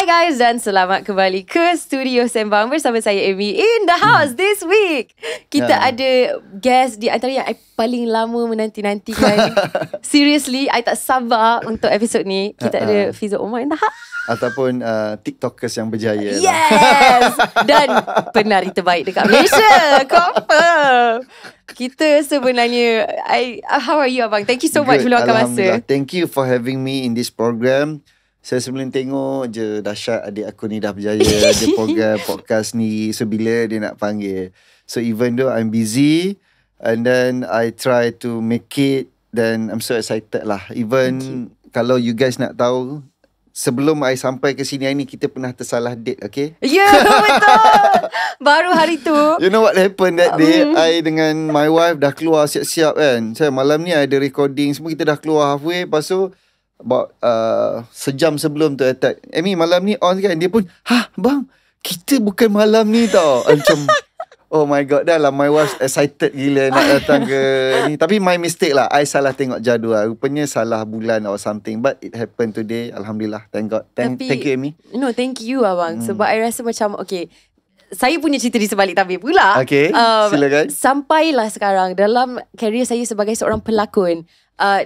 Hi guys dan selamat kembali ke Studio Sembang bersama saya Amy in the house this week. Kita ada guest di antara yang I paling lama menanti-nantikan. Seriously, I tak sabar untuk episod ni. Kita ada Fizo Omar in the house. Ataupun TikTokers yang berjaya. Yes. Dan penari terbaik dekat Malaysia. Confirm. Kita sebenarnya how are you abang? Thank you so much meluangkan masa. Thank you for having me in this program. Saya sebelum tengok je dahsyat adik aku ni dah berjaya ada program podcast ni. So bila dia nak panggil. So even though I'm busy and then I try to make it, then I'm so excited lah. Even kalau you guys nak tahu, sebelum I sampai ke sini hari ni kita pernah tersalah date, okay? Ya, betul. Baru hari tu. You know what happened that day? I dengan my wife dah keluar siap-siap kan. Saya malam ni ada recording, semua kita dah keluar halfway. Lepas tu about sejam sebelum tu attack, Amy malam ni on kan? Dia pun, bang, kita bukan malam ni tau. Macam oh my god, dah lah my wife excited gila nak datang ke ni. Tapi my mistake lah, I salah tengok jadual. Rupanya salah bulan or something. But it happened today. Alhamdulillah, thank God. Thank you Amy. No, thank you abang. Sebab I rasa macam okay, saya punya cerita di sebalik tabir pula. Okay, silakan. Sampailah sekarang dalam career saya sebagai seorang pelakon,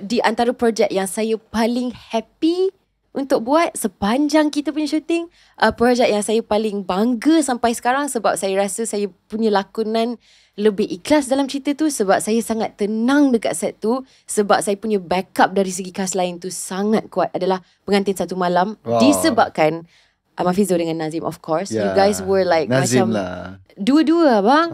di antara projek yang saya paling happy untuk buat sepanjang kita punya syuting, projek yang saya paling bangga sampai sekarang sebab saya rasa saya punya lakonan lebih ikhlas dalam cerita tu, sebab saya sangat tenang dekat set tu, sebab saya punya backup dari segi cast lain tu sangat kuat, adalah Pengantin Satu Malam. Disebabkan Abang Fizo dengan Nazim, of course. You guys were like Nazim macam lah. Dua-dua abang.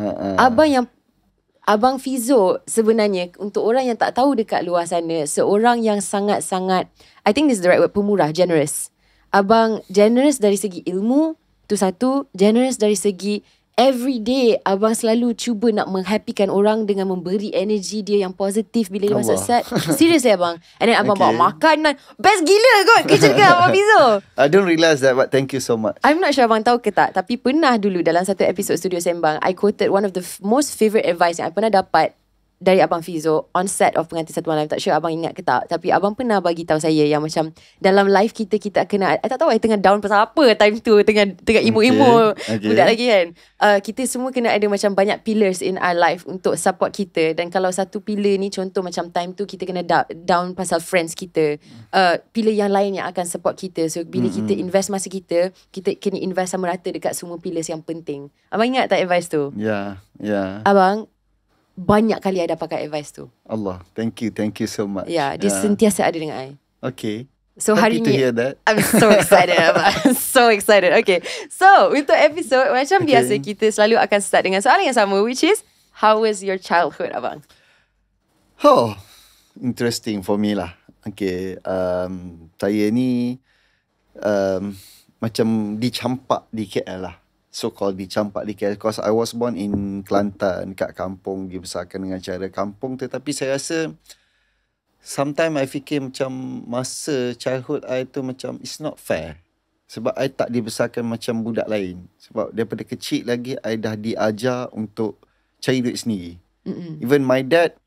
Abang Fizo sebenarnya, untuk orang yang tak tahu dekat luar sana, seorang yang sangat-sangat, I think this is the right word, pemurah, generous. Abang generous dari segi ilmu, tu satu. Generous dari segi everyday abang selalu cuba nak menghappykan orang dengan memberi energi dia yang positif bila dia masuk set. Seriously abang. And then abang bawa makanan. Best gila kot kitchen ke Abang Fizo. I don't realise that, but thank you so much. I'm not sure abang tahu ke tak, tapi pernah dulu dalam satu episod Studio Sembang, I quoted one of the most favourite advice yang I pernah dapat dari Abang Fizo on set of Pengantin Satu Malam. Tak sure abang ingat ke tak, tapi abang pernah bagi tahu saya yang macam dalam live kita kena, I tak tahu I tengah down pasal apa time tu, tengah emo-emo budak lagi kan. Kita semua kena ada macam banyak pillars in our life untuk support kita, dan kalau satu pillar ni, contoh macam time tu kita kena down pasal friends kita, pillar yang lain yang akan support kita. So bila kita invest masa kita kena invest sama rata dekat semua pillars yang penting. Abang ingat tak advice tu? Ya. Abang banyak kali I dah pakai advice tu. Allah, thank you so much. Ya, dia sentiasa ada dengan I. Okay. So Happy hari to ni hear that. I'm so excited. I'm so excited. Okay, so untuk episode macam biasa, kita selalu akan start dengan soalan yang sama, which is, how was your childhood abang? Oh, interesting for me lah. Okay, saya ni macam dicampak di KL lah. So called dicampak di KL, because I was born in Kelantan, kat kampung, dibesarkan dengan cara kampung. Tetapi saya rasa sometimes I fikir macam masa childhood I tu macam it's not fair. Sebab I tak dibesarkan macam budak lain. Sebab daripada kecil lagi I dah diajar untuk cari duit sendiri. Even my dad,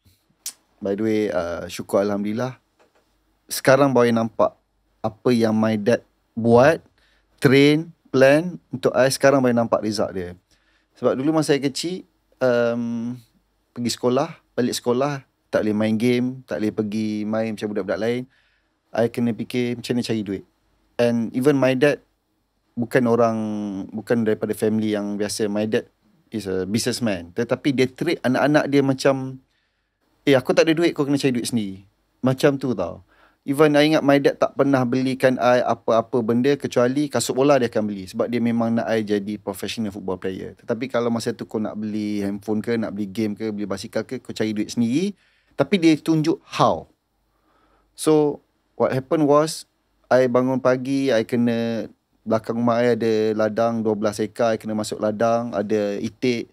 by the way, syukur Alhamdulillah, sekarang baru nampak apa yang my dad buat, train, plan untuk I, sekarang baru nampak result dia. Sebab dulu masa saya kecil, pergi sekolah, balik sekolah, tak boleh main game, tak boleh pergi main macam budak-budak lain. I kena fikir macam mana cari duit. And even my dad bukan daripada family yang biasa. My dad is a businessman. Tetapi dia treat anak-anak dia macam, aku tak ada duit, kau kena cari duit sendiri. Macam tu tau. Even I ingat my dad tak pernah belikan I apa-apa benda kecuali kasut bola dia akan beli. Sebab dia memang nak I jadi professional football player. Tetapi kalau masa tu kau nak beli handphone ke, nak beli game ke, beli basikal ke, kau cari duit sendiri. Tapi dia tunjuk how. So, what happened was, I bangun pagi, I kena, belakang rumah I ada ladang 12 ekar, I kena masuk ladang, ada itik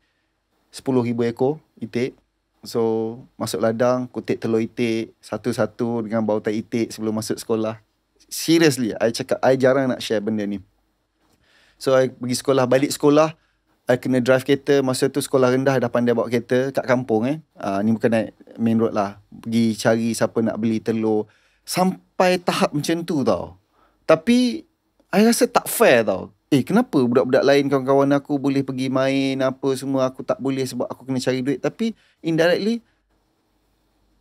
10,000 ekor itik. So, masuk ladang, kutip telur itik satu-satu dengan bau tai itik sebelum masuk sekolah. Seriously, I cakap, I jarang nak share benda ni. So, I pergi sekolah, balik sekolah, I kena drive kereta. Masa tu sekolah rendah dah pandai bawa kereta kat kampung. Ni bukan naik main road lah. Pergi cari siapa nak beli telur. Sampai tahap macam tu tau. Tapi, I rasa tak fair tau. Kenapa budak-budak lain, kawan-kawan aku boleh pergi main apa semua, aku tak boleh sebab aku kena cari duit. Tapi indirectly,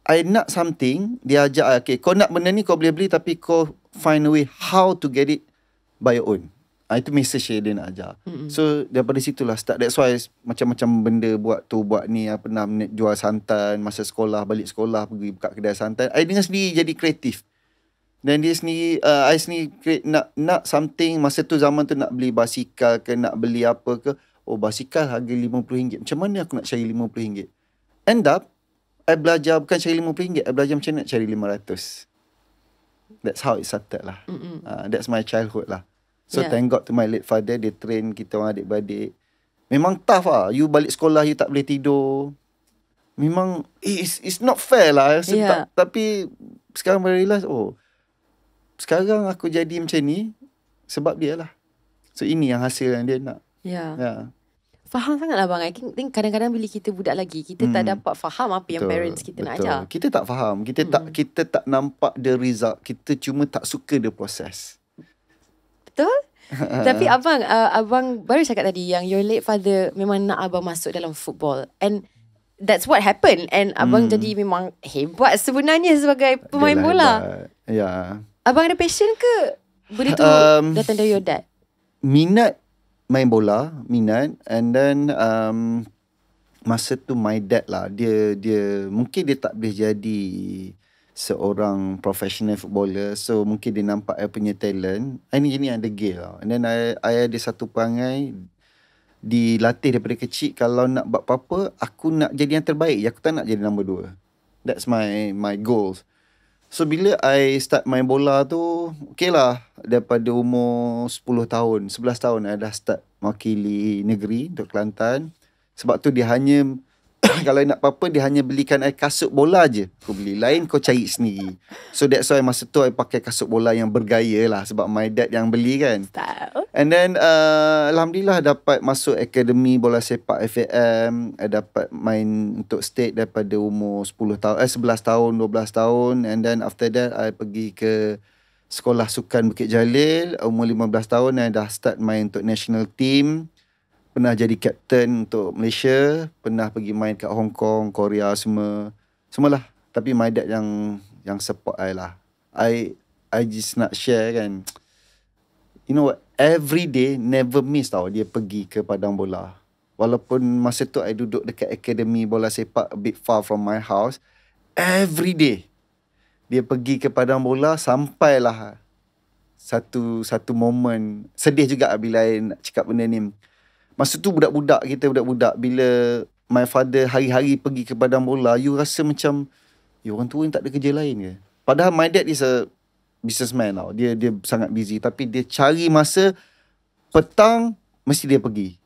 I nak something, dia ajak, okay, kau nak benda ni kau boleh beli, tapi kau find a way how to get it by your own. Itu message dia nak ajar. So daripada situlah start. That's why macam-macam benda buat tu, buat ni. I pernah jual santan masa sekolah, balik sekolah pergi buka kedai santan. I dengan sendiri jadi kreatif. Dan dia sendiri, I sendiri nak something. Masa tu zaman tu nak beli basikal ke, nak beli apa ke. Oh, basikal harga RM50. Macam mana aku nak cari RM50? End up, I belajar bukan cari RM50. I belajar macam mana nak cari RM500. That's how it started lah. That's my childhood lah. So thank God to my late father. Dia train kita orang adik-beradik. Memang tough lah. You balik sekolah, you tak boleh tidur. Memang, it's not fair lah. Tapi sekarang baru realize, sekarang aku jadi macam ni sebab dia lah. So ini yang hasil yang dia nak. Faham sangat lah bang. I think kadang-kadang bila kita budak lagi, kita tak dapat faham apa yang parents kita nak ajar. Kita tak faham. Kita tak nampak the result. Kita cuma tak suka the process. Betul? Tapi abang baru cakap tadi yang your late father memang nak abang masuk dalam football. And that's what happened. And abang jadi memang hebat sebenarnya sebagai pemain bola. Ya. Abang ada passion ke? Benda tu datang dari your dad? Minat main bola, minat. And then masa tu my dad lah, dia mungkin dia tak boleh jadi seorang professional footballer. So mungkin dia nampak I punya talent. I ni ada gay lah. And then I ada satu perangai, dilatih daripada kecil, kalau nak buat apa-apa, aku nak jadi yang terbaik. Aku tak nak jadi nombor 2. That's my goals. So bila I start main bola tu, okay lah, daripada umur 10 tahun, 11 tahun I dah start mewakili negeri untuk Kelantan. Sebab tu dia hanya kalau nak apa-apa, dia hanya belikan I kasut bola je. Aku beli, lain kau cari sendiri. So that's why masa tu I pakai kasut bola yang bergaya lah, sebab my dad yang beli kan. And then Alhamdulillah dapat masuk akademi bola sepak FAM. I dapat main untuk state daripada umur 11 tahun, 12 tahun. And then after that I pergi ke Sekolah Sukan Bukit Jalil. Umur 15 tahun I dah start main untuk national team. Pernah jadi captain untuk Malaysia. Pernah pergi main kat Hong Kong, Korea, semualah. Tapi my dad yang support I lah. I just nak share kan. You know what? Every day never miss tau dia pergi ke padang bola. Walaupun masa tu I duduk dekat akademi bola sepak a bit far from my house. Every day dia pergi ke padang bola, sampailah satu moment sedih juga bila I nak cakap benda ni. Masa tu budak-budak bila my father hari-hari pergi ke padang bola, you rasa macam orang tua ni tak ada kerja lain ke? Padahal my dad is a businessman tau. Dia sangat busy, tapi dia cari masa petang mesti dia pergi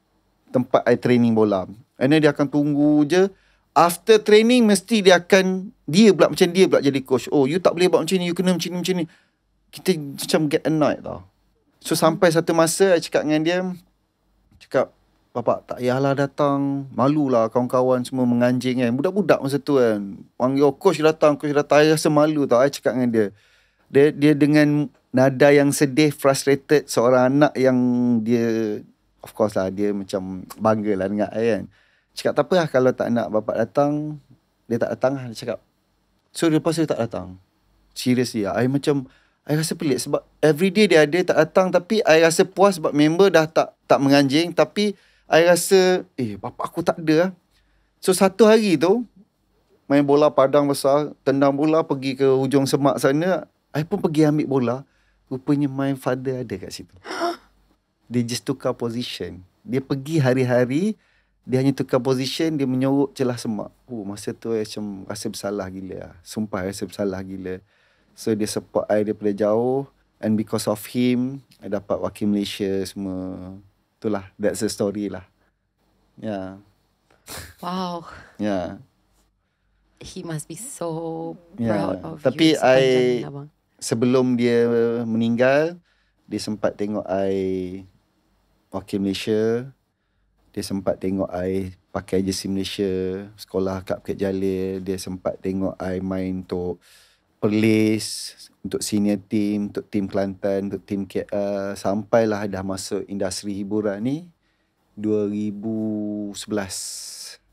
tempat I training bola. And then dia akan tunggu je. After training mesti dia pula jadi coach. Oh, you tak boleh buat macam ni, you kena macam ni. Kita macam get annoyed tau. So sampai satu masa I cakap dengan dia, bapak tak payahlah datang, malulah kawan-kawan semua menganjing kan. Budak-budak masa tu kan, panggil coach datang, I rasa malu tau. I cakap dengan dia dengan nada yang sedih, frustrated, seorang anak yang dia, of course lah, dia macam bangga lah dengan I kan. Cakap tak apa lah, kalau tak nak bapak datang, dia tak datang lah, dia cakap. So lepas tu dia tak datang. Seriously lah, I rasa pelik sebab everyday dia ada, tak datang. Tapi I rasa puas sebab member dah tak menganjing. Tapi I rasa bapak aku tak ada lah. So satu hari tu main bola padang besar, tendang bola pergi ke hujung semak sana. I pun pergi ambil bola. Rupanya my father ada kat situ. Dia just tukar position. Dia pergi hari-hari, dia hanya tukar position, dia menyorok celah semak. Masa tu I macam rasa bersalah gila lah. Sumpah rasa bersalah gila. So dia support I daripada jauh. And because of him, I dapat wakil Malaysia semua. Itulah, that's the story lah. Yeah. Wow. Yeah. He must be so Yeah. proud of Tapi you sepanjang abang. Sebelum dia meninggal, dia sempat tengok I wakil Malaysia. Dia sempat tengok I pakai jersey Malaysia, sekolah kat Bukit Jalil. Dia sempat tengok I main untuk Perlis, untuk senior team, untuk team Kelantan, untuk team KL, sampailah dah masuk industri hiburan ni 2011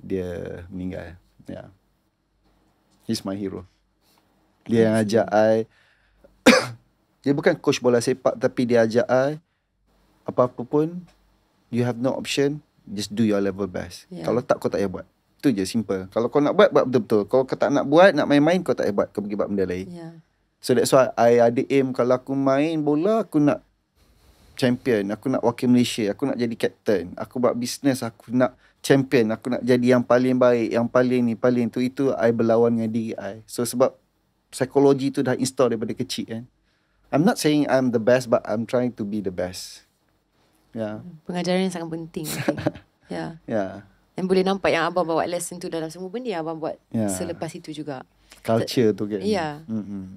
dia meninggal. Yeah. He's my hero. Dia yang ajak I. Dia bukan coach bola sepak, tapi dia ajak I, apa-apa pun, you have no option, just do your level best. Kalau tak, kau tak payah buat. Itu je, simple. Kalau kau nak buat, buat betul-betul. Kalau kau tak nak buat, nak main-main, kau tak payah buat. Kau pergi buat benda lain. So that's why I ada aim, kalau aku main bola, aku nak champion. Aku nak wakil Malaysia. Aku nak jadi captain. Aku buat business, aku nak champion. Aku nak jadi yang paling baik, yang paling ni, paling tu. Itu I berlawan dengan diri I. So sebab psikologi tu dah install daripada kecil kan. I'm not saying I'm the best, but I'm trying to be the best. Yeah. Pengajaran yang sangat penting. Yeah. Yeah. Dan boleh nampak yang abang bawa lesson tu dalam semua benda yang abang buat selepas itu juga. Culture tu kan. Yeah.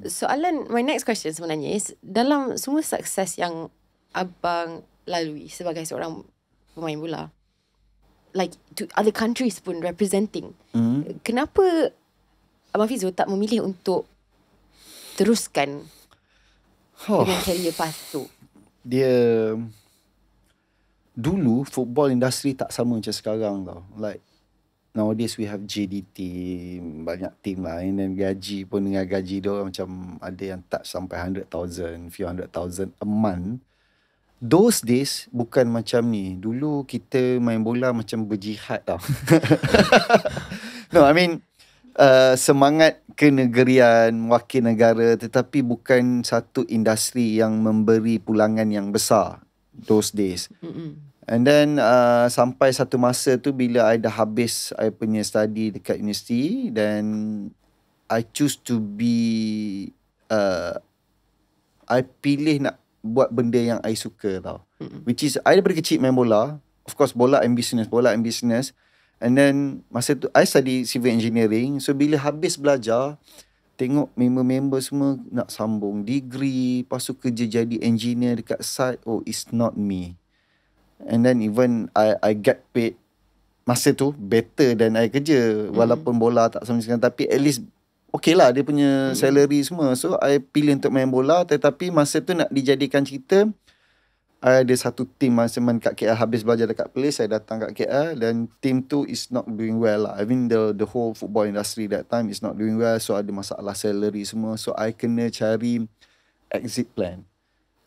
Soalan, my next question sebenarnya is, dalam semua sukses yang abang lalui sebagai seorang pemain bola, like to other countries pun representing, kenapa Abang Fizo tak memilih untuk teruskan dengan career path tu? Dia dulu football industry tak sama macam sekarang tau. Like nowadays we have JDT, banyak team lain, dan gaji pun dengan gaji dia macam ada yang touch sampai 100,000, few 100,000 a month. Those days bukan macam ni. Dulu kita main bola macam berjihad tau. No, I mean semangat kenegerian, wakil negara, tetapi bukan satu industri yang memberi pulangan yang besar those days. And then sampai satu masa tu bila I dah habis I punya study dekat universiti, dan I choose to be I pilih nak buat benda yang I suka tau. Which is I daripada kecil main bola. Of course bola and business. And then masa tu I study civil engineering. So bila habis belajar, tengok member-member semua nak sambung degree, lepas tu kerja jadi engineer dekat site. Oh, it's not me. And then even I get paid masa tu better than I kerja. Walaupun bola tak sama sekali, tapi at least okay lah dia punya salary semua. So I pilih untuk main bola. Tetapi masa tu nak dijadikan cerita, I ada satu team masa main kat KL, habis belajar dekat Perlis, saya datang kat KL, dan team tu is not doing well lah. I mean the whole football industry that time is not doing well. So ada masalah salary semua. So I kena cari exit plan.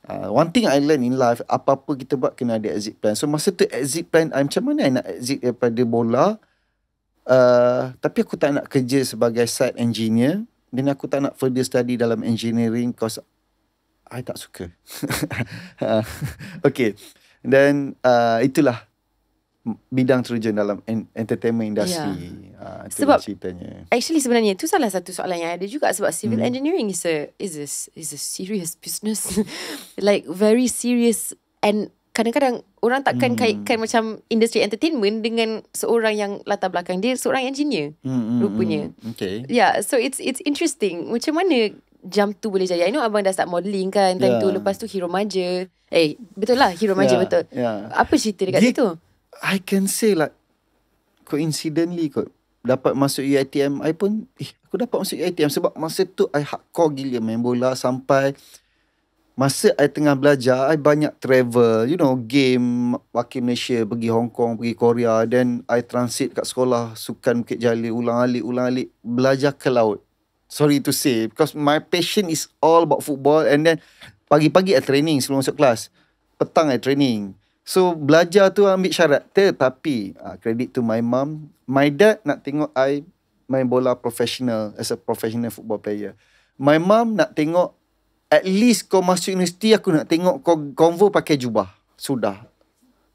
One thing I learn in life, apa-apa kita buat kena ada exit plan. So masa tu exit plan I, macam mana I nak exit daripada bola, tapi aku tak nak kerja sebagai site engineer, dan aku tak nak further study dalam engineering because I tak suka. Okay. Dan itulah bidang terjun dalam entertainment industry. Sebab ceritanya. Actually sebenarnya itu salah satu soalan yang ada juga, sebab civil engineering is a serious business. Like very serious, and kadang-kadang orang takkan kaitkan macam industri entertainment dengan seorang yang latar belakang dia seorang engineer rupanya. Okay. Yeah, so it's interesting macam mana jump tu boleh jadi. I know abang dah start modelling kan time tu, lepas tu Hero Maja. Betul lah, Hero Maja betul. Apa cerita dekat situ? I can say like coincidentally kot dapat masuk UiTM. I pun aku dapat masuk UiTM sebab masa tu I hardcore gila main bola. Sampai masa I tengah belajar, I banyak travel, you know, game wakil Malaysia, pergi Hong Kong, pergi Korea. Then I transit kat sekolah Sukan Bukit Jalil, ulang-alik belajar ke laut. Sorry to say, because my passion is all about football. And then pagi-pagi I training sebelum masuk kelas, petang I training. So belajar tu ambil syarat. Tetapi credit to my mom, my dad nak tengok I main bola professional, as a professional football player. My mom nak tengok at least kau masuk universiti, aku nak tengok kau convo pakai jubah. Sudah.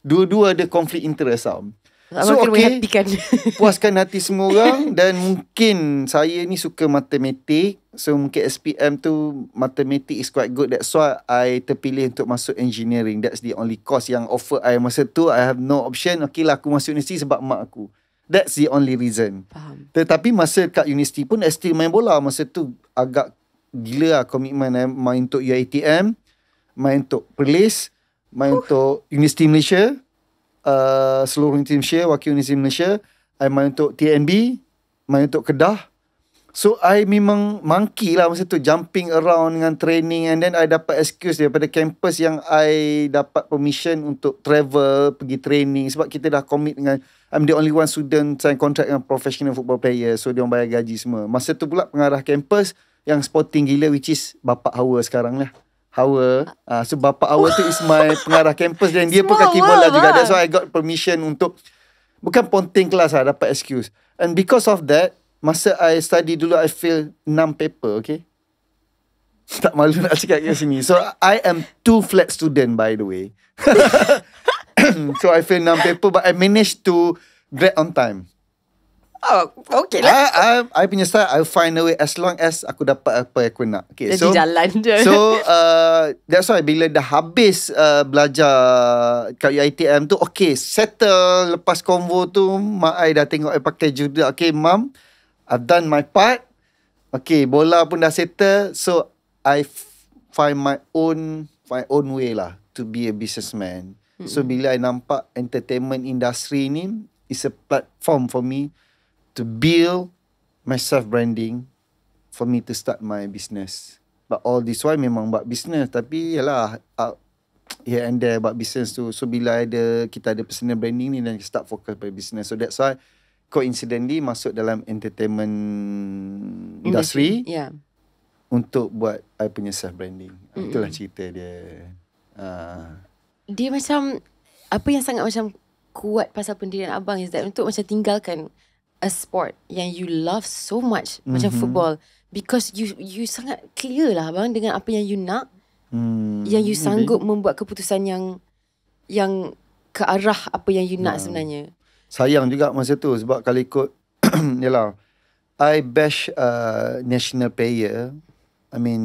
Dua-dua ada konflik interest tau. So okay, puaskan hati semua orang. Dan mungkin saya ni suka matematik, so mungkin SPM tu matematik is quite good. That's why I terpilih untuk masuk engineering. That's the only course yang offer I masa tu. I have no option. Okay lah, aku masuk universiti sebab mak aku. That's the only reason. Faham. Tetapi masa kat universiti pun I still main bola. Masa tu agak gila lah komitmen. Main untuk UiTM, main untuk Perlis, main untuk Universiti Malaysia, seluruh Universiti Malaysia, wakil Universiti Malaysia. I main untuk TNB, main untuk Kedah. So I memang monkey lah masa tu, jumping around dengan training, and then I dapat excuse daripada campus yang I dapat permission untuk travel, pergi training, sebab kita dah commit dengan, I'm the only one student sign contract dengan professional football player, so dia orang bayar gaji semua. Masa tu pula pengarah campus yang sporting gila, which is Bapak Hawa sekarang lah. Hawa. So Bapak Hawa tu is my pengarah campus, dan dia pun kaki bola juga. That's why I got permission untuk, bukan ponting kelas lah, dapat excuse. And because of that, masa I study dulu, I fail 6 paper, okay? Tak malu nak cakap kat sini. So, I am 2 flat student, by the way. So, I fail 6 paper, but I managed to grad on time. Oh, okay lah. I punya style, I'll find a way as long as aku dapat apa yang aku nak. Okay, jadi jalan je. So, that's why bila dah habis belajar kat UiTM tu, okay, settle. Lepas convo tu, mak I dah tengok I pakai juda. Okay, mum, I've done my part. Okay, bola pun dah settle. So, I find my own way lah to be a businessman. So, bila I nampak entertainment industry ni is a platform for me to build my self-branding, for me to start my business. But all this while memang buat business. Tapi yalah, here and there buat business tu. So, bila kita ada personal branding ni, dan start focus pada business. So, that's why coincidentally masuk dalam entertainment industry. Yeah. Untuk buat I punya self-branding. Itulah cerita dia. Dia macam, apa yang sangat macam kuat pasal pendirian abang is that untuk macam tinggalkan a sport yang you love so much, macam football, because you sangat clear lah abang dengan apa yang you nak, yang you sanggup membuat keputusan yang ke arah apa yang you nak sebenarnya. Sayang juga masa tu, sebab kalau ikut yalah, I bash national player, I mean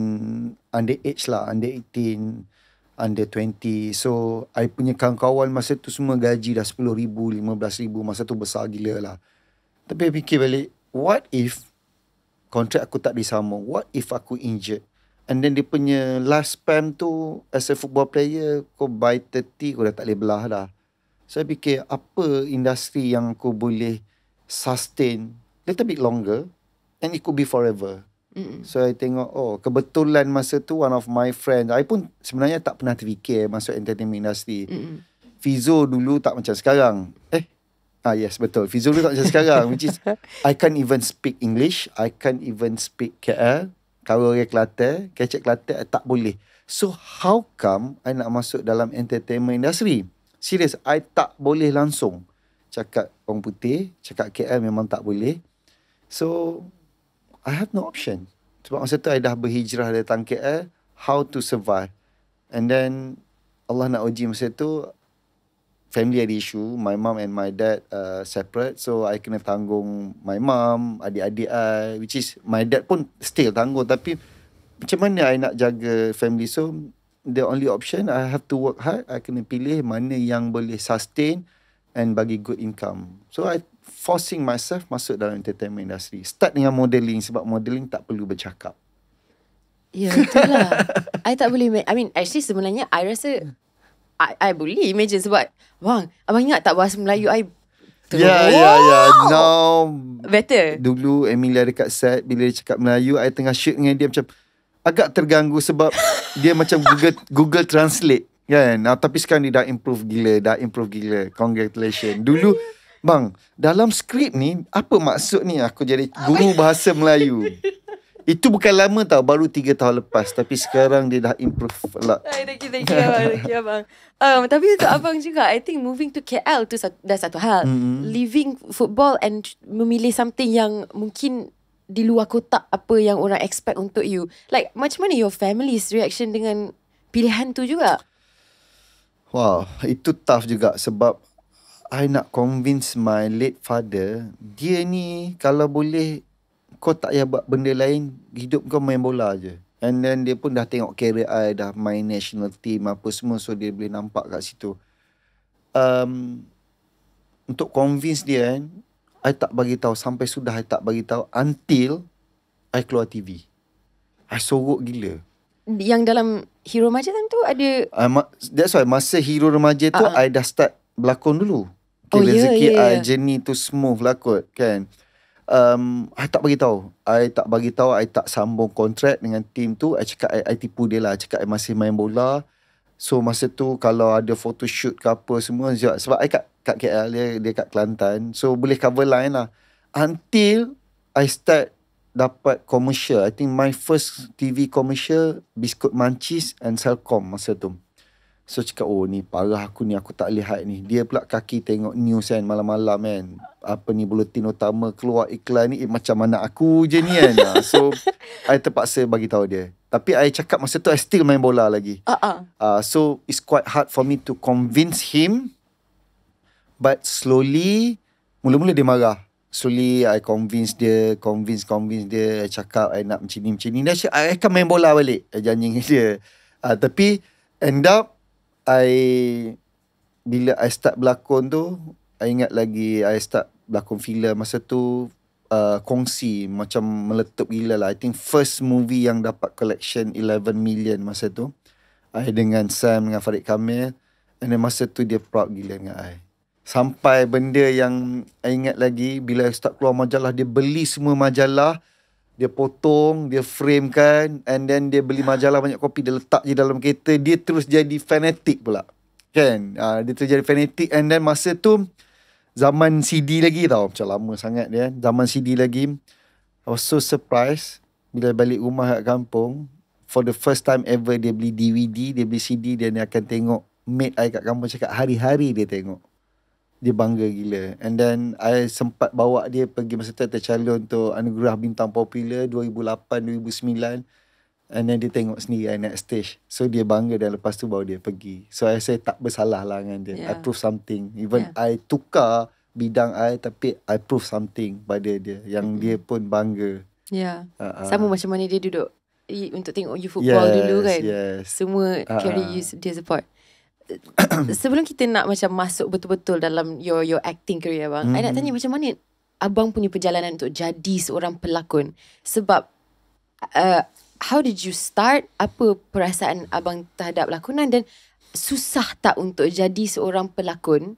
underage lah, under 18, under 20. So I punya kawan-kawan masa tu semua gaji dah 10,000, 15,000. Masa tu besar gila lah. Tapi I fikir balik, what if kontrak aku tak disambung? What if aku injured? And then dia punya last span tu, as a football player, kau by 30 kau dah tak boleh belah dah. So I fikir, apa industri yang aku boleh sustain little bit longer, and it could be forever. So I tengok, kebetulan masa tu one of my friends, I pun sebenarnya tak pernah terfikir masuk entertainment industry. Fizo dulu tak macam sekarang. Yes, betul. Fizo dulu tak macam sekarang, which is I can't even speak English, I can't even speak KL, Kawarai Kelantan, Kecek Kelantan, tak boleh. So how come I nak masuk dalam entertainment industry? Serius, I tak boleh langsung cakap orang putih, cakap KL memang tak boleh. So I have no option. Sebab masa tu I dah berhijrah datang KL, how to survive. And then Allah nak uji masa tu, family ada issue. My mom and my dad separate. So I kena tanggung my mom, adik-adik I, which is my dad pun still tanggung. Tapi macam mana I nak jaga family? So the only option, I have to work hard. I kena pilih mana yang boleh sustain and bagi good income. So I forcing myself masuk dalam entertainment industry. Start dengan modelling, sebab modelling tak perlu bercakap. Ya, betul lah. I tak boleh, I mean actually sebenarnya I rasa I boleh imagine, sebab bang, abang ingat tak bahasa Melayu I now better. Dulu Emilia dekat set, bila dia cakap Melayu, I tengah shoot dengan dia macam agak terganggu, sebab dia macam Google Translate kan. Tapi sekarang dia dah improve gila. Congratulations. Dulu bang, dalam skrip ni apa maksud ni aku jadi guru bahasa Melayu? Itu bukan lama tau, baru 3 tahun lepas. Tapi sekarang dia dah improve a lot. Thank you abang. Tapi untuk abang juga, I think moving to KL tu dah satu hal. Leaving football and memilih something yang mungkin di luar kotak apa yang orang expect untuk you. Like, macam mana your family's reaction dengan pilihan tu juga? Wow, itu tough juga, sebab I nak convince my late father, dia ni kalau boleh kau tak payah buat benda lain, hidup kau main bola je. And then dia pun dah tengok career I, dah main national team apa semua, so dia boleh nampak kat situ. Untuk convince dia kan, I tak bagi tahu, sampai sudah I tak bagi tahu until I keluar TV. I sorok gila. Yang dalam Hero Remaja time tu ada that's why masa Hero Remaja tu I dah start berlakon dulu. Rezeki I, journey tu smooth lah kot kan. I tak bagi tahu. I tak sambung kontrak dengan team tu. I cakap I tipu dia lah. I cakap I masih main bola. So masa tu kalau ada photoshoot ke apa semua, sebab I kat KL, dia kat Kelantan. So boleh cover line lah. Until I start dapat commercial. I think my first TV commercial Biskut Mancis and Celcom masa tu. So cakap, oh ni parah aku tak lihat ni. Dia pula kaki tengok news kan, malam-malam kan. Apa ni, buletin utama keluar iklan ni, macam mana aku je ni kan. So I terpaksa bagi tahu dia. Tapi I cakap masa tu I still main bola lagi. So it's quite hard for me to convince him. But slowly, mula-mula dia marah. Slowly I convince dia. I cakap I nak macam ni. Dia cakap I akan main bola balik. I janji dengan dia. Tapi end up, bila I start berlakon tu, I ingat lagi I start berlakon filem masa tu, kongsi macam meletup gila lah. I think first movie yang dapat collection 11 million masa tu, I dengan Sam, dengan Farid Kamil. And then masa tu dia proud gila dengan I. Sampai benda yang I ingat lagi, bila I start keluar majalah, dia beli semua majalah, dia potong, dia frame kan, and then dia beli majalah banyak kopi, dia letak je dalam kereta. Dia terus jadi fanatik pula kan. Dia terus jadi fanatik. And then masa tu zaman CD lagi tau, macam lama sangat dia, zaman CD lagi. I was so surprised bila balik rumah kat kampung, for the first time ever dia beli DVD, dia beli CD, dia akan tengok mate I kat kampung. Cakap hari-hari dia tengok. Dia bangga gila. And then I sempat bawa dia pergi, masa tu tercalon untuk Anugerah Bintang Popular 2008-2009. And then dia tengok sendiri I naik stage. So dia bangga, dan lepas tu bawa dia pergi. So I say tak bersalah lah dengan dia. I prove something. Even I tukar bidang I, tapi I prove something pada dia, yang dia pun bangga. Sama macam mana dia duduk untuk tengok you football dulu kan. Semua carry you, dia support. Sebelum kita nak macam masuk betul-betul dalam your acting career abang, I nak tanya macam mana abang punya perjalanan untuk jadi seorang pelakon. Sebab how did you start? Apa perasaan abang terhadap lakonan, dan susah tak untuk jadi seorang pelakon?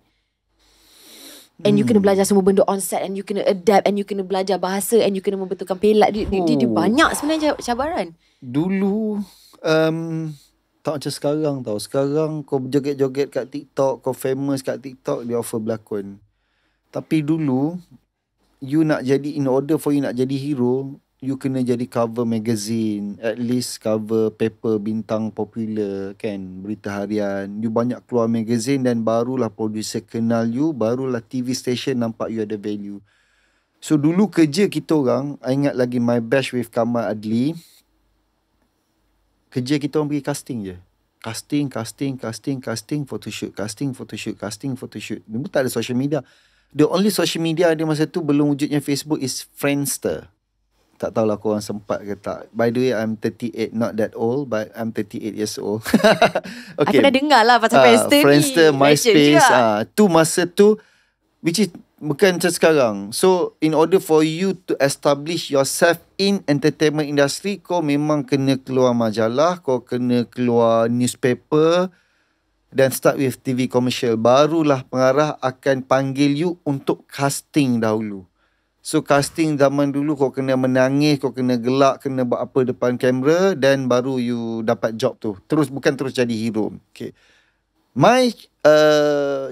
And you kena belajar semua benda on set, and you kena adapt, and you kena belajar bahasa, and you kena membetulkan pelak. Dia banyak sebenarnya cabaran. Dulu tak macam sekarang tau. Sekarang kau joget-joget kat TikTok, kau famous kat TikTok, dia offer berlakon. Tapi dulu, you nak jadi, in order for you nak jadi hero, you kena jadi cover magazine, at least cover paper bintang popular kan, berita harian. You banyak keluar magazine, dan barulah producer kenal you, barulah TV station nampak you ada value. So dulu kerja kita orang, I ingat lagi my batch with Kamal Adli, kerja kita orang pergi casting je. Casting, photoshoot. Dia pun tak ada social media. The only social media ada masa tu belum wujudnya Facebook is Friendster. Tak tahulah korang sempat ke tak. By the way, I'm 38, not that old, but I'm 38 years old. Okay. I pernah dengar lah pasal Friendster ni. Friendster, MySpace. Tu masa tu, which is bukan macam sekarang. So, in order for you to establish yourself in entertainment industry, kau memang kena keluar majalah, kau kena keluar newspaper, dan start with TV commercial. Barulah pengarah akan panggil you untuk casting dahulu. So, casting zaman dulu kau kena menangis, kau kena gelak, kena buat apa depan kamera, dan baru you dapat job tu. Bukan terus jadi hero. Okay. My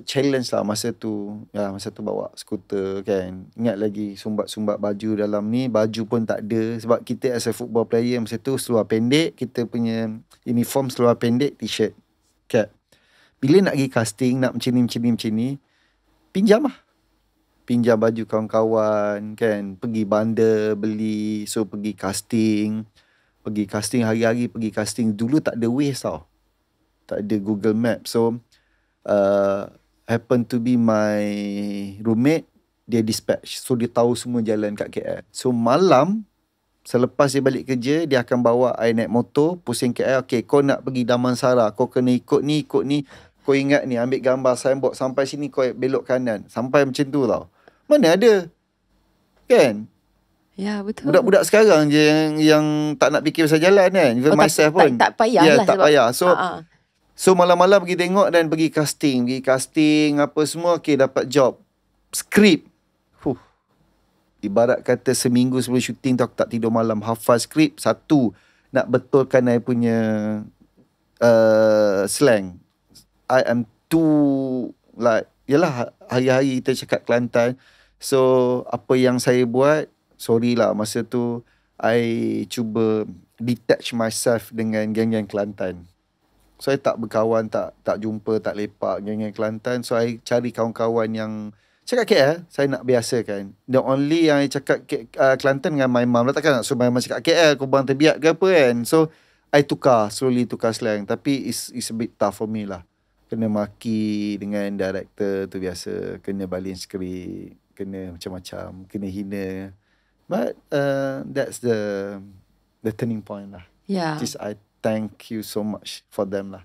challenge lah masa tu. Masa tu bawa skuter kan. Ingat lagi sumbat-sumbat baju dalam ni. Baju pun tak ada. Sebab kita as a football player masa tu seluar pendek. Kita punya uniform seluar pendek, t-shirt, cap. Bila nak pergi casting, nak macam ni, pinjam lah. Pinjam baju kawan-kawan kan. Pergi bandar beli. So pergi casting. Hari-hari pergi casting. Dulu tak ada Waze tau. Tak ada Google Map. So happen to be my roommate, dia dispatch. So dia tahu semua jalan kat KL. So malam, selepas dia balik kerja, dia akan bawa I naik motor pusing KL. Okay, kau nak pergi Damansara, kau kena ikut ni. Kau ingat ni, ambil gambar signboard, sampai sini kau belok kanan. Sampai macam tu tau. Mana ada? Kan? Ya, betul. Budak-budak sekarang je yang tak nak fikir pasal jalan kan. Even myself pun. Tak payah lah. Tak payah. So malam-malam pergi tengok dan pergi casting apa semua. Okay, dapat job. Skrip. Ibarat kata seminggu sebelum syuting tu aku tak tidur malam, hafal skrip. Satu, nak betulkan I punya slang. I am too like, yalah, hari-hari kita cakap Kelantan. So apa yang saya buat, sorry lah, masa tu I cuba detach myself dengan geng-geng Kelantan. So I tak berkawan, tak jumpa, tak lepak geng-geng Kelantan. So I cari kawan-kawan yang cakap KL, saya nak biasakan. The only yang I cakap Kelantan dengan my mum lah. Takkan nak suruh my mum cakap KL, kau bang terbiak ke apa kan. So I slowly tukar slang. Tapi it's a bit tough for me lah. Kena maki dengan director tu biasa. Kena balin skrip, kena macam-macam, kena hina. But that's the turning point lah. Yeah. Just I thank you so much for them lah.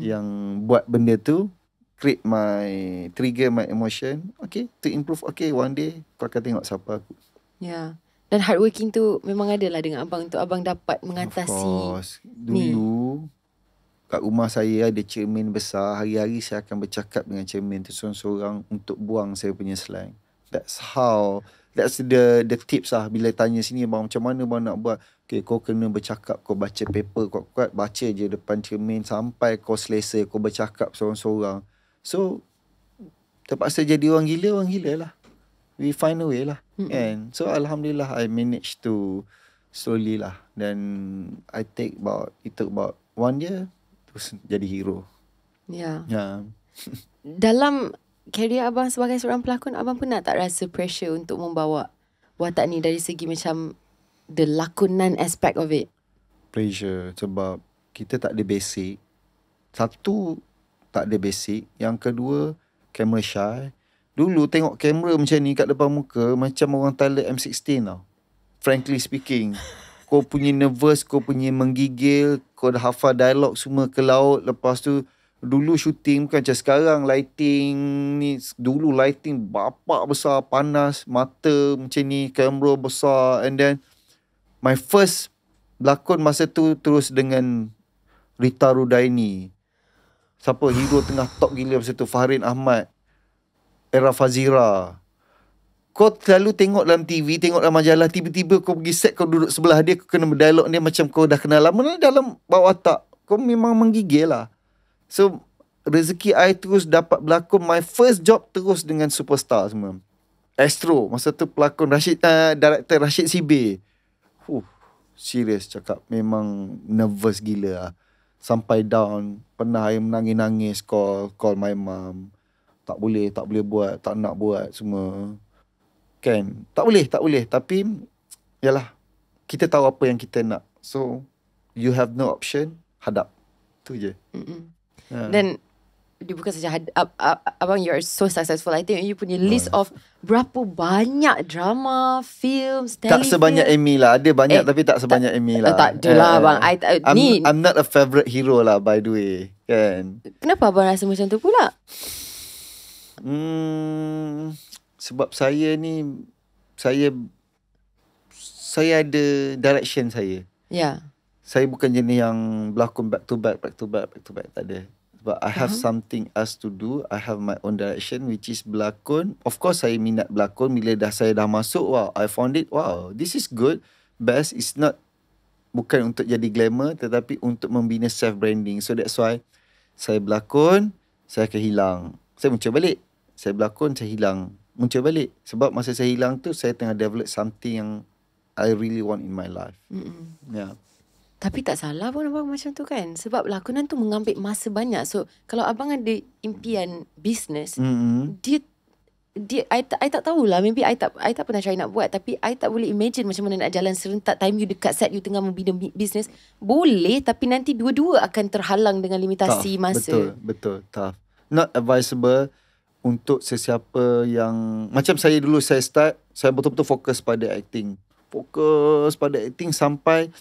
Yang buat benda tu, trigger my emotion. Okay, to improve. Okay, one day kau akan tengok siapa aku. Yeah. Dan hardworking tu memang ada lah dengan abang, untuk abang dapat mengatasi. Of course. Dulu kat rumah saya ada cermin besar. Hari-hari saya akan bercakap dengan cermin tu seorang-seorang untuk buang saya punya slang. That's the tips lah. Bila tanya sini, bang macam mana bang nak buat? Okay, kau kena bercakap. Kau baca paper kuat-kuat, baca je depan cermin sampai kau selesa. Kau bercakap seorang-seorang. So terpaksa jadi orang gila lah. We find a way lah. And so alhamdulillah I managed to slowly lah. Dan it took about 1 year terus jadi hero. Yeah. Yeah. Dalam career abang sebagai seorang pelakon, abang pernah tak rasa pressure untuk membawa watak ni dari segi macam the lakonan aspect of it? Pressure sebab kita tak ada basic. Satu, tak ada basic. Yang kedua, camera shy. Dulu tengok kamera macam ni kat depan muka, macam orang toilet M16 tau. Frankly speaking. Kau punya nervous, kau punya menggigil, kau dah hafal dialog semua ke laut. Lepas tu, dulu shooting bukan macam sekarang. Lighting ni, dulu lighting bapak besar, panas, mata macam ni, kamera besar. And then, my first berlakon masa tu terus dengan Rita Rudaini. Siapa hero tengah top gila masa tu? Fahrin Ahmad, Era Fazira. Kau selalu tengok dalam TV, tengok dalam majalah, tiba-tiba kau pergi set, kau duduk sebelah dia, kau kena berdialog dia macam kau dah kenal lama dalam bawah watak. Kau memang menggigil lah. So rezeki I terus dapat berlakon. My first job terus dengan superstar semua. Astro, masa tu pelakon director Rashid Sibe. Serius cakap, memang nervous gila lah. Sampai down, pernah I menangis-nangis, call my mum. Tak boleh buat, tak nak buat semua. Kan? Tak boleh. Tapi, yalah, kita tahu apa yang kita nak. So, you have no option, hadap. Tu je. Dan, dia bukan saja abang, you are so successful. I think you punya list of berapa banyak drama, films, telefilm. Tak sebanyak Amy lah. Ada banyak tapi tak sebanyak Amy lah. Tak adalah abang. I'm not a favourite hero lah, by the way. Kan? Kenapa abang rasa macam tu pula? Sebab saya ni, saya ada direction saya. Ya. Saya bukan jenis yang berlakon back to back. Tak ada. Sebab I have something else to do. I have my own direction, which is berlakon. Of course, saya minat berlakon. Bila saya dah masuk, wow, I found it, wow, this is good. Best is not, bukan untuk jadi glamour, tetapi untuk membina self-branding. So that's why, saya berlakon, saya akan hilang. Saya muncul balik. Saya berlakon, saya hilang. Muncul balik. Sebab masa saya hilang tu, saya tengah develop something yang I really want in my life. Yeah. Tapi tak salah pun abang macam tu kan. Sebab lakonan tu mengambil masa banyak. So, kalau abang ada impian bisnes, dia I tak tahulah. Maybe I tak pernah try nak buat. Tapi I tak boleh imagine macam mana nak jalan serentak. Time you dekat set, you tengah membina bisnes. Boleh, tapi nanti dua-dua akan terhalang dengan limitasi masa. Betul. Tough. Not advisable untuk sesiapa yang, macam saya dulu, saya start, saya betul-betul fokus pada acting. Sampai,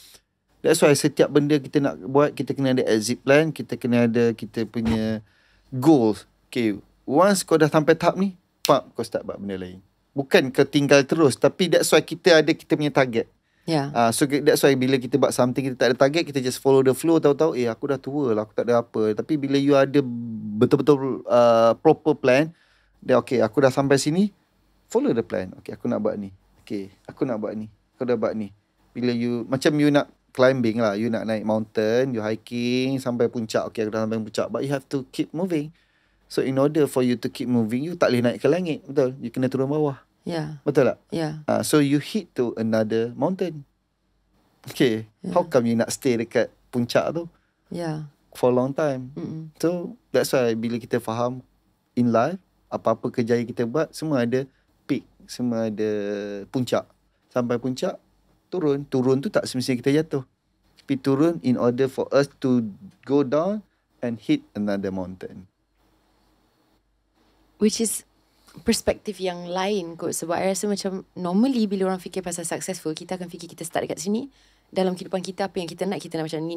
that's why setiap benda kita nak buat, kita kena ada exit plan, kita kena ada kita punya goals. Okay, once kau dah sampai tahap ni, kau start buat benda lain. Bukan kau tinggal terus, tapi that's why kita ada kita punya target. Yeah. So that's why bila kita buat something, kita tak ada target, kita just follow the flow. Tahu-tahu, aku dah tua lah, aku tak ada apa. Tapi bila you ada betul-betul proper plan, then okay, aku dah sampai sini, follow the plan. Okay, aku nak buat ni. Okay, aku nak buat ni, kau dah buat ni. Bila you, macam you nak climbing lah, you nak naik mountain, you hiking sampai puncak. Okay, aku dah sampai puncak, but you have to keep moving. So in order for you to keep moving, you tak boleh naik ke langit, betul? You kena turun bawah, Yeah. betul tak? Yeah. So you hit to another mountain. Okay, how come you nak stay dekat puncak tu Yeah. for a long time? So that's why bila kita faham in life, apa-apa kerjaya kita buat, semua ada peak, semua ada puncak. Sampai puncak, turun. Turun tu tak semestinya kita jatuh, tapi turun in order for us to go down and hit another mountain. Which is perspektif yang lain kot. Sebab I rasa macam normally bila orang fikir pasal successful, kita akan fikir kita start dekat sini. Dalam kehidupan kita, apa yang kita nak macam ni.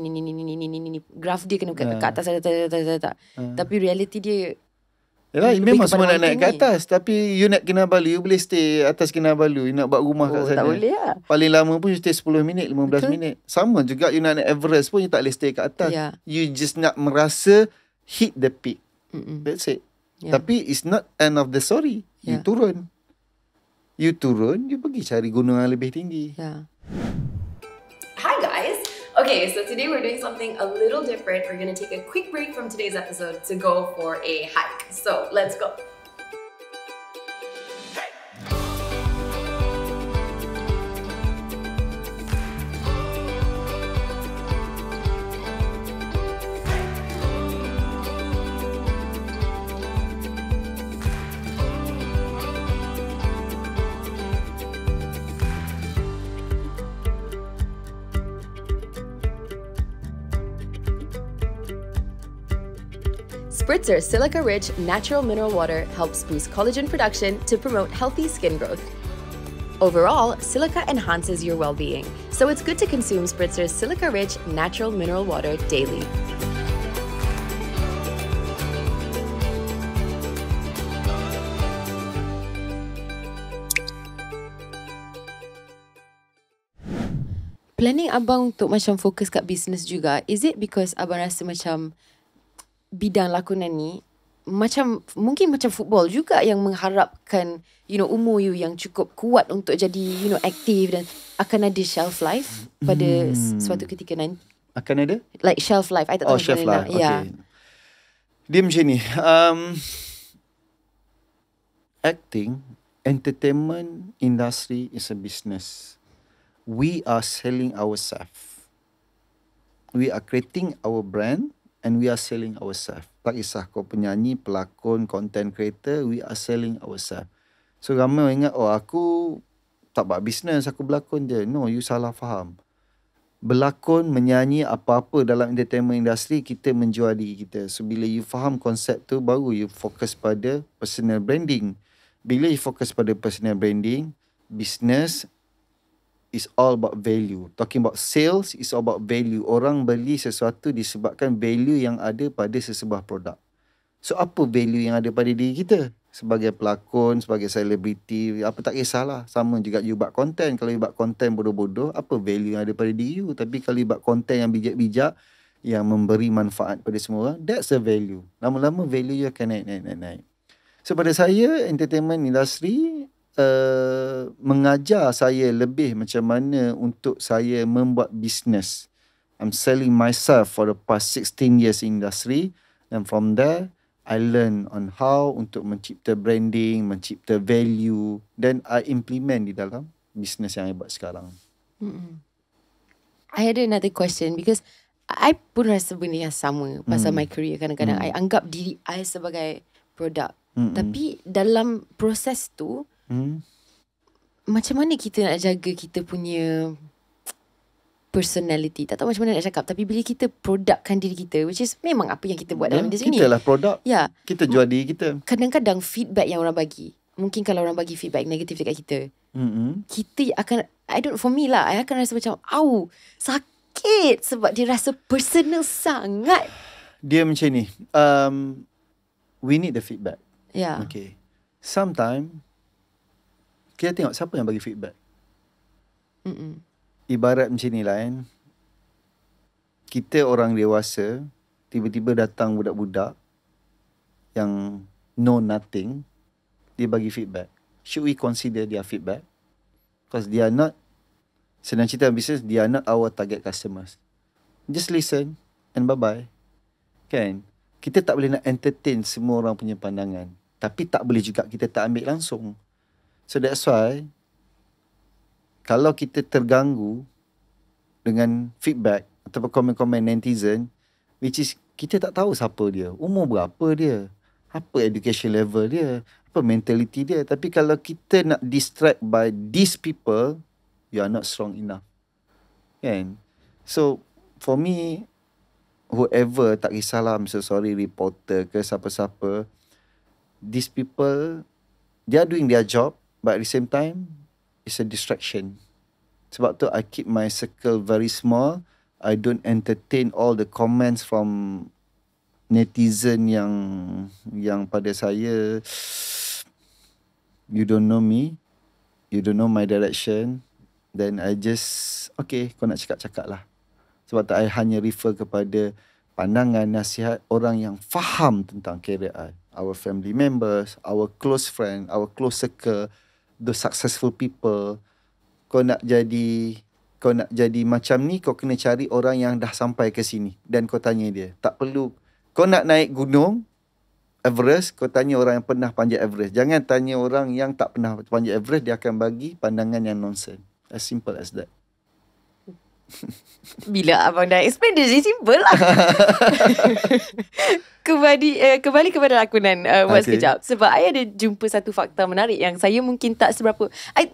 Graf dia kena ke atas. Tapi reality dia, yalah, lebih memang kepada semua nak naik ke mountain ni. atas. Tapi you nak Kinabalu, you boleh stay atas Kinabalu. You nak buat rumah kat sana, tak boleh lah. paling lama pun you stay 10 minit, 15 minit. Sama juga you nak naik Everest pun, you tak boleh stay kat atas. Yeah. You just nak merasa hit the peak. That's it. Yeah. Tapi it's not end of the story. You Yeah. turun. You turun, you pergi cari gunung yang lebih tinggi. Yeah. Hi guys! Okay, so today we're doing something a little different. We're gonna take a quick break from today's episode to go for a hike. So let's go. Spritzer silica-rich natural mineral water helps boost collagen production to promote healthy skin growth. Overall, silica enhances your well-being, so it's good to consume Spritzer's silica-rich natural mineral water daily. Planning abang untuk macam fokus kat business juga, is it because abang rasa macam bidang lakonan ni macam mungkin macam football juga yang mengharapkan umur you yang cukup kuat untuk jadi aktif dan akan ada shelf life pada suatu ketika nanti, Akan ada? like shelf life. I tak tahu shelf macam mana life. nak. Yeah. Okay. Dia macam ni. Acting, entertainment industry is a business. We are selling ourselves. We are creating our brand and we are selling ourselves. Tak kisah kau penyanyi, pelakon, content creator, we are selling ourselves. So ramai ingat, aku tak buat business, aku berlakon je. No, you salah faham. Berlakon, menyanyi, apa-apa dalam entertainment industry, kita menjual diri kita. So bila you faham konsep tu, baru you fokus pada personal branding. Bila you fokus pada personal branding, business is all about value. Talking about sales is all about value. Orang beli sesuatu disebabkan value yang ada pada sesebuah produk. So apa value yang ada pada diri kita? Sebagai pelakon, sebagai selebriti, apa tak kisahlah. Sama juga you buat content. Kalau you buat content bodoh-bodoh, apa value yang ada pada diri you? Tapi kalau you buat content yang bijak-bijak, yang memberi manfaat pada semua orang, that's a value. Lama-lama value you akan naik. So pada saya, entertainment industry mengajar saya lebih macam mana untuk saya membuat bisnes. I'm selling myself for the past 16 years in industry, and from there I learn on how untuk mencipta branding, mencipta value, dan I implement di dalam bisnes yang I buat sekarang. I had another question because I pun rasa benda yang sama pasal my career. Kadang-kadang I anggap diri I sebagai produk. Tapi dalam proses tu, macam mana kita nak jaga kita punya personality? Tak tahu macam mana nak cakap. Tapi bila kita produkkan diri kita, which is memang apa yang kita buat dalam industri ni. Kita lah produk. Ya. Kita jual diri kita. Kadang-kadang feedback yang orang bagi, mungkin kalau orang bagi feedback negatif dekat kita, kita akan, for me lah, I akan rasa macam, sakit. Sebab dia rasa personal sangat. Dia macam ni. We need the feedback. Ya. Okay. Sometimes kita tengok siapa yang bagi feedback. Ibarat macam ni lah kan. Kita orang dewasa, tiba-tiba datang budak-budak yang know nothing, dia bagi feedback. Should we consider their feedback? Because they are not, senang cerita business, they are not our target customers. Just listen and bye-bye. Kan? Kita tak boleh nak entertain semua orang punya pandangan. Tapi tak boleh juga kita tak ambil langsung. So that's why, kalau kita terganggu dengan feedback ataupun komen-komen netizen, which is kita tak tahu siapa dia, umur berapa dia, apa education level dia, apa mentality dia. Tapi kalau kita nak distract by these people, you are not strong enough. Kan? So, for me, whoever, tak kisahlah, I'm so sorry, reporter ke siapa-siapa, these people, they are doing their job, but at the same time, it's a distraction. Sebab tu, I keep my circle very small. I don't entertain all the comments from netizen yang pada saya, you don't know me, you don't know my direction, then I just, okay, kau nak cakap-cakap lah. Sebab tu I hanya refer kepada pandangan, nasihat orang yang faham tentang career I. Our family members, our close friend, our close circle, the successful people. Kau nak jadi macam ni, kau kena cari orang yang dah sampai ke sini. Dan kau tanya dia. Tak perlu, kau nak naik gunung Everest, kau tanya orang yang pernah panjat Everest. Jangan tanya orang yang tak pernah panjat Everest, dia akan bagi pandangan yang nonsense. As simple as that. Bila abang dah explain, dia jadi simple lah. Kembali kepada lakonan buat sekejap. Sebab I ada jumpa satu fakta menarik yang saya mungkin tak seberapa, I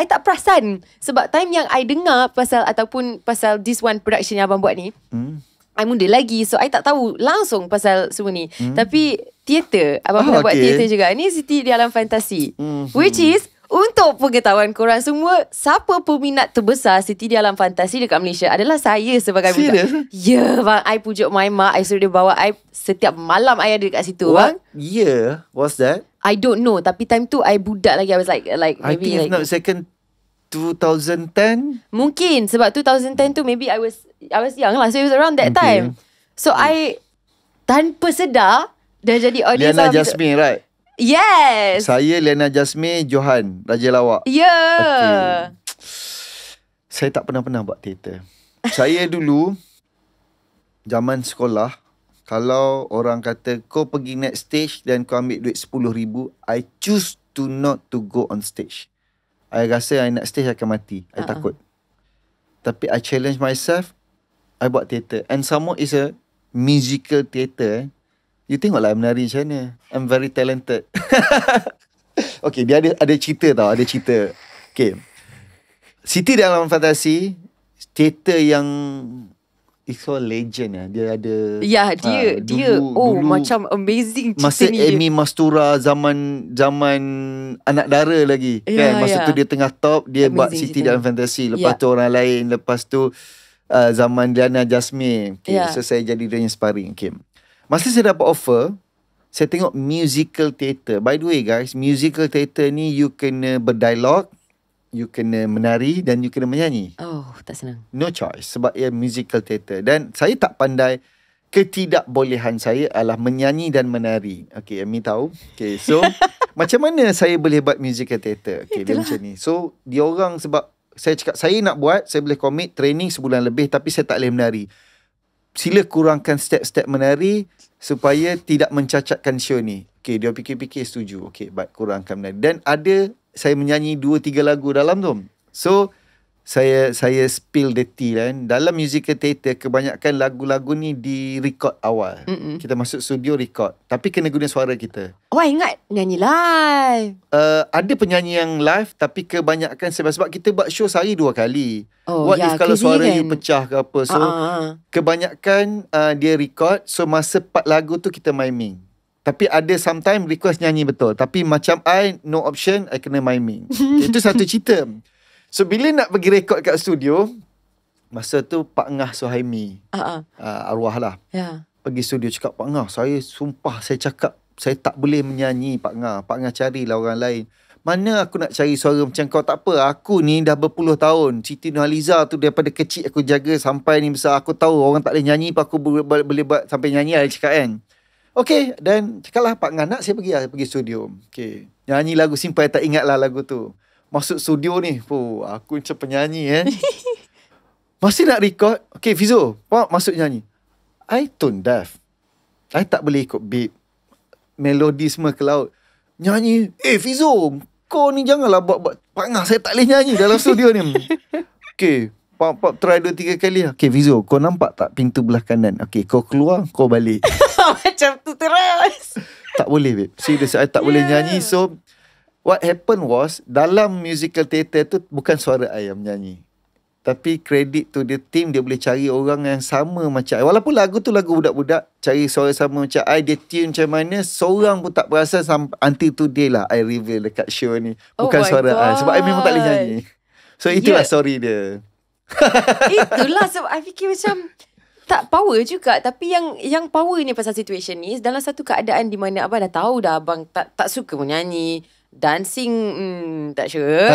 tak perasan. Sebab time yang I dengar pasal this one production yang abang buat ni, I muda lagi, so I tak tahu langsung pasal semua ni. Tapi teater, abang pernah buat teater juga. Ni Siti di Alam Fantasi, which is, untuk pengetahuan korang semua, siapa peminat terbesar Siti di Alam Fantasi dekat Malaysia adalah saya sebagai budak. Ya bang, I pujuk my mak, I suruh dia bawa I setiap malam I ada dekat situ. What bang. year was that? I don't know, tapi time tu I budak lagi. I was like I maybe think if not second 2010. mungkin sebab 2010 tu maybe I was young lah, so it was around that time. So I tanpa sedar dah jadi audience. Liana Jasmine, right? Yes. Saya Liana Jasmine, Johan Raja Lawak. Yeah. Okay. Saya tak pernah buat teater. Saya dulu zaman sekolah, kalau orang kata kau pergi naik stage dan kau ambil duit 10,000, I choose to not to go on stage. I rasa I nak stage akan mati. I takut. Tapi I challenge myself, I buat teater. And some more is a musical theater. You tengoklah menari macam mana. I'm very talented. Okay, dia ada cerita tau. Ada cerita. Okay. Siti di Alam Fantasi, teater yang it's all legend lah. Dia ada. Ya, dia dulu, macam amazing cerita masa ni. Amy Mastura zaman anak dara lagi. Kan? Masa tu dia tengah top, dia amazing buat Siti di Alam Fantasi. Lepas tu orang lain. Lepas tu zaman Liana Jasmine. Okay. So saya jadi dia yang sparring. Okay. Masa saya dapat offer, saya tengok musical theater. By the way guys, musical theater ni you kena berdialog, you kena menari dan you kena menyanyi. Oh, tak senang. No choice sebab ia musical theater. Dan saya tak pandai, ketidakbolehan saya adalah menyanyi dan menari. Okay, Ami tahu. Okay, so macam mana saya boleh buat musical theater? Okay, dia macam ni. So, dia orang sebab saya cakap, saya nak buat, saya boleh commit training sebulan lebih tapi saya tak boleh menari. Sila kurangkan step-step menari supaya tidak mencacatkan show ni. Okay, dia fikir-fikir setuju. Okay, baik, kurangkan menari. Dan ada, saya menyanyi 2-3 lagu dalam tu. So, saya spill the tea kan. Dalam musical theater, kebanyakan lagu-lagu ni di-record awal. Kita masuk studio record. Tapi kena guna suara kita. Oh, I ingat nyanyi live. Ada penyanyi yang live, tapi kebanyakan sebab kita buat show sehari 2 kali. Oh, What if kalau suara kan? you pecah ke apa. So, kebanyakan dia record. So, masa part lagu tu kita miming. Tapi ada sometimes request nyanyi betul. Tapi macam I, no option, I kena miming. Okay, itu satu cerita. So, bila nak pergi rekod kat studio, masa tu Pak Ngah Suhaimi, arwah lah. Pergi studio cakap, Pak Ngah, saya sumpah, saya cakap, saya tak boleh menyanyi Pak Ngah. Pak Ngah carilah orang lain. Mana aku nak cari suara macam kau? Tak apa, aku ni dah berpuluh tahun. Siti Nurhaliza tu daripada kecil aku jaga sampai ni besar. Aku tahu orang tak boleh nyanyi, aku boleh buat sampai nyanyi lah, dia cakap kan. Okay, dan cakaplah Pak Ngah nak, saya pergi studio. Okay, nyanyi lagu simple, tak ingat lah lagu tu. masuk studio ni. Oh, aku macam penyanyi Masih nak record. Okay, Fizo, masuk nyanyi. I tone deaf. I tak boleh ikut beat. Melodi semua ke laut. Nyanyi. Fizo, kau ni janganlah buat pangah. Saya tak boleh nyanyi dalam studio ni. Okay, Pop try 2-3 kali. Okay, Fizo, kau nampak tak pintu belah kanan? Okay, kau keluar, kau balik. Macam tu terus. Tak boleh, babe. Serius, I tak boleh nyanyi. So, what happened was, dalam musical theatre tu, bukan suara I yang menyanyi. Tapi credit to the team, dia boleh cari orang yang sama macam I. Walaupun lagu tu lagu budak-budak, cari suara sama macam I, dia tune macam mana, seorang pun tak perasan until today lah I reveal dekat show ni. Bukan suara I. Sebab I memang tak boleh nyanyi. So, itulah story dia. Itulah sebab I fikir macam tak power juga. Tapi yang power ni pasal situation ni, dalam satu keadaan di mana abang dah tahu dah abang tak suka menyanyi, dancing tak sure,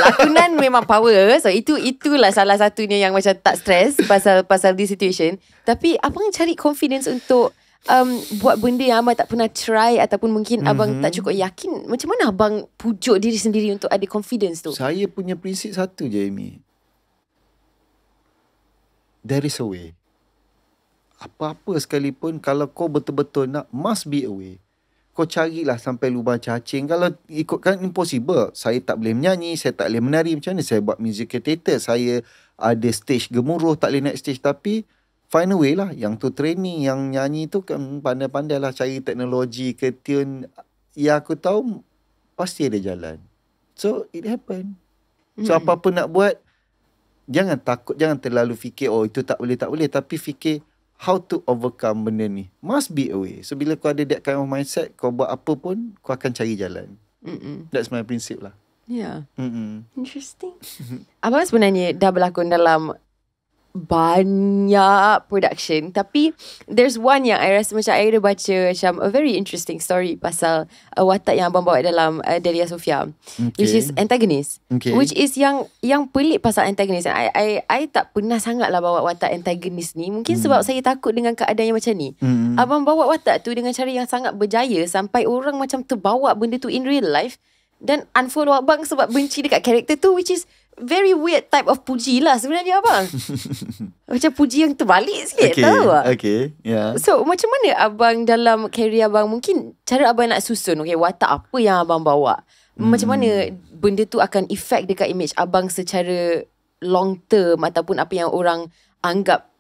lakonan memang power. So itulah salah satunya yang macam tak stress pasal this situation. Tapi abang cari confidence untuk buat benda yang abang tak pernah try, ataupun mungkin abang tak cukup yakin. Macam mana abang pujuk diri sendiri untuk ada confidence tu? Saya punya prinsip satu je, Amy. There is a way. Apa-apa sekalipun, kalau kau betul-betul nak, must be a way. Kau carilah sampai lubang cacing. Kalau ikutkan, impossible. Saya tak boleh menyanyi, saya tak boleh menari. Macam mana saya buat musical theatre? Saya ada stage gemuruh, tak boleh naik stage. Tapi find a way lah. Yang tu training, yang nyanyi tu kan pandai-pandai lah cari teknologi ke tune. Ya, aku tahu pasti ada jalan. So it happen. So apa-apa nak buat, jangan takut, jangan terlalu fikir itu tak boleh. Tapi fikir how to overcome benda ni. Must be a way. So bila kau ada that kind of mindset, kau buat apa pun, kau akan cari jalan. That's my prinsip lah. Yeah. Interesting. Abang sebenarnya dah berlakon dalam banyak production, tapi there's one yang I rasa macam I ada baca macam a very interesting story pasal watak yang abang bawa dalam Delia Sofia, which is antagonist. Which is yang pelik pasal antagonist. I tak pernah sangat lah bawa watak antagonist ni. Mungkin sebab saya takut dengan keadaan yang macam ni. Abang bawa watak tu dengan cara yang sangat berjaya sampai orang macam terbawa benda tu in real life dan unfollow abang sebab benci dekat karakter tu, which is very weird type of puji lah sebenarnya abang. Macam puji yang terbalik sikit, tahu tak? Okay, yeah. So macam mana abang dalam career abang, mungkin cara abang nak susun, okay, watak apa yang abang bawa, macam mana benda tu akan effect dekat image abang secara long term, ataupun apa yang orang anggap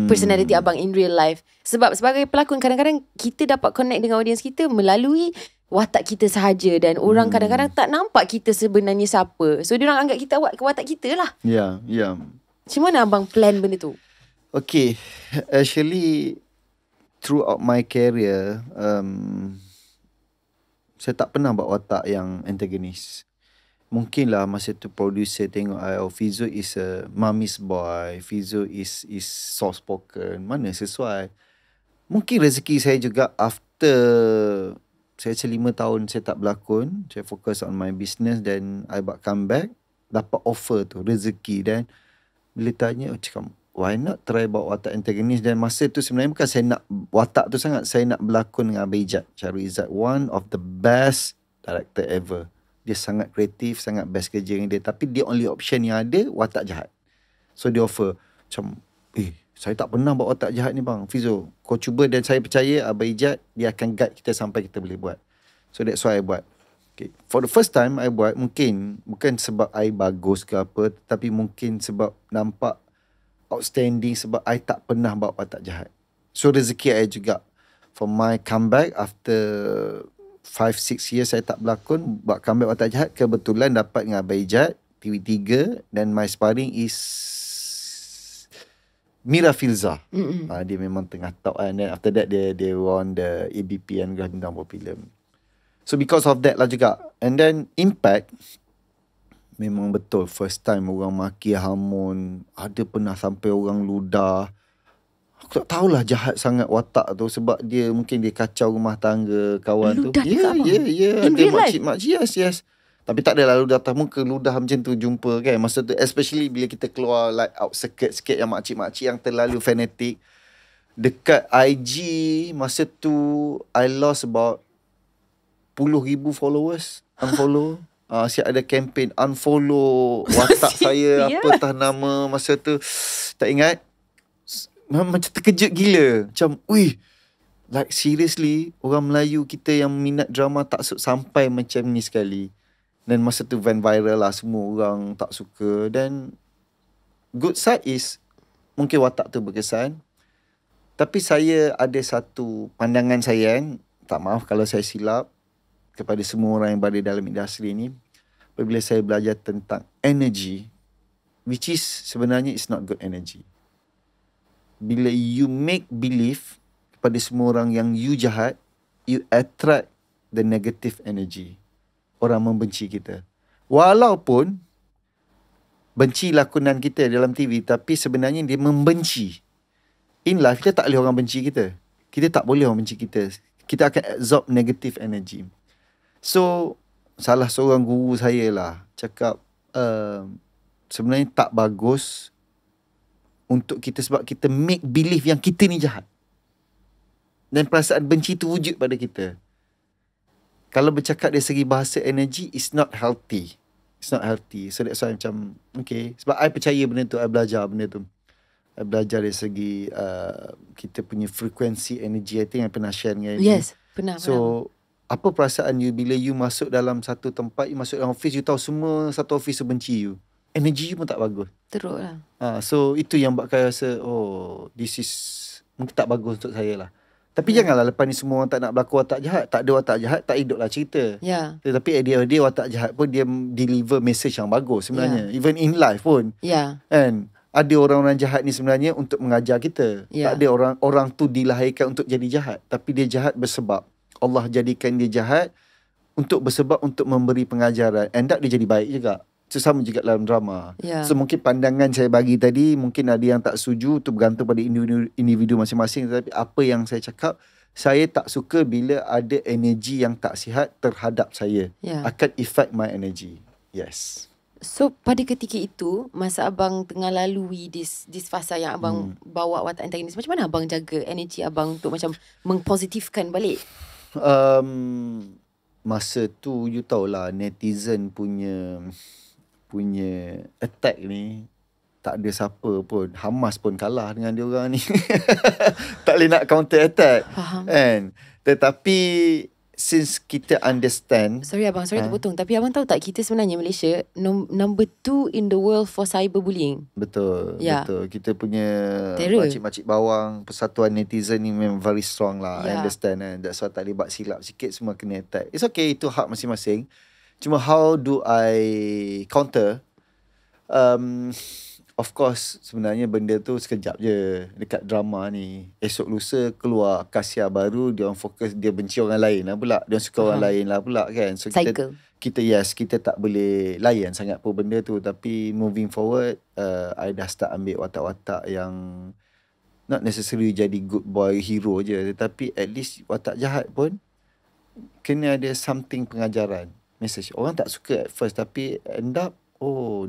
personality abang in real life. Sebab sebagai pelakon, kadang-kadang kita dapat connect dengan audience kita melalui watak kita sahaja, dan orang kadang-kadang tak nampak kita sebenarnya siapa. So diorang anggap kita watak kita lah. Ya, ya. Macam mana abang plan benda tu? Okay, actually throughout my career, saya tak pernah buat watak yang antagonis. Mungkinlah masa tu producer tengok Fizo is a mommy's boy, Fizo is soft spoken, mana sesuai. Mungkin rezeki saya juga after saya 5 tahun saya tak berlakon, saya fokus on my business, dan I buat comeback, dapat offer tu, rezeki. Dan bila tanya, cakap, why not try bawa watak antagonis. Dan masa tu sebenarnya bukan saya nak watak tu sangat, saya nak berlakon dengan Abang Ijat. Syarul Izzat, one of the best director ever. Dia sangat kreatif, sangat best kerja dengan dia. Tapi the only option yang ada, watak jahat. So dia offer, macam, saya tak pernah buat watak jahat ni bang, Fizo, kau cuba. Dan saya percaya Abang Ijat, dia akan guide kita sampai kita boleh buat. So that's why I buat. Okay. For the first time I buat, mungkin bukan sebab I bagus ke apa, tapi mungkin sebab nampak outstanding, sebab I tak pernah buat watak jahat. So rezeki I juga. For my comeback after 5-6 years saya tak berlakon, buat comeback watak jahat, kebetulan dapat dengan Abang Ijat, TV3, dan my sparring is Mira Filzah. Dia memang tengah top kan. Then after that dia won the ABP Anugerah Bintang Film. So because of that lah juga. And then impact, memang betul first time orang maki hamun. Ada pernah sampai orang ludah. Aku tak tahulah jahat sangat watak tu, sebab dia mungkin dia kacau rumah tangga kawan ludah tu. Ya. Ada makcik-makcik, yes. Tapi tak adalah ludah atas muka, ludah macam tu jumpa kan. Masa tu, especially bila kita keluar like outskirt sikit, yang makcik-makcik yang terlalu fanatik. Dekat IG, masa tu, I lost about 10,000 followers. Unfollow. Siap ada kempen unfollow watak saya Yes. apa tah nama masa tu tak ingat. Macam terkejut gila. Macam like seriously orang Melayu kita yang minat drama tak sampai macam ni sekali. Dan masa tu van viral lah, semua orang tak suka. Dan good side is mungkin watak tu berkesan. Tapi saya ada satu pandangan saya tak maaf kalau saya silap kepada semua orang yang berada dalam industri ni. Apabila saya belajar tentang energy, which is sebenarnya is not good energy. Bila you make believe kepada semua orang yang you jahat, you attract the negative energy. Orang membenci kita. Walaupun benci lakonan kita dalam TV, tapi sebenarnya dia membenci. In life, kita tak boleh orang benci kita. Kita tak boleh orang benci kita. Kita akan absorb negative energy. So, salah seorang guru saya lah cakap, sebenarnya tak bagus untuk kita sebab kita make believe yang kita ni jahat. Dan perasaan benci tu wujud pada kita. Kalau bercakap dari segi bahasa energi, it's not healthy. It's not healthy. So that's why macam, okay. Sebab I percaya benda tu, I belajar benda tu. I belajar dari segi kita punya frekuensi energi. I think I pernah share dengan you. Yes, pernah. So, apa perasaan you bila you masuk dalam satu tempat, you masuk dalam office, you tahu semua satu office tu benci you. Energi you pun tak bagus. Teruk lah. So, itu yang buat saya rasa, this is mungkin tak bagus untuk saya lah. Tapi janganlah lepas ni semua orang tak nak berlaku watak jahat. Tak ada watak jahat, tak hiduplah cerita. Ya. Tetapi at the end of the day, watak jahat pun dia deliver message yang bagus sebenarnya. Even in life pun. Ya. Kan? Ada orang-orang jahat ni sebenarnya untuk mengajar kita. Tak ada orang tu dilahirkan untuk jadi jahat. Tapi dia jahat bersebab. Allah jadikan dia jahat untuk bersebab untuk memberi pengajaran. And that dia jadi baik juga. So, sama juga dalam drama. So mungkin pandangan saya bagi tadi, mungkin ada yang tak setuju, tu bergantung pada individu masing-masing. Tetapi apa yang saya cakap, saya tak suka bila ada energi yang tak sihat terhadap saya. Akan affect my energy. Yes. So pada ketika itu, masa abang tengah lalui this fasa yang abang bawa watak antagonis, macam mana abang jaga energi abang untuk macam mengpositifkan balik? Masa tu you tahulah netizen punya attack ni tak ada siapa pun. Hamas pun kalah dengan dia orang ni. Tak boleh nak counter attack. Faham. Kan? Tetapi since kita understand. Sorry abang, terpotong. Tapi abang tahu tak kita sebenarnya Malaysia number 2 in the world for cyberbullying. Betul. Yeah. Betul. Kita punya terror. makcik-makcik bawang, persatuan netizen ni memang very strong lah. I understand kan. That's why tak boleh buat silap sikit semua kena attack. It's okay, itu hak masing-masing. Cuma how do I counter? Of course sebenarnya benda tu sekejap je dekat drama ni. Esok lusa keluar Kasia baru, dia orang fokus, dia benci orang lain lah pula. Dia suka orang lain lah pula kan. So kita tak boleh layan sangat pun benda tu. Tapi moving forward, I dah start ambil watak-watak yang not necessarily jadi good boy hero je. Tetapi at least watak jahat pun kena ada something pengajaran. Message. Orang tak suka at first tapi end up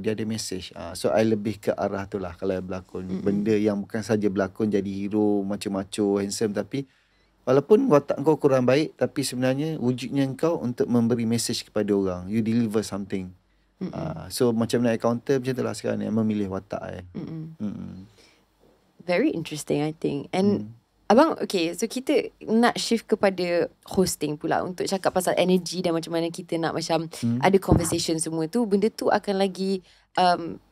dia ada message. So I lebih ke arah tu lah kalau berlakon. Benda yang bukan saja berlakon jadi hero macho-macho handsome, tapi walaupun watak kau kurang baik tapi sebenarnya wujudnya kau untuk memberi message kepada orang. You deliver something. So macam nak counter macam tu lah sekarang ni, memilih watak Very interesting I think. And abang, okay, so kita nak shift kepada hosting pula untuk cakap pasal energy dan macam mana kita nak macam ada conversation semua tu. Benda tu akan lagi,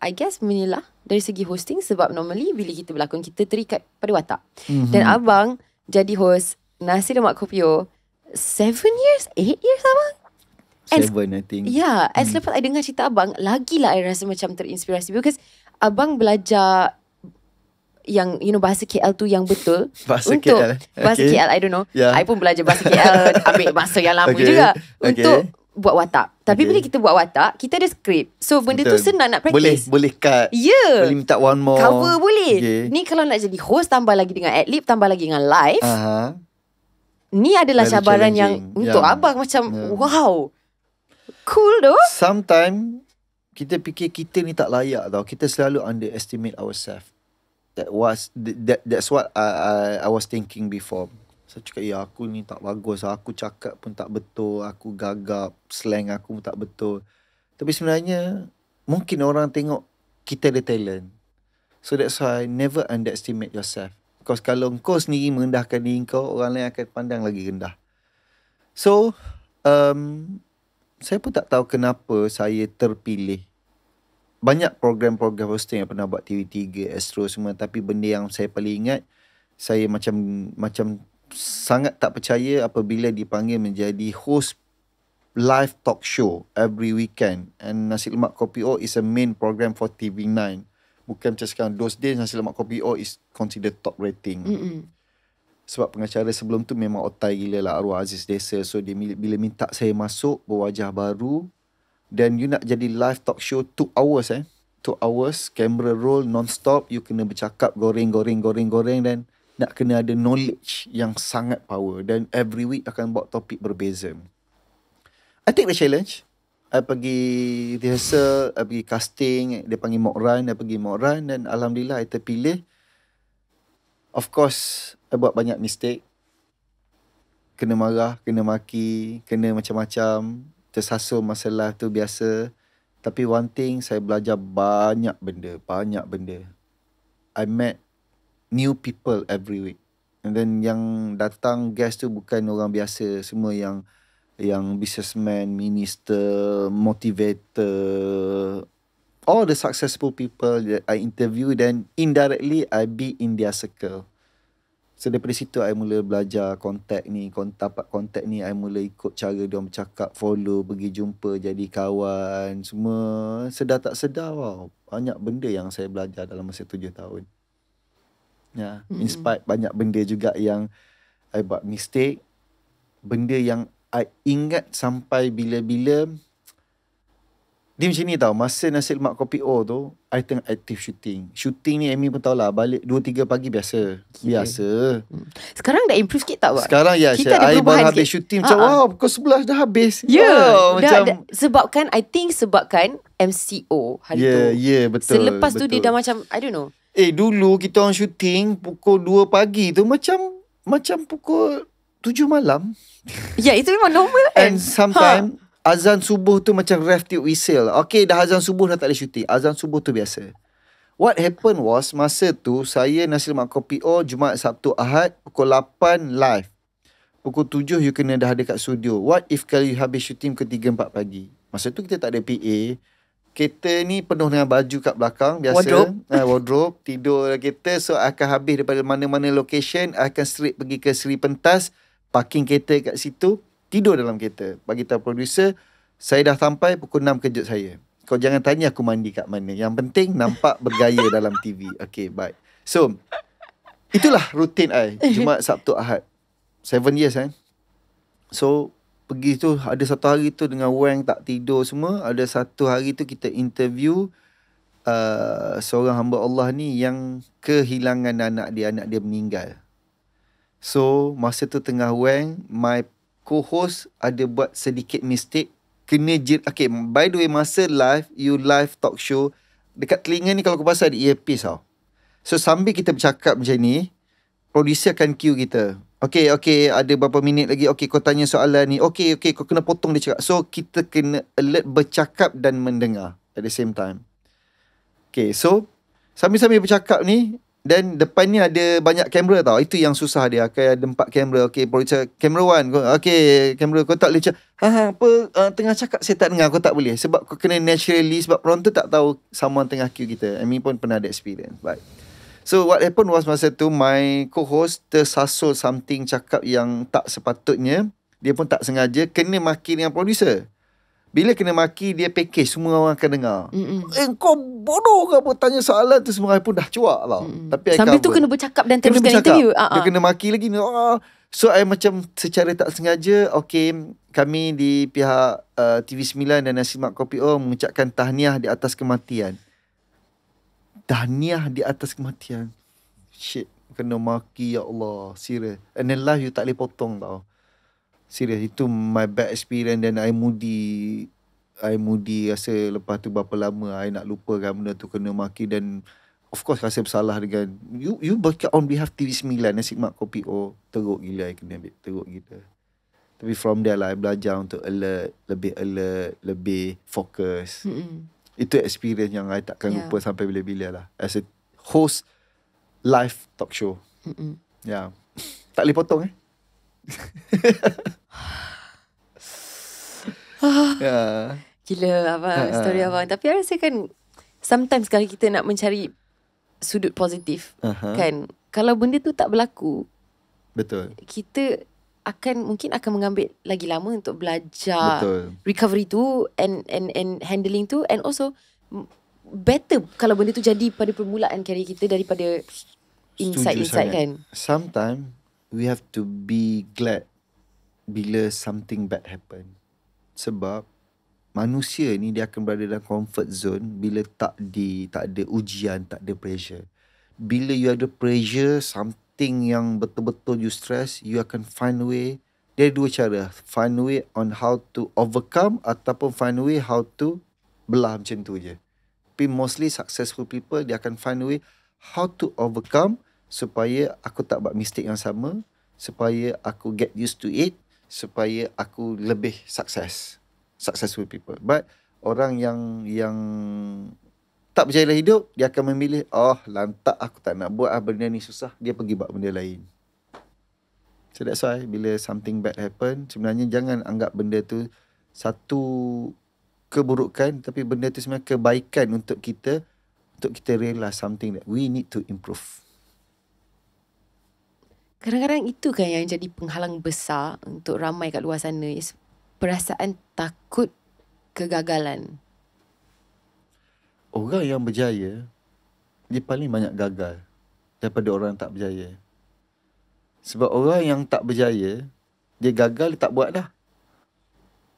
I guess, menyelah dari segi hosting sebab normally bila kita berlakon, kita terikat pada watak. Dan abang jadi host Nasi Lemak Kopio 7 years, 8 years abang? 7 I think. Yeah, and selepas I dengar cerita abang, lagilah I rasa macam terinspirasi because abang belajar yang bahasa KL tu yang betul. Bahasa untuk KL. Bahasa KL I don't know. I pun belajar bahasa KL, ambil bahasa yang lama juga untuk buat watak. Tapi bila kita buat watak, kita ada skrip. So benda tu senang nak practice. Boleh cut. Boleh minta one more. Cover boleh. Ni kalau nak jadi host, tambah lagi dengan ad-lib, tambah lagi dengan live. Ni adalah very cabaran yang untuk abang macam wow. Cool though. Sometimes kita fikir kita ni tak layak tau. Kita selalu underestimate ourselves. That's what I was thinking before. Saya cakap, aku ni tak bagus. Aku cakap pun tak betul. Aku gagap. Slang aku pun tak betul. Tapi sebenarnya mungkin orang tengok kita ada talent. So that's why never underestimate yourself. Because kalau kau sendiri merendahkan diri kau, orang lain akan pandang lagi rendah. So saya pun tak tahu kenapa saya terpilih. Banyak program-program hosting yang pernah buat TV3, Astro semua. Tapi benda yang saya paling ingat, saya macam sangat tak percaya apabila dipanggil menjadi host live talk show every weekend. And Nasi Lemak Kopi O is a main program for TV9. Bukan macam sekarang. Those days Nasi Lemak Kopi O is considered top rating. Sebab pengacara sebelum tu memang otai gila lah, arwah Aziz Desa. So dia bila minta saya masuk berwajah baru, dan you nak jadi live talk show 2 hours 2 hours, camera roll non-stop, you kena bercakap goreng, dan nak kena ada knowledge yang sangat power. Dan every week akan bawa topik berbeza. I take the challenge. I pergi rehearsal, I pergi casting, dia panggil mock run, I pergi mock run, dan alhamdulillah I terpilih. Of course, I buat banyak mistake. Kena marah, kena maki, kena macam-macam. Tersasul masalah tu biasa. Tapi one thing, saya belajar banyak benda. I met new people every week. And then yang datang guest tu bukan orang biasa. Semua yang businessman, minister, motivator, all the successful people that I interview, then indirectly I be in their circle. So daripada situ I mula belajar kontak ni, I mula ikut cara diorang bercakap, follow, pergi jumpa, jadi kawan, semua sedar tak sedar. Wow, banyak benda yang saya belajar dalam masa 7 tahun. Ya, inspired banyak benda juga yang I buat mistake, benda yang I ingat sampai bila-bila. Dia macam ni tau, masa Nasi Lemak Kopi O tu, I tengah active shooting. Shooting ni Amy pun tahulah, balik 2-3 pagi biasa. Sekarang dah improve sikit tak, Wak? Sekarang ya, kita ada I baru perubahan habis sikit. shooting macam wow, pukul 11 dah habis. Wow, macam sebabkan MCO hari tu. Betul. Selepas tu dia dah macam, I don't know. Dulu kita orang shooting pukul 2 pagi tu macam pukul 7 malam. Ya, itu memang normal kan. And sometimes azan subuh tu macam ref tube whistle. Okay, dah azan subuh dah tak boleh shooting. Azan subuh tu biasa. What happened was, masa tu saya Nasi Lemak Kopi O Jumaat, Sabtu, Ahad pukul 8 live. Pukul 7 you kena dah ada kat studio. What if kalau you habis shooting pukul 3-4 pagi? Masa tu kita tak ada PA. Kereta ni penuh dengan baju kat belakang biasa. Wardrobe. Tidur dalam kereta. So akan habis daripada mana-mana location, akan straight pergi ke Seri Pentas, parking kereta kat situ, tidur dalam kereta. Bagi tahu producer, saya dah sampai, pukul 6 kejut saya. Kau jangan tanya aku mandi kat mana. Yang penting nampak bergaya dalam TV. Okay, bye. So, itulah rutin I. Jumaat, Sabtu, Ahad. 7 years kan. So, pergi tu, ada satu hari tu dengan Wang tak tidur semua. Ada satu hari tu kita interview seorang hamba Allah ni yang kehilangan anak dia meninggal. So, masa tu tengah Wang, my co-host ada buat sedikit mistake, kena okay, by the way, masa live talk show, dekat telinga ni kalau kau pasal ada earpiece tau. So sambil kita bercakap macam ni, producer akan cue kita, okay, ada berapa minit lagi, okay, kau tanya soalan ni, okay, kau kena potong dia cakap. So kita kena alert bercakap dan mendengar at the same time. Okay, so sambil-sambil bercakap ni, dan depan ni ada banyak kamera tau. Itu yang susah dia. Okay, ada 4 kamera. Okay, producer, camera 1. Okay, kamera kau tak boleh cakap, tengah cakap saya tak dengar, kau tak boleh. Sebab kau kena naturally, sebab penonton tak tahu someone tengah cue kita. Amy pun pernah ada experience. But so what happened was, masa tu my co-host tersasul something, cakap yang tak sepatutnya. Dia pun tak sengaja kena maki dengan producer. Bila kena maki, dia package, semua orang akan dengar. Kau bodoh ke apa tanya soalan tu, semua pun dah cuak tau. Tapi sambil tu kena bercakap dan teruskan interview. Dia kena maki lagi. So I macam secara tak sengaja, okay, kami di pihak TV9 dan Nasi Lemak Kopi O mengucapkan tahniah di atas kematian. Tahniah di atas kematian. Shit, kena maki, ya Allah. Serius. And then live you tak boleh potong tau. Serius, itu my bad experience. Dan I moody rasa lepas tu berapa lama I nak lupakan benda tu, kena maki. Dan of course rasa bersalah dengan you berkat on behalf TV9 Nasi Lemak Kopi O. Teruk gila I kena ambil, teruk gila. Tapi from there lah I belajar untuk alert, lebih fokus. Itu experience yang I takkan lupa sampai bila-bila lah. As a host live talk show. Ya. Tak boleh potong Ya. Gila abang, story abang. Tapi I rasa kan sometimes kalau kita nak mencari sudut positif, kan, kalau benda tu tak berlaku, Betul. kita mungkin akan mengambil lagi lama untuk belajar Betul. recovery tu and handling tu, and also better kalau benda tu jadi pada permulaan career kita daripada insight kan. Sometimes we have to be glad bila something bad happen. Sebab manusia ni dia akan berada dalam comfort zone bila tak ada ujian, tak ada pressure. Bila you ada pressure, something yang betul-betul you stress, you akan find a way. Dia ada dua cara. Find a way on how to overcome ataupun find a way how to belah macam tu je. Tapi mostly successful people, dia akan find a way how to overcome supaya aku tak buat mistake yang sama, supaya aku get used to it, supaya aku lebih successful people. But orang yang tak berjaya dalam hidup, dia akan memilih, lantak aku tak nak buat benda ni susah, dia pergi buat benda lain. So that's why bila something bad happen, sebenarnya jangan anggap benda tu satu keburukan, tapi benda tu sebenarnya kebaikan untuk kita realize something that we need to improve. Kadang-kadang itu kan yang jadi penghalang besar untuk ramai kat luar sana, is perasaan takut kegagalan. Orang yang berjaya, dia paling banyak gagal daripada orang yang tak berjaya. Sebab orang yang tak berjaya, dia gagal, dia tak buat dah.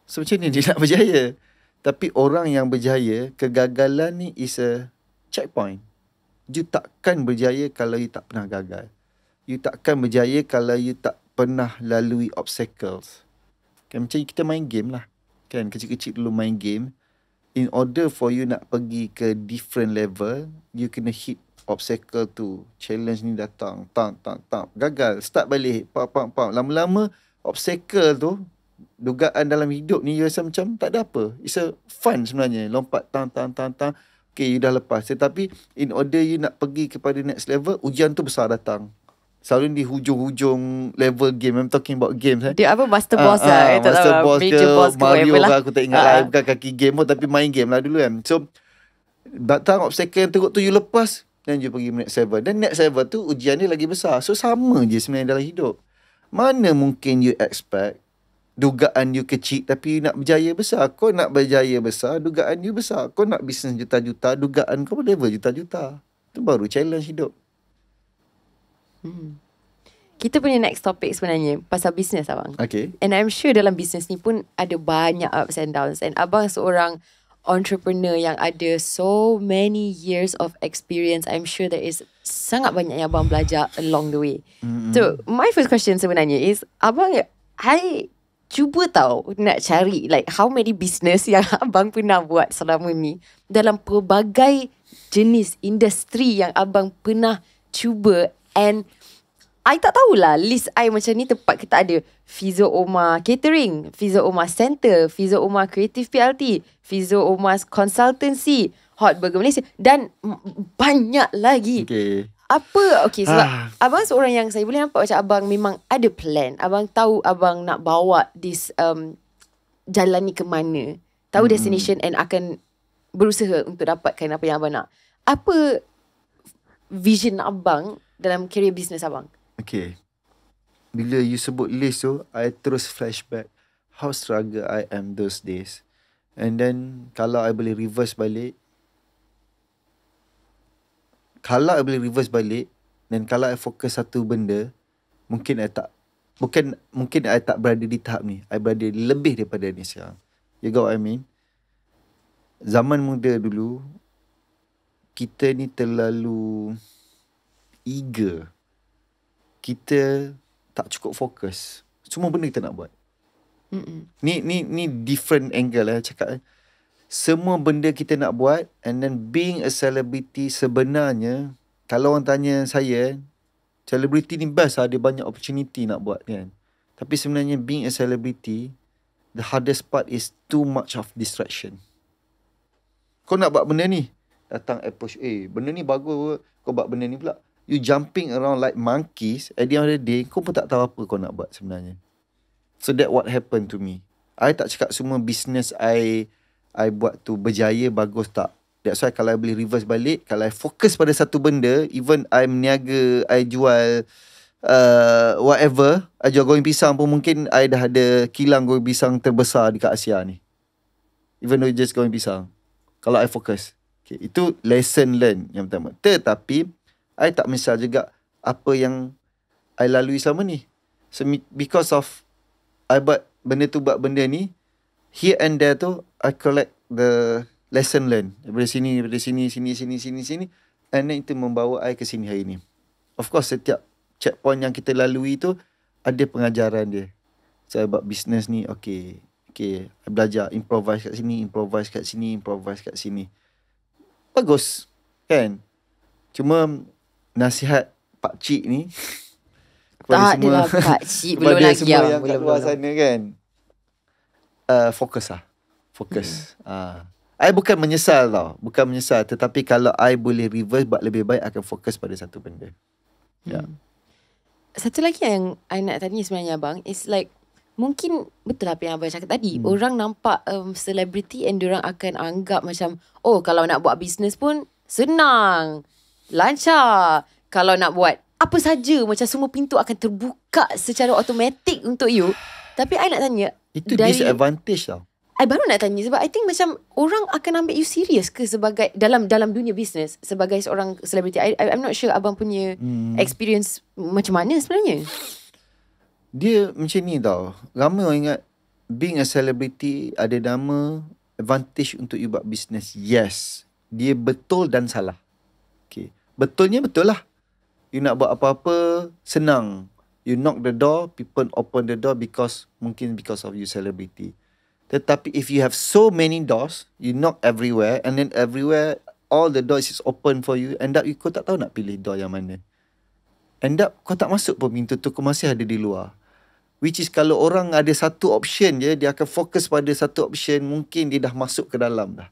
So macam ni dia nak berjaya. Tapi orang yang berjaya, kegagalan ni is a checkpoint. You takkan berjaya kalau you tak pernah gagal. You takkan berjaya kalau you tak pernah lalui obstacles. Kan macam kita main game lah. Kan kecil-kecil dulu main game. In order for you nak pergi ke different level, you kena hit obstacle tu. Challenge ni datang. Tak. Gagal. Start balik. Pam. Lama-lama obstacle tu, dugaan dalam hidup ni you rasa macam tak ada apa. It's a fun sebenarnya. Lompat. Tang. Okay, you dah lepas. Tetapi in order you nak pergi kepada next level, ujian tu besar datang. Selalu di hujung-hujung level game. I'm talking about games. Dia apa, master boss lah. Master boss major ke, boss Mario ke, lah. Aku tak ingat lah. Bukan kaki game pun, tapi main game lah dulu kan. So, datang obstacle yang teruk tu you lepas, then you pergi next level. Dan next level tu ujian dia lagi besar. So, sama je sebenarnya dalam hidup. Mana mungkin you expect dugaan you kecil tapi you nak berjaya besar. Kau nak berjaya besar, dugaan you besar. Kau nak bisnes juta-juta, dugaan kau level juta-juta. Itu baru challenge hidup. Kita punya next topic sebenarnya pasal bisnes abang. Okay. And I'm sure dalam bisnes ni pun ada banyak ups and downs. And abang seorang entrepreneur yang ada so many years of experience. I'm sure there is sangat banyak yang abang belajar along the way. So my first question sebenarnya is, abang, I cuba tahu nak cari like how many business yang abang pernah buat selama ni dalam pelbagai jenis industri yang abang pernah cuba. And I tak tahulah list I macam ni tepat ke tak ada. Fizo Omar Catering, Fizo Omar Center, Fizo Omar Creative PLT, Fizo Omar Consultancy, Hot Burger Malaysia dan banyak lagi. Okay. Apa, okay, sebab abang seorang yang saya boleh nampak macam abang memang ada plan. Abang tahu abang nak bawa this jalan ni ke mana. Tahu destination and akan berusaha untuk dapatkan apa yang abang nak. Apa vision abang dalam career business abang? Okay. Bila you sebut list tu, I terus flashback how struggle I am those days. And then, kalau I boleh reverse balik, dan kalau I fokus satu benda, mungkin I tak berada di tahap ni. I berada lebih daripada ni sekarang. You got what I mean? Zaman muda dulu, kita ni terlalu eager. Kita tak cukup fokus. Semua benda kita nak buat. Ni different angle lah cakap. Semua benda kita nak buat, and then being a celebrity sebenarnya, kalau orang tanya saya, celebrity ni best lah, dia banyak opportunity nak buat kan. Tapi sebenarnya being a celebrity, the hardest part is too much of distraction. Kau nak buat benda ni, datang approach, benda ni bagus, kau buat benda ni pula. You jumping around like monkeys. At the end of the day, kau pun tak tahu apa kau nak buat sebenarnya. So that what happened to me. I tak cakap semua business I buat tu berjaya, bagus, tak. That's why kalau I boleh reverse balik, kalau I fokus pada satu benda, even I meniaga, I jual whatever, I jual goreng pisang pun mungkin I dah ada kilang goreng pisang terbesar dekat Asia ni. Even though just goreng pisang. Kalau I fokus. Okay, itu lesson learn yang pertama. Tetapi, I tak menyesal juga apa yang I lalui selama ni. So, because of I buat benda tu, buat benda ni, here and there tu, I collect the lesson learn. Daripada sini, sini. And then itu membawa I ke sini hari ni. Of course, setiap checkpoint yang kita lalui tu, ada pengajaran dia. Saya buat business ni, okay, I belajar, improvise kat sini. Bagus, kan? Cuma nasihat Pak Cik ni tak adalah Pak Cik belum lagi semua yang kat luar sana kan, fokus. I bukan menyesal tau, tetapi kalau I boleh reverse, buat lebih baik, akan fokus pada satu benda. Satu lagi yang I nak tanya sebenarnya abang is like, mungkin betul apa yang abang cakap tadi. Orang nampak celebrity and diorang akan anggap macam, oh kalau nak buat bisnes pun senang, lancar. Kalau nak buat apa saja, macam semua pintu akan terbuka secara automatik untuk you. Tapi I nak tanya, itu disadvantage tau. I baru nak tanya sebab I think macam orang akan ambil you serious ke sebagai dalam dunia bisnes sebagai seorang celebrity. I'm not sure abang punya experience macam mana sebenarnya. Dia macam ni tau. Ramai orang ingat being a celebrity ada nama advantage untuk you buat bisnes. Yes, dia betul dan salah. Okay, betulnya betul lah. You nak buat apa-apa senang. You knock the door, people open the door because of you celebrity. Tetapi if you have so many doors, you knock everywhere, and then everywhere all the doors is open for you, end up kau tak tahu nak pilih door yang mana. End up kau tak masuk pun pintu tu, kau masih ada di luar. Which is kalau orang ada satu option je, dia akan fokus pada satu option, mungkin dia dah masuk ke dalam dah.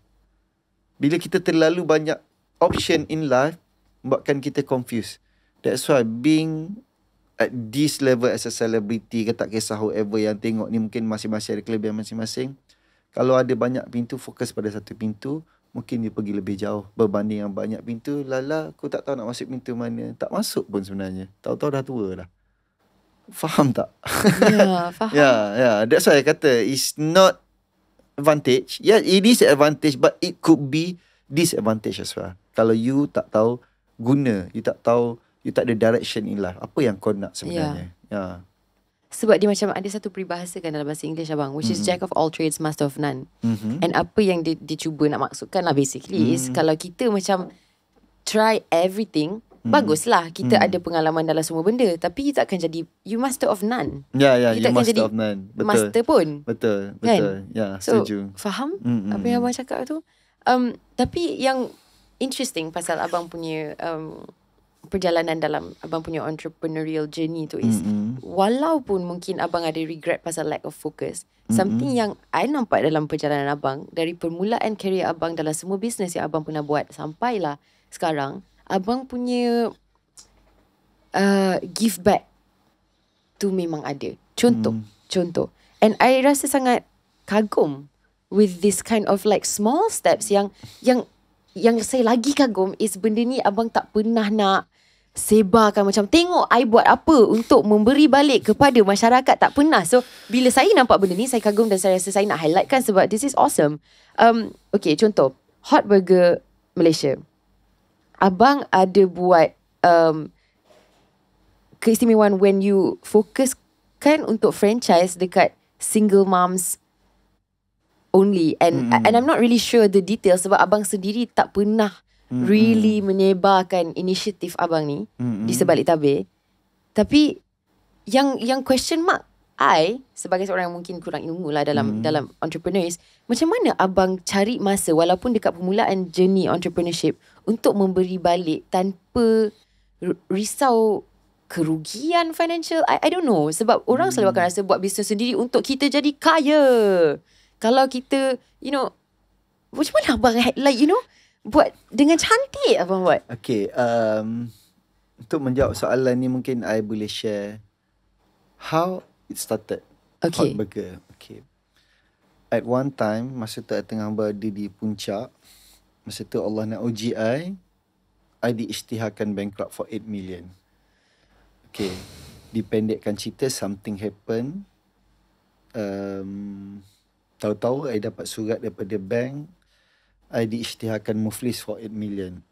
Bila kita terlalu banyak option in life, buatkan kita confused. That's why being at this level as a celebrity, ke tak kisah whoever yang tengok ni, mungkin masing-masing ada kelebihan masing-masing. Kalau ada banyak pintu, fokus pada satu pintu, mungkin dia pergi lebih jauh. Berbanding yang banyak pintu, aku tak tahu nak masuk pintu mana. Tak masuk pun sebenarnya. Tahu-tahu dah tua dah. Faham tak? Ya, faham. Yeah. That's why I kata, it's not advantage. Yeah, it is advantage, but it could be disadvantage as well. Kalau you tak tahu guna, you tak tahu, you tak ada direction in life. Apa yang kau nak sebenarnya? Yeah. Sebab dia macam ada satu peribahasa kan dalam bahasa English abang, which is jack of all trades, master of none. And apa yang dia cuba nak maksudkan lah basically is, kalau kita macam try everything, baguslah kita ada pengalaman dalam semua benda, tapi you tak akan jadi you master of none. Yeah, you master of none. Betul. Master pun. Betul. Kan? Yeah, so, setuju. Faham apa yang abang cakap tu? Tapi yang interesting pasal abang punya perjalanan dalam abang punya entrepreneurial journey tu is, walaupun mungkin abang ada regret pasal lack of focus, something yang I nampak dalam perjalanan abang, dari permulaan career abang dalam semua business yang abang pernah buat sampailah sekarang, abang punya give back tu memang ada. Contoh. And I rasa sangat kagum with this kind of like small steps yang saya lagi kagum is benda ni abang tak pernah nak sebarkan macam tengok I buat apa untuk memberi balik kepada masyarakat, tak pernah. So bila saya nampak benda ni, saya kagum dan saya rasa saya nak highlightkan sebab this is awesome. Okay, contoh Hot Burger Malaysia, abang ada buat keistimewaan when you fokuskan untuk franchise dekat single moms only, and I'm not really sure the details sebab abang sendiri tak pernah really menyebarkan inisiatif abang ni di sebalik tabir. Tapi yang question mark I sebagai seorang yang mungkin kurang ilmu lah dalam entrepreneurs, macam mana abang cari masa walaupun dekat permulaan journey entrepreneurship untuk memberi balik tanpa risau kerugian financial. I don't know. Sebab orang selalu akan rasa buat bisnes sendiri untuk kita jadi kaya. Kalau kita, macam mana abang buat dengan cantik abang buat? Okay, untuk menjawab soalan ni mungkin I boleh share how it started. Okay. Hot Burger. Okay. At one time, masa tu I tengah berada di puncak. Masa tu Allah nak uji I diisytiharkan bankrupt for 8 million. Okay. Dipendekkan cerita, something happen. Tahu-tahu I dapat surat daripada bank. I diisytiharkan muflis for 8 million.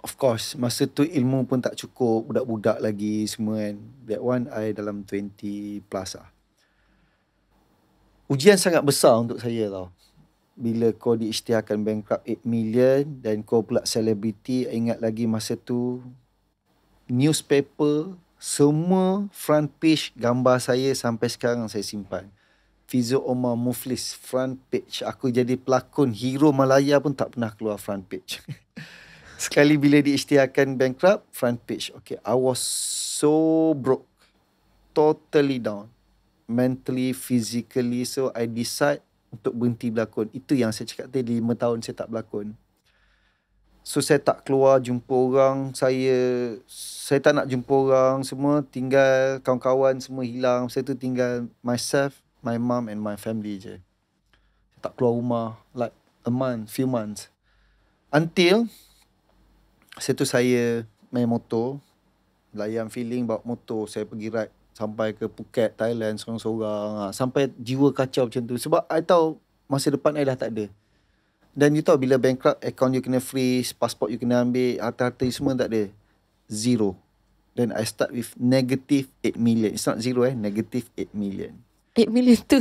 Of course, masa tu ilmu pun tak cukup. Budak-budak lagi semua kan. That one, I dalam 20 plus lah. Ujian sangat besar untuk saya tau. Bila kau diisytiharkan bankrupt 8 million dan kau pula selebriti. Ingat lagi masa tu, newspaper, semua front page gambar saya sampai sekarang saya simpan. Fizo Omar Muflis, front page. Aku jadi pelakon hero Malaya pun tak pernah keluar front page. Sekali bila diisytiharkan bankrupt, front page. Okay, I was so broke. Totally down. Mentally, physically. So, I decide untuk berhenti berlakon. Itu yang saya cakap tadi, 5 tahun saya tak berlakon. So, saya tak keluar jumpa orang. Saya tak nak jumpa orang semua. Tinggal kawan-kawan semua hilang. Saya tu tinggal myself, my mom and my family je. Saya tak keluar rumah. Like a month, few months. Until saya main motor. Layan feeling bawa motor. Saya pergi ride sampai ke Phuket, Thailand, sorang-sorang. Sampai jiwa kacau macam tu. Sebab I tahu masa depan I dah tak ada. Dan you tahu bila bankrupt, account you kena freeze, passport you kena ambil, harta-harta you semua tak ada. Zero. Then I start with negative 8 million. It's not zero negative 8 million. 8 million tu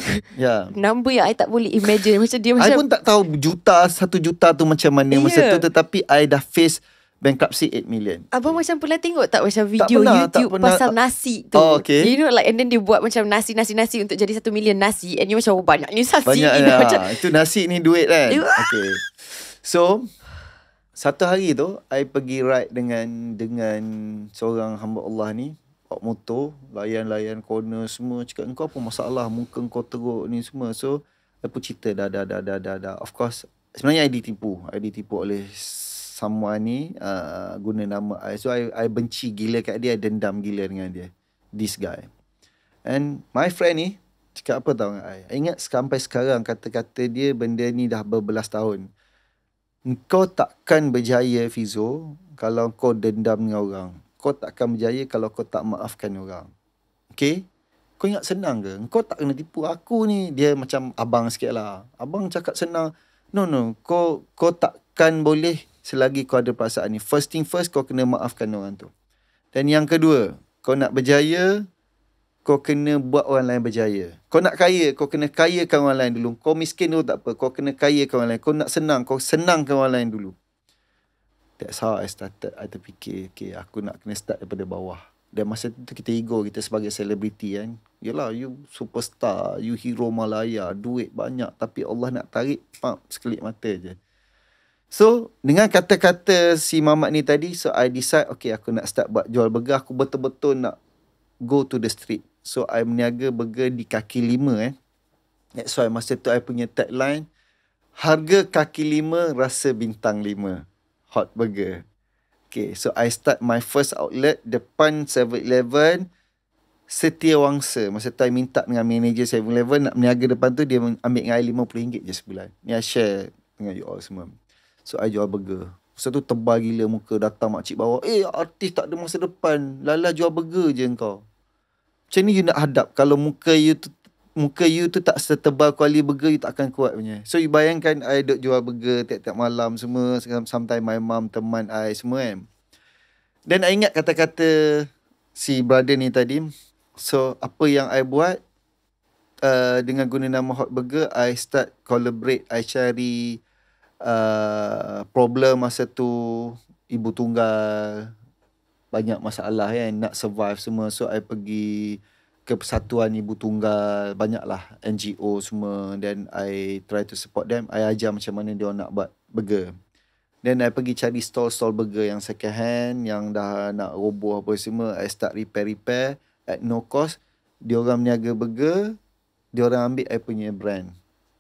number yang I tak boleh imagine. Macam dia macam, I pun tak tahu 1 juta tu macam mana masa tu. Tetapi I dah face bankruptcy 8 million. Abang macam pernah tengok tak macam video YouTube pasal nasi tu? Oh, okay. Like and then dia buat macam nasi untuk jadi 1 million nasi. And you macam banyak ni nasi. Banyak macam, itu nasi ni duit kan. Okay. So satu hari tu I pergi ride dengan seorang hamba Allah ni. Bawa motor, layan corner semua. Cakap, engkau apa masalah? Muka engkau teruk ni semua. So I pun cerita dah. Of course, sebenarnya I ditipu oleh someone ni guna nama I. So I benci gila kat dia, dendam gila dengan dia. This guy. And my friend ni cakap apa tahu dengan I? I ingat sampai sekarang kata-kata dia, benda ni dah berbelas tahun. Kau takkan berjaya, Fizo, kalau kau dendam dengan orang. Kau takkan berjaya kalau kau tak maafkan orang. Okay? Kau ingat senang ke? Kau tak kena tipu aku ni. Dia macam abang sikit lah. Abang cakap senang. No. Kau takkan boleh selagi kau ada perasaan ni. First thing first, kau kena maafkan orang tu. Dan yang kedua, kau nak berjaya, kau kena buat orang lain berjaya. Kau nak kaya, kau kena kayakan orang lain dulu. Kau miskin dulu tak apa. Kau kena kayakan orang lain. Kau nak senang, kau senangkan orang lain dulu. That's how I started. I terfikir, okay, aku nak kena start daripada bawah. Dan masa tu kita ego, kita sebagai selebriti kan. Yelah, you superstar, you hero Malaya, duit banyak. Tapi Allah nak tarik, sekelip mata je. So, dengan kata-kata si mamat ni tadi, so I decide, okay, aku nak start buat jual burger. Aku betul-betul nak go to the street. So, I meniaga burger di kaki 5 That's why masa tu I punya tagline, harga kaki 5, rasa bintang 5. Hot Burger. Okay, so I start my first outlet depan 7-Eleven, Setiawangsa. Masa tu I minta dengan manager 7-Eleven nak meniaga depan tu, dia ambil dengan I RM50 je sebulan. Ni I share dengan you all semua. So I jual burger. Masa tu tebal gila muka, datang makcik bawa, artis tak ada masa depan, lala jual burger je kau. Macam ni you nak hadap kalau muka you tu tak setebal kuali burger, you tak akan kuat punya. So you bayangkan I duk jual burger tiap-tiap malam semua. Sometimes my mom, teman I semua kan. Dan I ingat kata-kata si brother ni tadi. So apa yang I buat, dengan guna nama Hot Burger, I start collaborate. I cari problem masa tu, ibu tunggal, banyak masalah kan, nak survive semua. So I pergi ke Persatuan Ibu Tunggal, banyaklah NGO semua. Then I try to support them. I ajar macam mana dia nak buat burger. Then I pergi cari stall-stall burger yang second hand, yang dah nak roboh apa semua. I start repair at no cost. Diorang meniaga burger, diorang ambil I punya brand.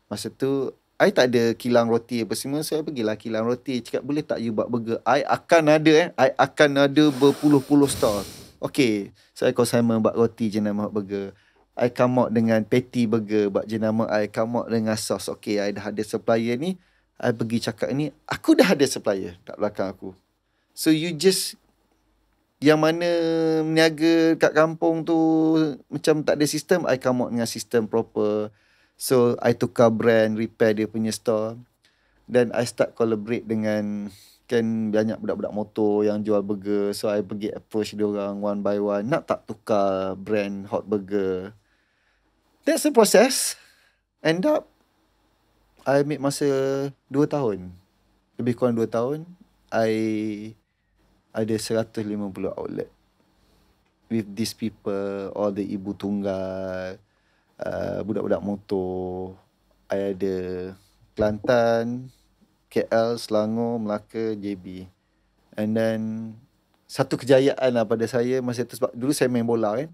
Masa tu I tak ada kilang roti apa semua. So I pergilah kilang roti. Cakap boleh tak you buat burger? I akan ada berpuluh-puluh store. Okay. So I call Simon buat roti jenama burger. I come out dengan patty burger buat jenama I. Come out dengan sauce. Okay, I dah ada supplier ni. I pergi cakap ni, aku dah ada supplier kat belakang aku. So you just, yang mana meniaga kat kampung tu macam tak ada sistem, I come out dengan sistem proper. So I tukar brand, repair dia punya store. Then I start collaborate dengan, kan banyak budak-budak motor yang jual burger. So I pergi approach dia orang one by one. Nak tak tukar brand hot burger? That's the process. End up, I ambil masa 2 tahun. Lebih kurang 2 tahun. I ada 150 outlet. With these people, all the ibu tunggal, budak-budak motor. I ada Kelantan, KL, Selangor, Melaka, JB. And then satu kejayaan lah pada saya masa tu, sebab dulu saya main bola kan.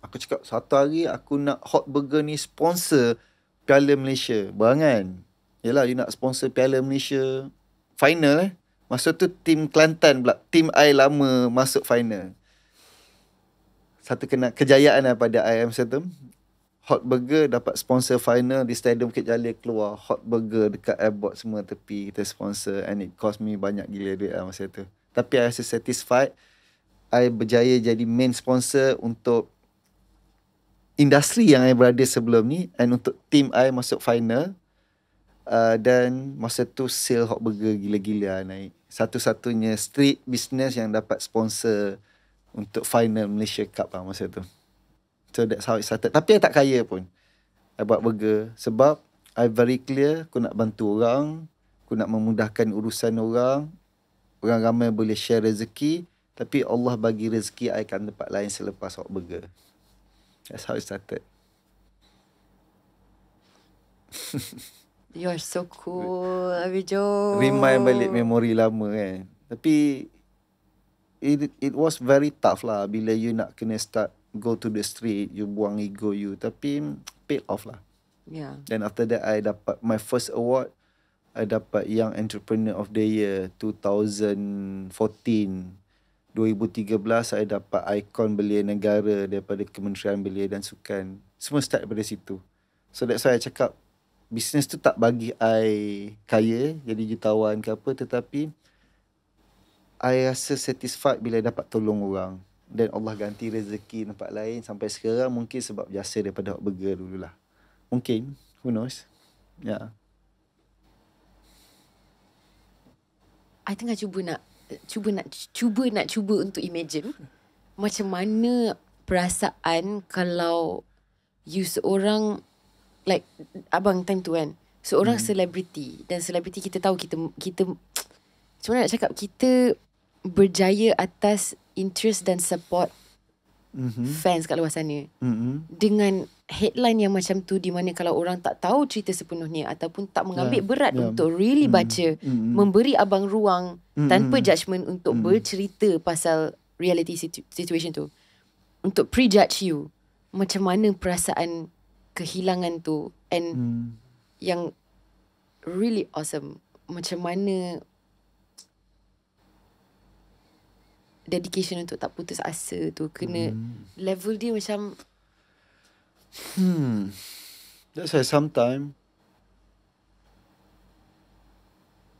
Aku cakap satu hari aku nak hot burger ni sponsor Piala Malaysia. Barangan. Yalah, you nak sponsor Piala Malaysia final Masa tu tim Kelantan pula, tim I lama masuk final. Satu kejayaan lah pada I masa tu. Hot burger dapat sponsor final di Stadium Bukit Jalil, keluar hot burger dekat airport semua tepi kita sponsor, and it cost me banyak gila duit lah masa tu. Tapi I rasa satisfied. I berjaya jadi main sponsor untuk industri yang I berada sebelum ni, and untuk team I masuk final. Dan masa tu sale hot burger gila-gila naik. Satu-satunya street business yang dapat sponsor untuk final Malaysia Cup lah masa tu. So that's how it started. Tapi I tak kaya pun. I buat burger sebab I very clear aku nak bantu orang, aku nak memudahkan urusan orang. Orang ramai boleh share rezeki, tapi Allah bagi rezeki I kat tempat lain selepas hot burger. That's how it started. You are so cool, Abijo. Remind balik memori lama kan. Tapi it was very tough lah bila you nak kena start go to the street, you buang ego you, tapi paid off lah. Yeah. Then after that I dapat my first award. I dapat Young Entrepreneur of the Year 2014. 2013 I dapat Ikon Belia Negara daripada Kementerian Belia dan Sukan. Semua start daripada situ. So that's why I cakap business tu tak bagi I kaya, jadi jutawan ke apa, tetapi I rasa satisfied bila dapat tolong orang. Dan Allah ganti rezeki tempat lain sampai sekarang, mungkin sebab jasa daripada hot burger dululah. Mungkin, who knows. Ya. Yeah. I tengah cuba untuk imagine macam mana perasaan kalau you seorang, like abang time tu kan, seorang selebriti, dan selebriti kita tahu kita macam mana nak cakap, kita berjaya atas interest dan support fans kat luar sana, dengan headline yang macam tu, di mana kalau orang tak tahu cerita sepenuhnya ataupun tak mengambil berat untuk really baca, memberi abang ruang tanpa judgement untuk bercerita pasal reality situation tu, untuk prejudge you, macam mana perasaan kehilangan tu. And yang really awesome, macam mana dedication untuk tak putus asa tu kena level dia macam That's why sometimes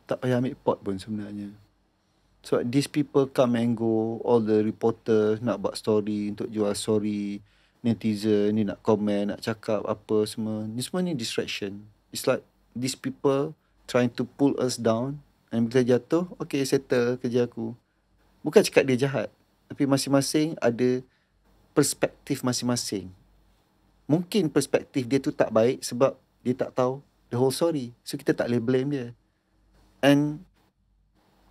tak payah ambil pot pun sebenarnya. So these people come and go, all the reporters nak buat story untuk jual story, netizen ni nak komen, nak cakap apa semua. Ni semua ni distraction. It's like these people trying to pull us down, and bila jatuh, okay, settle kerja aku. Bukan cakap dia jahat, tapi masing-masing ada perspektif masing-masing. Mungkin perspektif dia tu tak baik sebab dia tak tahu the whole story. So kita tak boleh blame dia. And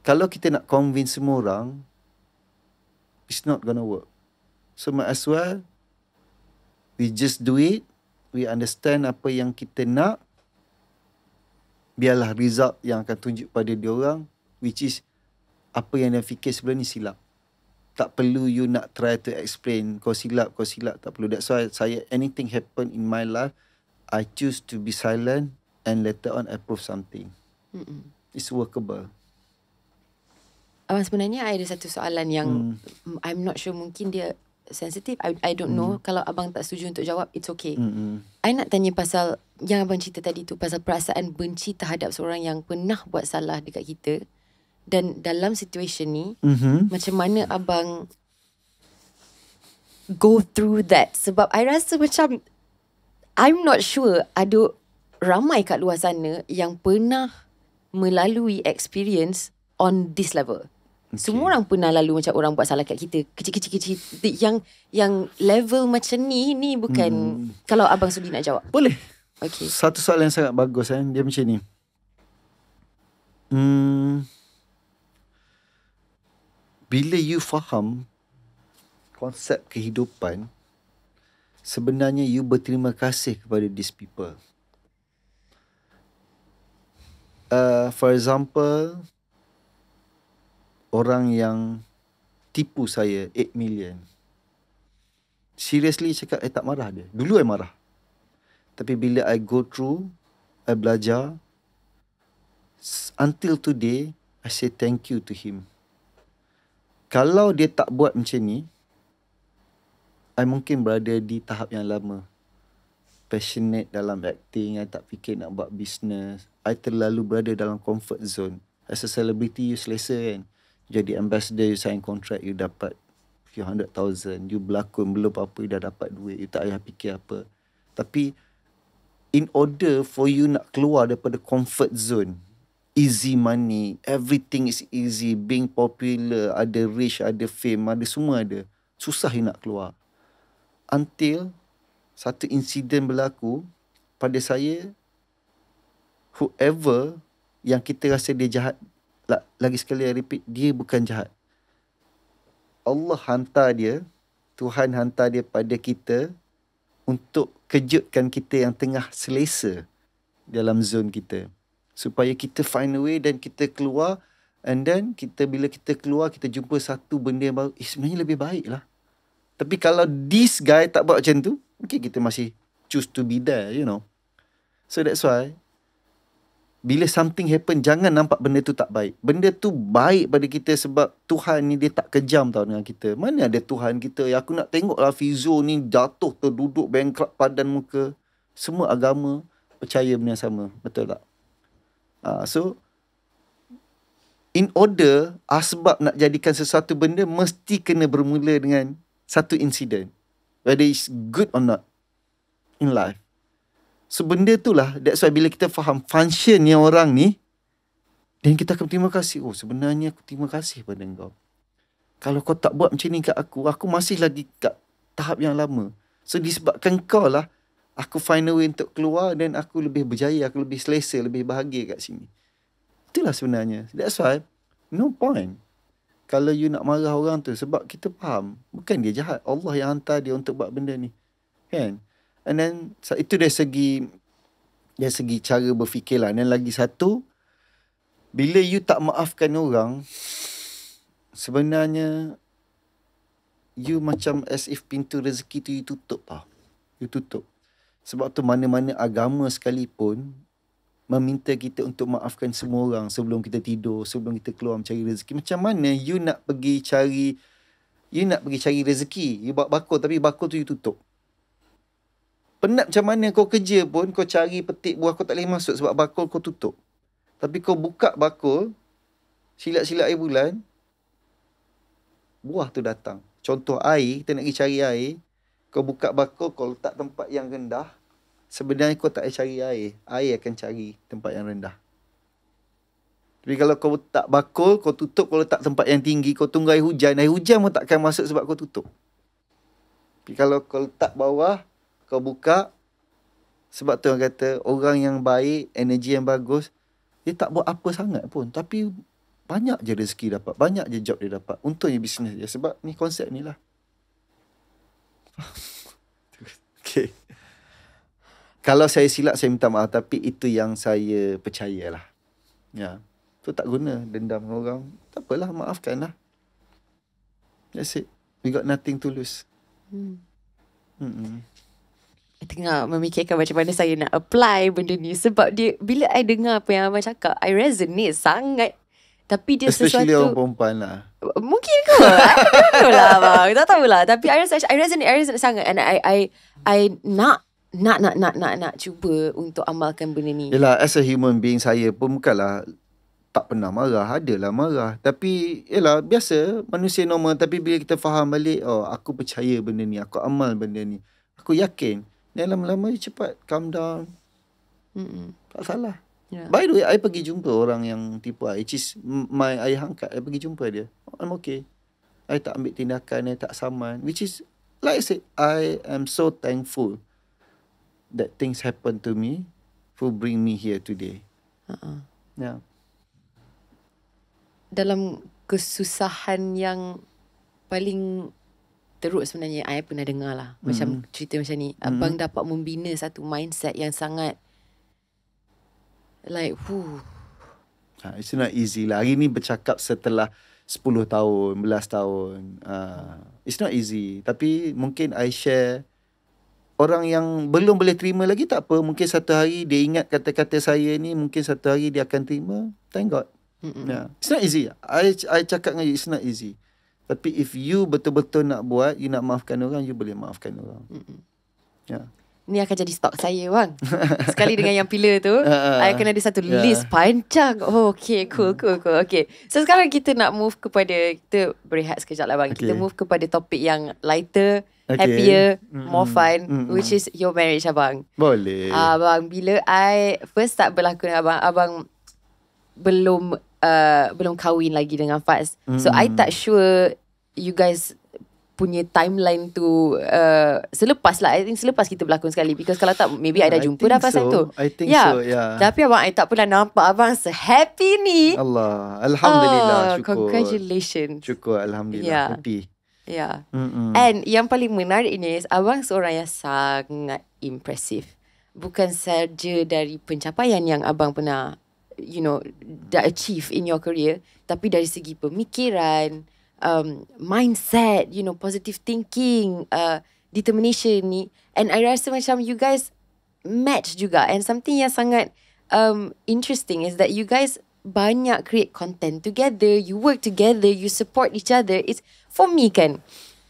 kalau kita nak convince semua orang, it's not gonna work. So might as well we just do it. We understand apa yang kita nak. biarlah result yang akan tunjuk pada diorang, which is apa yang dia fikir sebelum ni silap. Tak perlu you nak try to explain, kau silap, tak perlu. That's why saya, anything happen in my life, I choose to be silent and later on I prove something. It's workable. Abang, sebenarnya I ada satu soalan yang I'm not sure, mungkin dia sensitif. I don't know. Kalau abang tak setuju untuk jawab, it's okay. I nak tanya pasal yang abang cerita tadi tu, pasal perasaan benci terhadap seorang yang pernah buat salah dekat kita. Dan dalam situasi ni, macam mana abang go through that? Sebab I rasa macam, I'm not sure ada ramai kat luar sana yang pernah melalui experience on this level. Okay. Semua orang pernah lalu macam orang buat salah kat kita, kecil-kecil yang level macam ni bukan. Kalau abang sudi nak jawab, boleh. Okay. Satu soalan yang sangat bagus dia macam ni. Bila you faham konsep kehidupan, sebenarnya you berterima kasih kepada these people. For example, orang yang tipu saya 8 million. Seriously cakap, tak marah dia. Dulu I marah. Tapi bila I go through, I belajar, until today, I say thank you to him. Kalau dia tak buat macam ni, I mungkin berada di tahap yang lama. Passionate dalam acting, I tak fikir nak buat business. I terlalu berada dalam comfort zone. As a celebrity, you selesa kan. Jadi ambassador, you sign contract, you dapat few 100,000. You berlakon, belum apa-apa, you dah dapat duit. You tak payah fikir apa. Tapi, in order for you nak keluar daripada comfort zone, easy money, everything is easy, being popular, ada rich, ada fame, ada semua ada. Susah you nak keluar. Until satu insiden berlaku pada saya, whoever yang kita rasa dia jahat, lagi sekali I repeat, dia bukan jahat. Allah hantar dia, Tuhan hantar dia pada kita untuk kejutkan kita yang tengah selesa dalam zone kita. Supaya kita find a way dan kita keluar. And then bila kita keluar, kita jumpa satu benda yang baru. Sebenarnya lebih baik lah. Tapi kalau this guy tak buat macam tu, mungkin kita masih choose to be there, you know. So that's why, bila something happen, jangan nampak benda tu tak baik. Benda tu baik pada kita sebab Tuhan ni dia tak kejam tau dengan kita. Mana ada Tuhan kita, ya aku nak tengok lah Fizo ni jatuh terduduk bankrupt padan muka. Semua agama percaya benda yang sama. Betul tak? So, in order, asbab nak jadikan sesuatu benda mesti kena bermula dengan satu insiden. Whether it's good or not in life. So benda tu lah, that's why bila kita faham functionnya orang ni, dan kita akan terima kasih. Oh, sebenarnya aku terima kasih pada kau. Kalau kau tak buat macam ni kat aku masih lagi kat tahap yang lama. So disebabkan kau lah, aku find a way untuk keluar dan aku lebih berjaya, aku lebih selesa, lebih bahagia kat sini. Itulah sebenarnya. That's why, no point kalau you nak marah orang tu, sebab kita faham, bukan dia jahat. Allah yang hantar dia untuk buat benda ni. Kan? And then, itu dari segi cara berfikir lah. Dan lagi satu, bila you tak maafkan orang, sebenarnya, you macam as if pintu rezeki tu you tutup tau. You tutup. Sebab tu mana-mana agama sekalipun, meminta kita untuk maafkan semua orang sebelum kita tidur, sebelum kita keluar mencari rezeki. Macam mana you nak pergi cari rezeki? You buat bakul tapi bakul tu you tutup. Penat macam mana kau kerja pun, kau cari petik buah, kau tak boleh masuk sebab bakul kau tutup. Tapi kau buka bakul, silat-silat air bulan, buah tu datang. Contoh air, kita nak pergi cari air, kau buka bakul, kau letak tempat yang rendah, sebenarnya kau tak payah cari air. Air akan cari tempat yang rendah. Tapi kalau kau letak bakul, kau tutup, kau letak tempat yang tinggi, kau tunggu air hujan pun takkan masuk sebab kau tutup. Tapi kalau kau letak bawah, kau buka, sebab tu orang kata, orang yang baik, energi yang bagus, dia tak buat apa sangat pun. Tapi banyak je rezeki dapat, banyak je job dia dapat. Untungnya bisnes dia. Sebab ni konsep ni lah. Okay. Kalau saya silap, saya minta maaf. Tapi itu yang saya percayalah. Ya. Tu tak guna dendam dengan orang. Tak apalah, maafkan lah. That's it. We got nothing to lose. Tengah memikirkan macam mana saya nak apply benda ni. Sebab dia, bila I dengar apa yang abang cakap, I resonate sangat. Tapi dia Especially sesuatu, orang perempuan lah. mungkin ke? I don't know lah abang. Tak tahulah. Tapi I resonate sangat. And I nak cuba untuk amalkan benda ni. Yelah, as a human being, saya pun bukanlah tak pernah marah. Adalah marah. Tapi, yelah, biasa. Manusia normal. Tapi bila kita faham balik, oh, aku percaya benda ni. Aku amal benda ni. Aku yakin. Dan lama-lama dia cepat calm down. Tak salah. Yeah. By the way, I pergi jumpa orang yang tipu I. Which is my ayah angkat. I pergi jumpa dia. I'm okay. I tak ambil tindakan. I tak saman. Which is, like I said, I am so thankful that things happen to me for bring me here today. Yeah. Dalam kesusahan yang paling teruk sebenarnya, I pernah dengar lah. Macam cerita macam ni. Abang dapat membina satu mindset yang sangat like, It's not easy lah. Hari ni bercakap setelah 10 tahun, 11 tahun. It's not easy. Tapi mungkin I share. Orang yang belum boleh terima lagi tak apa. Mungkin satu hari dia ingat kata-kata saya ni. Mungkin satu hari dia akan terima. Thank God. Yeah. It's not easy. I cakap dengan you, it's not easy. Tapi if you betul-betul nak buat, you nak maafkan orang, you boleh maafkan orang. Yeah. ni akan jadi stok saya bang. Sekali dengan yang pillar tu, I akan ada satu list panjang. Oh, okay, cool. Okay, so sekarang kita nak move kepada, kita berehat sekejap lah bang. Kita move kepada topik yang lighter, happier, more fun, which is your marriage abang. Boleh. Abang, bila I first start berlakon dengan abang belum kahwin lagi dengan Faz. So I tak sure you guys punya timeline tu selepas lah. I think selepas kita berlakon sekali. Because kalau tak, maybe I dah jumpa dah Faz time tu. I think so, yeah. Tapi abang, I tak pernah nampak abang se-happy ni. Alhamdulillah, syukur. Congratulations. Syukur, Alhamdulillah. Happy. Yeah. And yang paling menarik ni is abang seorang yang sangat impressive. Bukan saja dari pencapaian yang abang pernah dah achieve in your career, tapi dari segi pemikiran, mindset, positive thinking, determination ni. And I rasa macam you guys match juga. And something yang sangat interesting is that you guys banyak create content together, you work together, you support each other. It's, for me kan,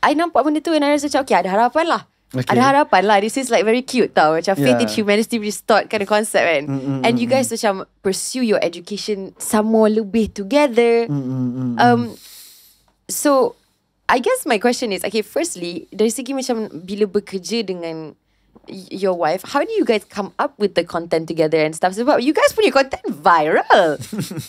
I nampak benda tu and I rasa macam okay, ada harapan lah. Ada harapan lah. This is like very cute tau. Macam faith in humanity restored kind of concept kan. And you guys macam pursue your education sama lebih together. So I guess my question is, okay, firstly, dari segi macam bila bekerja dengan your wife, how do you guys come up with the content together and stuff? Sebab you guys punya content viral.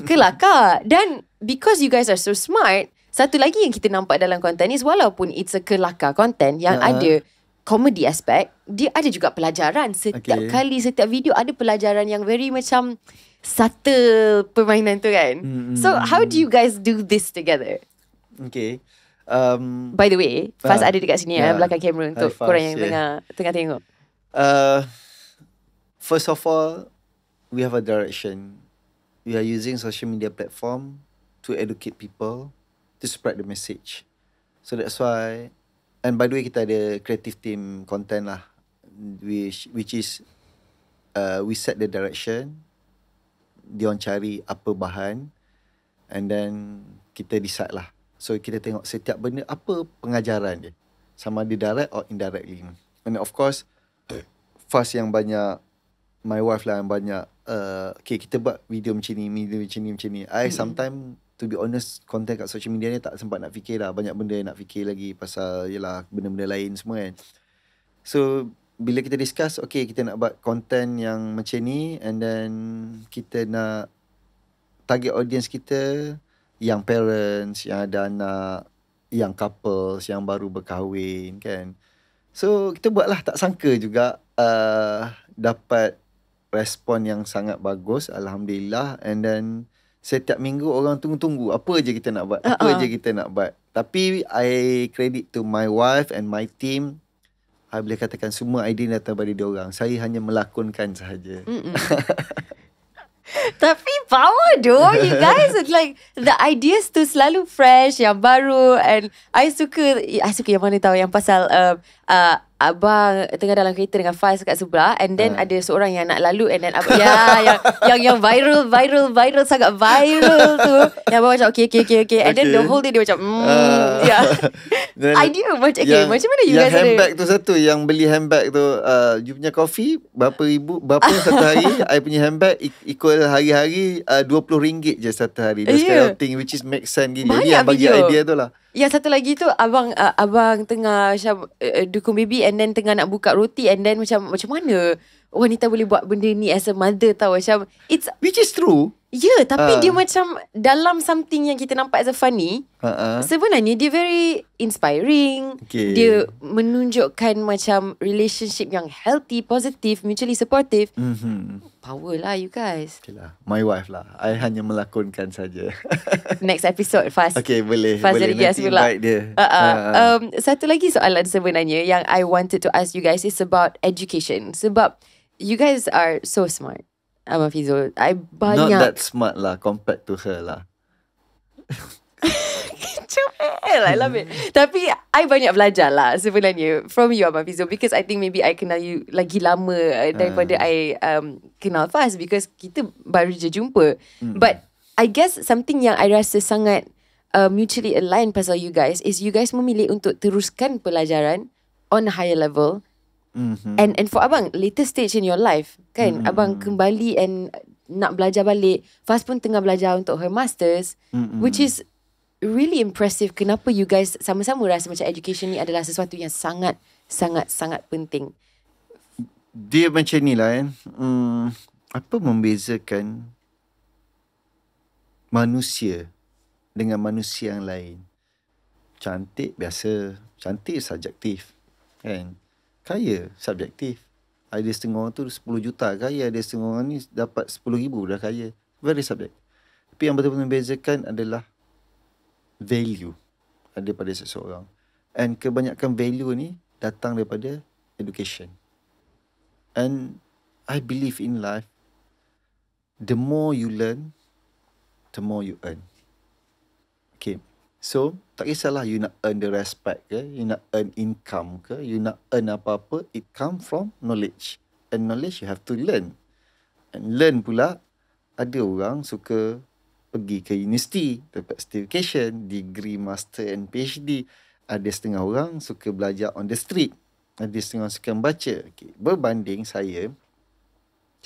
Kelakar. Dan because you guys are so smart, satu lagi yang kita nampak dalam content is, walaupun it's a kelakar content yang ada comedy aspect, dia ada juga pelajaran. Setiap kali, setiap video ada pelajaran yang very macam subtle permainan tu kan. So how do you guys do this together? Okay. By the way, Faz ada dekat sini belakang kamera untuk korang yang tengah tengok. First of all, we have a direction. We are using social media platform to educate people, to spread the message. So that's why, and by the way, kita ada creative team content lah, which is we set the direction, diorang cari apa bahan, and then kita decide lah. So kita tengok setiap benda apa pengajaran dia, sama ada direct or indirectly. And of course, Faz yang banyak, my wife lah yang banyak, okay, kita buat video macam ni. I sometimes, to be honest, content kat social media ni tak sempat nak fikir lah. Banyak benda nak fikir lagi pasal yelah benda-benda lain semua kan. So bila kita discuss, okay, kita nak buat content yang macam ni, and then kita nak target audience kita yang parents, yang ada anak, yang couples, yang baru berkahwin kan. So kita buatlah, tak sangka juga dapat respon yang sangat bagus, Alhamdulillah. And then setiap minggu orang tunggu-tunggu apa je kita nak buat, Tapi I credit to my wife and my team. I boleh katakan semua idea datang dari dia orang. Saya hanya melakonkan sahaja. Tapi power doh, you guys. It's like the ideas tu selalu fresh, yang baru. And I suka yang mana tahu, yang pasal abang tengah dalam kereta dengan Faiz kat sebelah, and then ada seorang yang nak lalu, and then yang viral sangat viral tu, yang abang macam okay, and then the whole day dia macam idea macam macam mana you guys ada. Yang handbag tu satu, yang beli handbag tu, you punya coffee berapa ribu, berapa satu hari. I punya handbag equal hari-hari RM20 je satu hari. That's kind of thing which is make sense gini. Dia yang bagi idea tu lah. Yang satu lagi tu abang tengah macam dukung baby, and then tengah nak buka roti, and then macam mana wanita boleh buat benda ni as a mother, tahu, macam which is true. Ya, tapi dia macam dalam something yang kita nampak as a funny, sebenarnya dia very inspiring. Dia menunjukkan macam relationship yang healthy, positive, mutually supportive. Power lah you guys. Okay lah, my wife lah. I hanya melakonkan saja. Next episode Faz. Okay, boleh. Faz boleh. Nanti invite dia. Satu lagi soalan sebenarnya yang I wanted to ask you guys is about education. Sebab you guys are so smart. Abang Fizo, I banyak. Not that smart lah compared to her lah. I love it. Tapi I banyak belajar lah sebenarnya from you, Abang Fizo, because I think maybe I kenal you lagi lama daripada I kenal Faz, because kita baru je jumpa. But I guess something yang I rasa sangat mutually aligned pasal you guys is you guys memilih untuk teruskan pelajaran on a higher level. And for abang later stage in your life kan, abang kembali and nak belajar balik. Faz pun tengah belajar untuk her masters, which is really impressive. Kenapa you guys sama-sama rasa macam education ni adalah sesuatu yang sangat penting? Dia macam ni lah kan. Apa membezakan manusia dengan manusia yang lain? Cantik biasa, cantik subjektif kan. Kaya subjektif. Ada setengah orang tu 10 juta kaya, ada setengah orang ni dapat 10,000 dah kaya. Very subjektif. Tapi yang betul-betul membezakan adalah value ada pada seseorang. And kebanyakan value ni datang daripada education. And I believe in life, the more you learn, the more you earn. Okay. So, tak kisahlah you nak earn the respect ke, you nak earn income ke, you nak earn apa-apa, it come from knowledge. And knowledge you have to learn. And learn pula, ada orang suka pergi ke universiti, dapat certification, degree, master and PhD. Ada setengah orang suka belajar on the street. Ada setengah orang suka membaca. Okay. Berbanding saya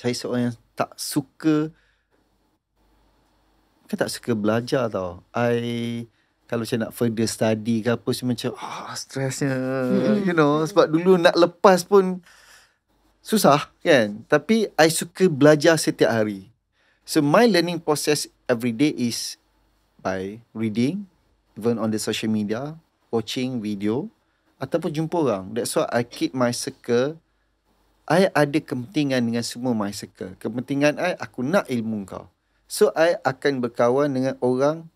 seorang yang tak suka, bukan tak suka belajar tau. Kalau macam nak further study ke apa, semua macam stresnya, you know, sebab dulu nak lepas pun susah kan. Tapi I suka belajar setiap hari. So my learning process every day is by reading, even on the social media, watching video, ataupun jumpa orang. That's why I keep my circle. I ada kepentingan dengan semua my circle. Kepentingan aku nak ilmu kau. So I akan berkawan dengan orang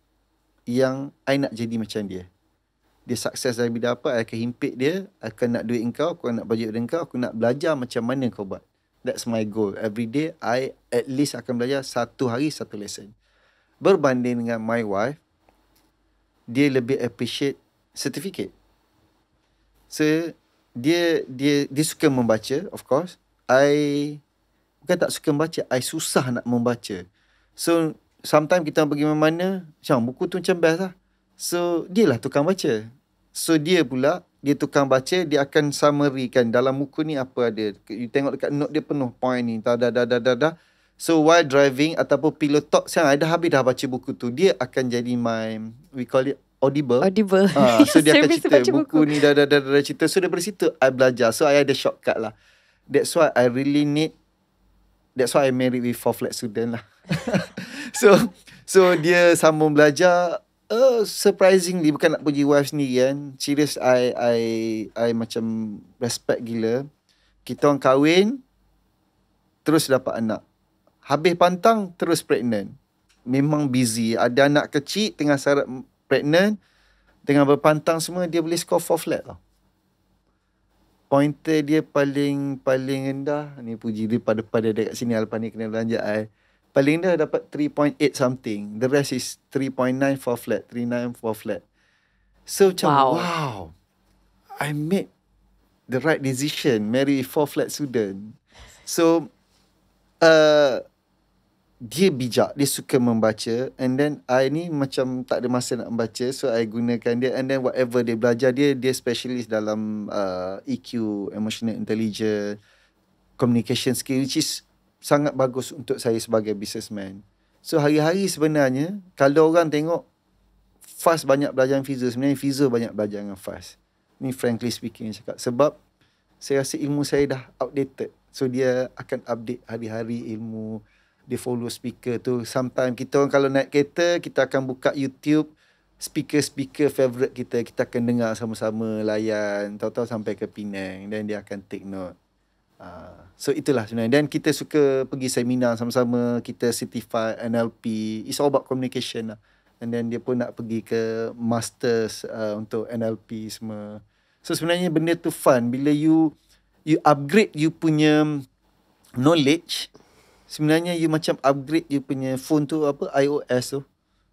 yang I nak jadi macam dia. Dia sukses dalam bidang apa, I akan himpit dia. I akan nak duit kau, aku nak bajet dengan kau, aku nak belajar macam mana kau buat. That's my goal. Every day, I at least akan belajar satu hari satu lesson. Berbanding dengan my wife, dia lebih appreciate certificate. So, dia suka membaca, of course. I bukan tak suka membaca, I susah nak membaca. So, sometimes kita pergi mana-mana, macam buku tu macam best lah. So, dia lah tukang baca. So, dia pula, dia tukang baca, dia akan summary kan, dalam buku ni apa ada. You tengok dekat note dia penuh point ni. So, while driving ataupun pillow talk, saya dah habis dah baca buku tu. Dia akan jadi we call it audible. So, dia akan cerita buku ni, dah cerita. So, daripada situ, I belajar. So, I ada shortcut lah. That's why I really need, that's why I married with 4 flat student lah. So dia sambung belajar. Surprisingly, bukan nak puji wife sendiri kan. Serius, I macam respect gila. Kita orang kahwin, terus dapat anak. Habis pantang, terus pregnant. Memang busy. Ada anak kecil, tengah syarat pregnant, tengah berpantang semua, dia boleh score 4 flat tau. pointer dia paling rendah. Ni puji dia pada dekat sini. Lepas ni kena belanja I. Paling rendah dapat 3.8 something. The rest is 3.9 4 flat. 3.9 4 flat. So macam wow. I made the right decision. Marry 4 flat student. So dia bijak. Dia suka membaca. And then I ni macam tak ada masa nak membaca. So I gunakan dia. And then whatever dia belajar, dia specialist dalam EQ, emotional intelligence, communication skill, which is sangat bagus untuk saya sebagai businessman. So hari-hari sebenarnya, kalau orang tengok Faz banyak belajar dengan Fizo, sebenarnya Fizo banyak belajar dengan Faz. Ni frankly speaking cakap. Sebab saya rasa ilmu saya dah outdated. So dia akan update hari-hari ilmu. Dia follow speaker tu. Sometimes kita orang kalau naik kereta, kita akan buka YouTube, speaker favourite kita. Kita akan dengar sama-sama, layan. Tahu-tahu sampai ke Penang. Dan dia akan take note. So itulah sebenarnya. Dan kita suka pergi seminar sama-sama. Kita certified NLP. It's all about communication lah. And then dia pun nak pergi ke masters untuk NLP semua. So sebenarnya benda tu fun. Bila you upgrade you punya knowledge, sebenarnya you macam upgrade you punya phone tu, iOS tu.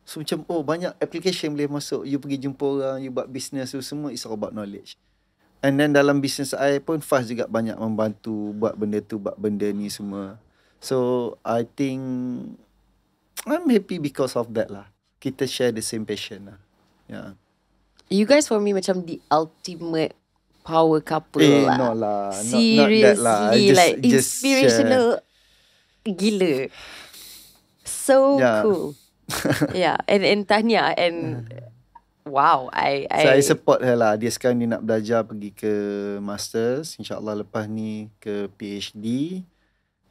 So macam banyak application boleh masuk. You pergi jumpa orang, you buat business tu, semua it's all about knowledge. And then dalam business I pun Faz juga banyak membantu buat benda tu, buat benda ni semua. So I think I'm happy because of that lah. Kita share the same passion lah. Yeah. You guys for me macam the ultimate power couple lah. No lah. Seriously, not that lah. like inspirational gila. So cool. Yeah, and Tanya and wow, saya support her lah. Dia sekarang dia nak belajar pergi ke masters, InsyaAllah lepas ni ke PhD.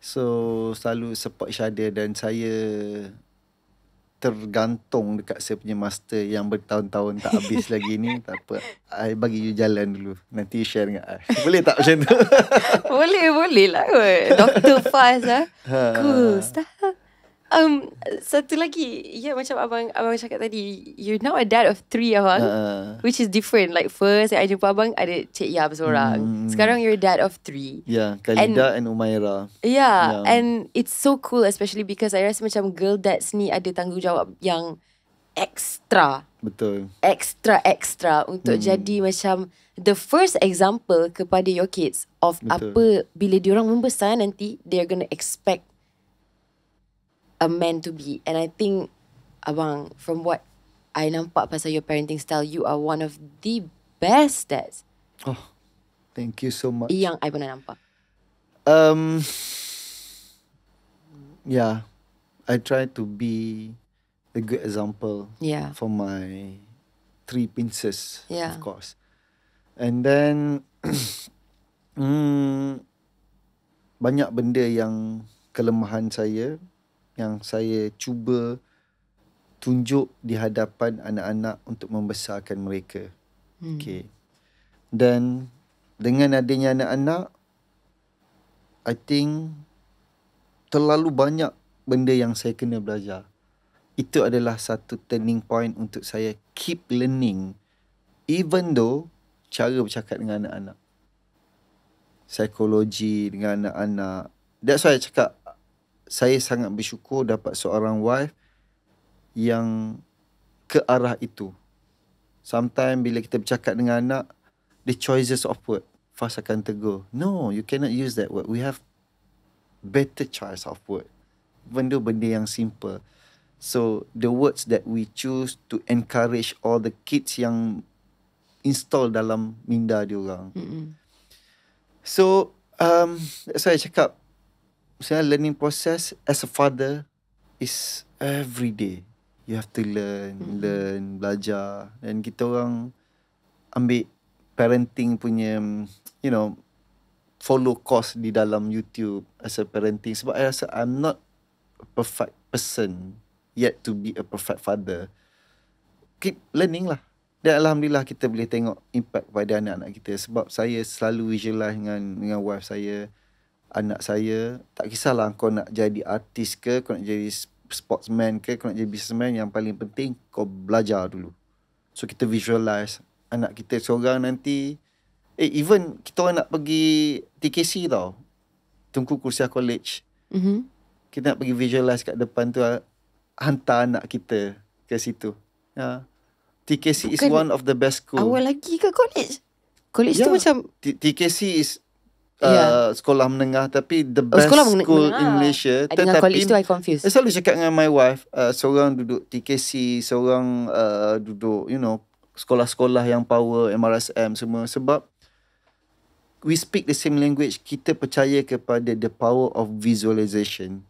So selalu support each other. Dan saya tergantung dekat saya punya master yang bertahun-tahun tak habis lagi ni. Tak apa, I bagi you jalan dulu. Nanti share dengan I. Boleh tak macam tu? Boleh lah kot. Dr. Faz lah. Cool stuff. Satu lagi, macam abang cakap tadi, you're now a dad of 3 abang, which is different. Like first I jumpa abang ada Cik Yab seorang. Sekarang you're a dad of 3. Khalida and Umaira. And it's so cool, especially because I rasa macam girl dads ni ada tanggungjawab yang extra. Betul. Extra untuk jadi macam the first example kepada your kids of apa bila diorang membesar nanti, they're gonna expect a man to be. And I think abang, from what I nampak pasal your parenting style, you are one of the best dads. Thank you so much. Yang I pernah nampak. I try to be a good example for my 3 princes, of course. And then banyak benda yang kelemahan saya yang saya cuba tunjuk di hadapan anak-anak untuk membesarkan mereka. Okay. Dan dengan adanya anak-anak, I think terlalu banyak benda yang saya kena belajar. Itu adalah satu turning point untuk saya keep learning. Even though cara bercakap dengan anak-anak, psikologi dengan anak-anak. That's why I cakap, saya sangat bersyukur dapat seorang wife yang ke arah itu. Sometimes bila kita bercakap dengan anak, the choices of word, Faz akan tegur, no, you cannot use that word. We have better choice of word. Benda yang simple. So the words that we choose to encourage all the kids yang install dalam minda diorang. So that's why I cakap, saya learning process as a father is every day. You have to learn, belajar. Dan kita orang ambil parenting punya, follow course di dalam YouTube as a parenting. Sebab I rasa I'm not a perfect person yet to be a perfect father. Keep learning lah. Dan Alhamdulillah kita boleh tengok impact pada anak-anak kita. Sebab saya selalu visualize dengan wife saya, anak saya, tak kisahlah kau nak jadi artis ke, kau nak jadi sportsman ke, kau nak jadi businessman, yang paling penting kau belajar dulu. So kita visualize anak kita seorang nanti Even kita orang nak pergi TKC tau, Tunku Kursia College. Kita nak pergi visualize kat depan tu, hantar anak kita ke situ. TKC is one of the best school. Awal lagi ke college? College tu macam TKC is sekolah menengah, tapi the best sekolah school menengah in Malaysia. dengan college tu I confused. I selalu cakap dengan my wife, seorang duduk TKC, seorang duduk sekolah-sekolah yang power, MRSM semua. Sebab we speak the same language. Kita percaya kepada the power of visualization.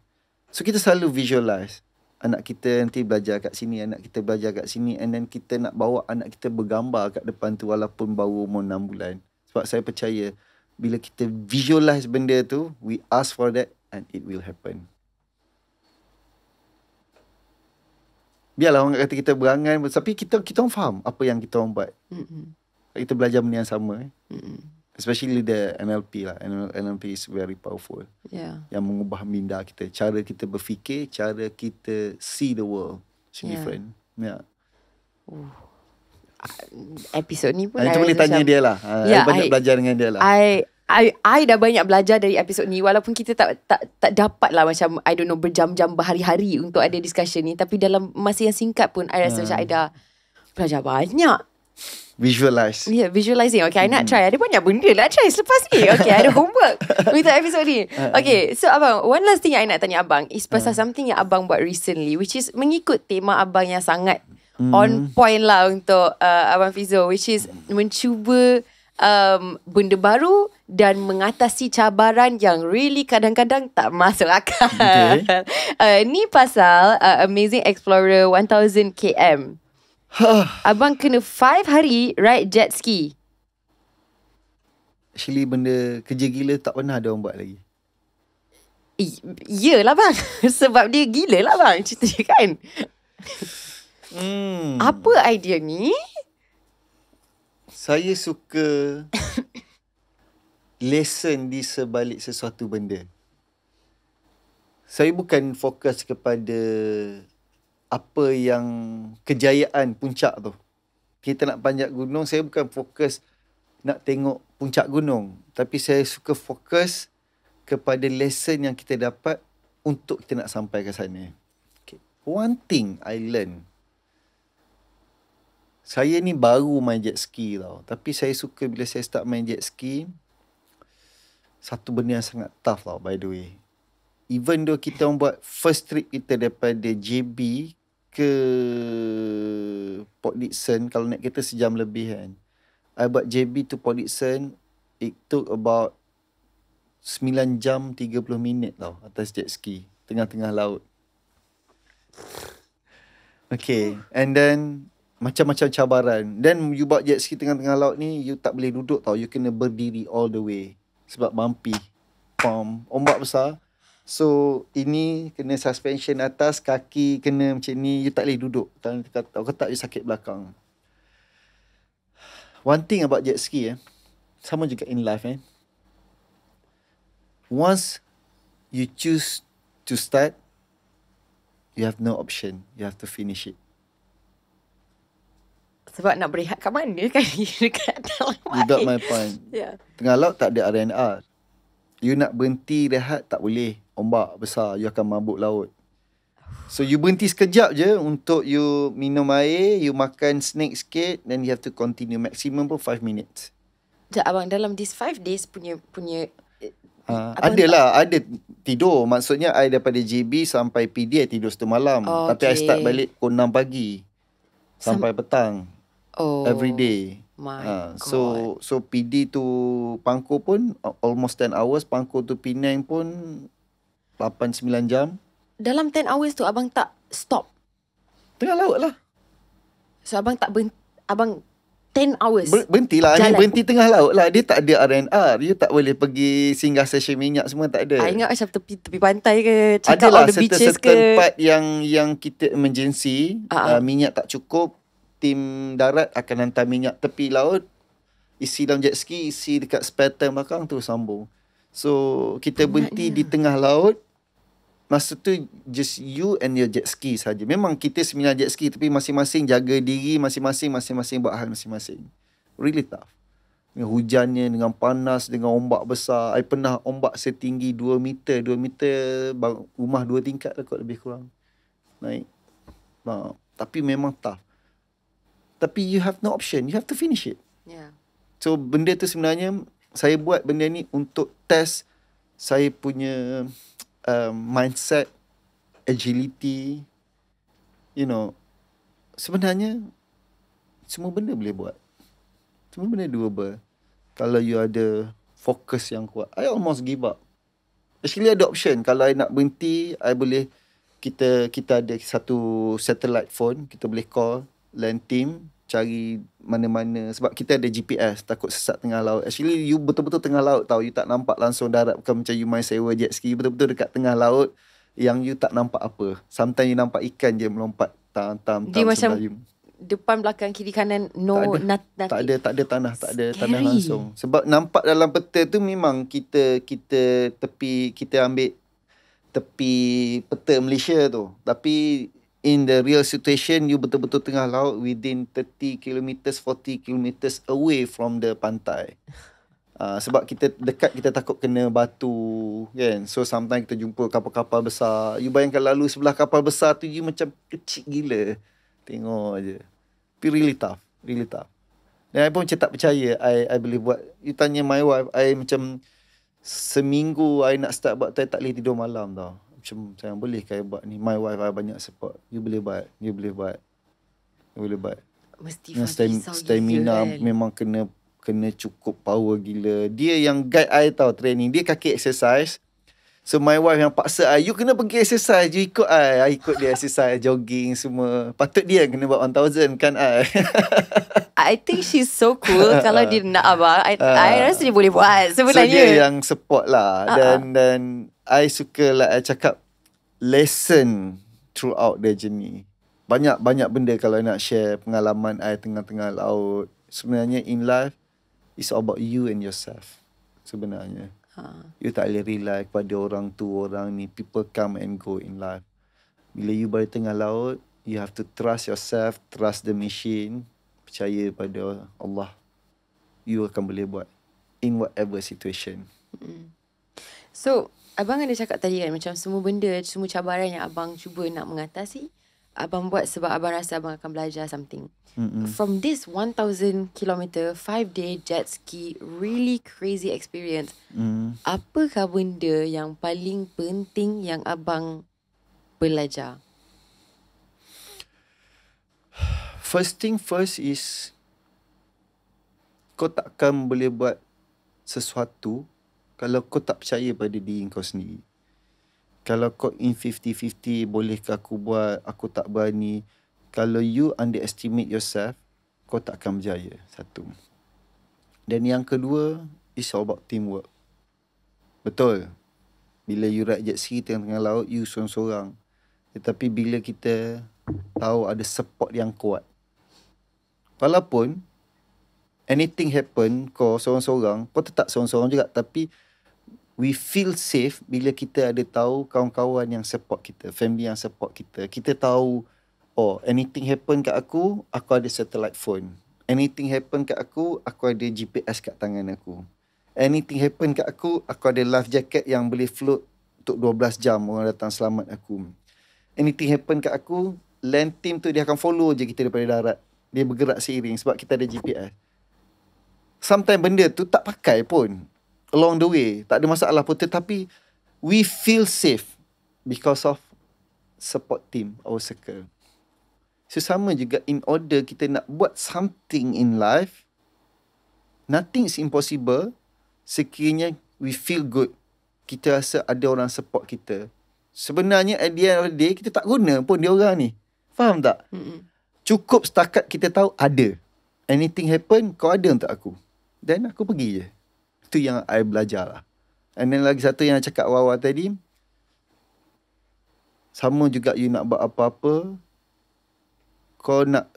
So kita selalu visualize. Anak kita nanti belajar kat sini, anak kita belajar kat sini, and then kita nak bawa anak kita bergambar kat depan tu walaupun baru umur 6 bulan. Sebab saya percaya bila kita visualize benda tu, we ask for that and it will happen. Biarlah orang kata kita berangan, tapi kita orang faham apa yang kita orang buat. Kita belajar benda yang sama. Especially the NLP lah. NLP is very powerful. Yeah. Yang mengubah minda kita. Cara kita berfikir, cara kita see the world. It's different. Yeah. Episod ni pun Itu boleh tanya dia lah. Banyak belajar dengan dia lah. I dah banyak belajar dari episod ni. Walaupun kita tak dapat lah macam I don't know berjam-jam berhari-hari untuk ada discussion ni. Tapi dalam masa yang singkat pun I rasa macam I dah belajar banyak. Visualize. Yeah, visualizing. Okay, I nak try. Ada banyak benda nak try selepas ni. Okay, ada homework untuk episod ni. Okay, so abang, one last thing yang I nak tanya abang is pasal something yang abang buat recently, which is mengikut tema abang yang sangat on point lah untuk Abang Fizo, which is mencuba benda baru dan mengatasi cabaran yang really kadang-kadang tak masuk akal. Ni pasal Amazing Explorer 1000 km. Abang kena 5 hari ride jet ski. Actually benda kerja gila tak pernah ada orang buat lagi. Yelah bang. Sebab dia gila lah bang cerita dia kan. Apa idea ni? Saya suka lesson di sebalik sesuatu benda. Saya bukan fokus kepada apa yang kejayaan puncak tu. Kita nak panjat gunung, saya bukan fokus nak tengok puncak gunung. Tapi saya suka fokus kepada lesson yang kita dapat untuk kita nak sampai ke sana. Okay. One thing I learn. Saya ni baru main jet ski tau. Tapi saya suka bila saya start main jet ski, satu benda yang sangat tough tau by the way. Even though kita orang buat first trip kita daripada JB ke Port Dickson, kalau naik kereta sejam lebih kan. I buat JB to Port Dickson, it took about 9 jam 30 minit tau atas jet ski, tengah-tengah laut. Okay, and then macam-macam cabaran. Then you buat jet ski tengah-tengah laut ni, you tak boleh duduk tau, you kena berdiri all the way. Sebab bumpy, ombak besar. So, ini kena suspension atas, kaki kena macam ni. You tak boleh duduk. Kalau tak, you sakit belakang. One thing about jet ski, sama juga in life. Once you choose to start, you have no option. You have to finish it. Sebab nak berehat kat mana kan? Dekat dalam air. You got my point. Yeah. Tengah laut tak ada R&R. You nak berhenti rehat tak boleh. Ombak besar, you akan mabuk laut. So you berhenti sekejap je untuk you minum air, you makan snack sikit, then you have to continue. Maximum pun 5 minutes. Sekejap abang, dalam this 5 days punya ada tidur. Maksudnya I daripada JB sampai PD I tidur 1 malam. Tapi I start balik pukul 6 pagi sampai petang. Every day. God. So PD tu Pangkor pun almost 10 hours. Pangkor tu Penang pun 8-9 jam. Dalam 10 hours tu abang tak stop? Tengah laut lah. So abang tak abang 10 hours berhenti lah. Ni berhenti tengah laut lah. Dia tak ada R&R. You tak boleh pergi singgah stesen minyak semua, tak ada. I ingat macam tepi pantai ke, check out all the beaches ke. Adalah part yang kita emergency, minyak tak cukup, tim darat akan hantar minyak tepi laut, isi dalam jet ski, isi dekat spare tank belakang tu sambung. So kita berhenti di tengah laut. Masa tu just you and your jet ski saja. Memang kita 9 jet ski, tapi masing-masing jaga diri, masing-masing buat hal masing-masing. Really tough. Dengan hujannya, dengan panas, dengan ombak besar. I pernah ombak setinggi 2 meter. 2 meter, rumah 2 tingkat lah kot lebih kurang. Naik. Tapi memang tough. Tapi you have no option. You have to finish it. Yeah. So, benda tu sebenarnya, saya buat benda ni untuk test saya punya mindset, agility. You know, sebenarnya, semua benda boleh buat. Semua benda doable. Kalau you ada fokus yang kuat. I almost give up. Actually ada option. Kalau I nak berhenti, I boleh, kita ada satu satellite phone, kita boleh call land team, cari mana-mana. Sebab kita ada GPS, takut sesat tengah laut. Actually you betul-betul tengah laut tau. You tak nampak langsung darat. Bukan macam you main sewa jet ski. Betul-betul dekat tengah laut yang you tak nampak apa. Sometimes you nampak ikan je melompat. Tam Dia macam you. Depan, belakang, kiri, kanan, tak ada tanah, tak ada tanah langsung. Sebab nampak dalam peta tu memang kita tepi, kita ambil tepi peta Malaysia tu. Tapi in the real situation, you betul-betul tengah laut within 30 km, 40 km away from the pantai. Sebab kita dekat, kita takut kena batu kan. So sometimes kita jumpa kapal-kapal besar. You bayangkan lalu sebelah kapal besar tu, you macam kecil gila. Tengok je. Tapi really tough. Really tough. Dan I pun macam tak percaya I boleh buat. You tanya my wife, I macam seminggu I nak start buat, I tak boleh tidur malam tau. Macam sayang, boleh ke I buat ni? My wife I banyak support. You boleh buat. You boleh buat. You boleh buat. Mesti stamina gila, kan? memang kena cukup power gila. Dia yang guide I tau training. Dia kaki exercise. So my wife yang paksa I, you kena pergi exercise, you ikut I ikut dia exercise, jogging semua. Patut dia kena buat 1000 kan I. I think she's so cool. Kalau dia nak abang, I rasa dia boleh buat sebenarnya. So dia yang support lah. Dan I suka lah, I cakap lesson throughout the journey. Banyak benda kalau nak share pengalaman I tengah-tengah laut. Sebenarnya in life, it's all about you and yourself. Sebenarnya. You tak boleh rely kepada orang tu, orang ni. People come and go in life. Bila you berada tengah laut, you have to trust yourself, trust the machine. Percaya pada Allah. You akan boleh buat. In whatever situation. So, abang ada cakap tadi kan, macam semua benda, semua cabaran yang abang cuba nak mengatasi, abang buat sebab abang rasa abang akan belajar something. From this 1000 km 5-day jet ski really crazy experience, apakah benda yang paling penting yang abang belajar? First thing first is, kau takkan boleh buat sesuatu kalau kau tak percaya pada diri kau sendiri. Kalau kau in 50-50, bolehkah aku buat, aku tak berani. Kalau you underestimate yourself, kau tak akan berjaya. Satu. Dan yang kedua, it's all about teamwork. Betul. Bila you ride jet ski tengah-tengah laut, you sorang-sorang. Tetapi bila kita tahu ada support yang kuat, walaupun anything happen, kau sorang-sorang, kau tetap sorang-sorang juga. Tapi we feel safe bila kita ada tahu kawan-kawan yang support kita, family yang support kita. Kita tahu, oh, anything happen kat aku ada satellite phone. Anything happen kat aku ada GPS kat tangan aku. Anything happen kat aku ada life jacket yang boleh float untuk 12 jam, orang datang selamat aku. Anything happen kat aku, land team tu dia akan follow je kita daripada darat. Dia bergerak seiring sebab kita ada GPS. Sometimes benda tu tak pakai pun along the way, tak ada masalah pun, tetapi we feel safe because of support team, our circle. So sama juga, in order kita nak buat something in life, nothing is impossible sekiranya we feel good. Kita rasa ada orang support kita. Sebenarnya at the end of the day, kita tak guna pun dia orang ni. Faham tak? Cukup setakat kita tahu ada. Anything happen, kau ada untuk aku. Then aku pergi je. Itu yang I belajar lah. And then lagi satu yang cakap Wawa tadi, sama juga you nak buat apa-apa,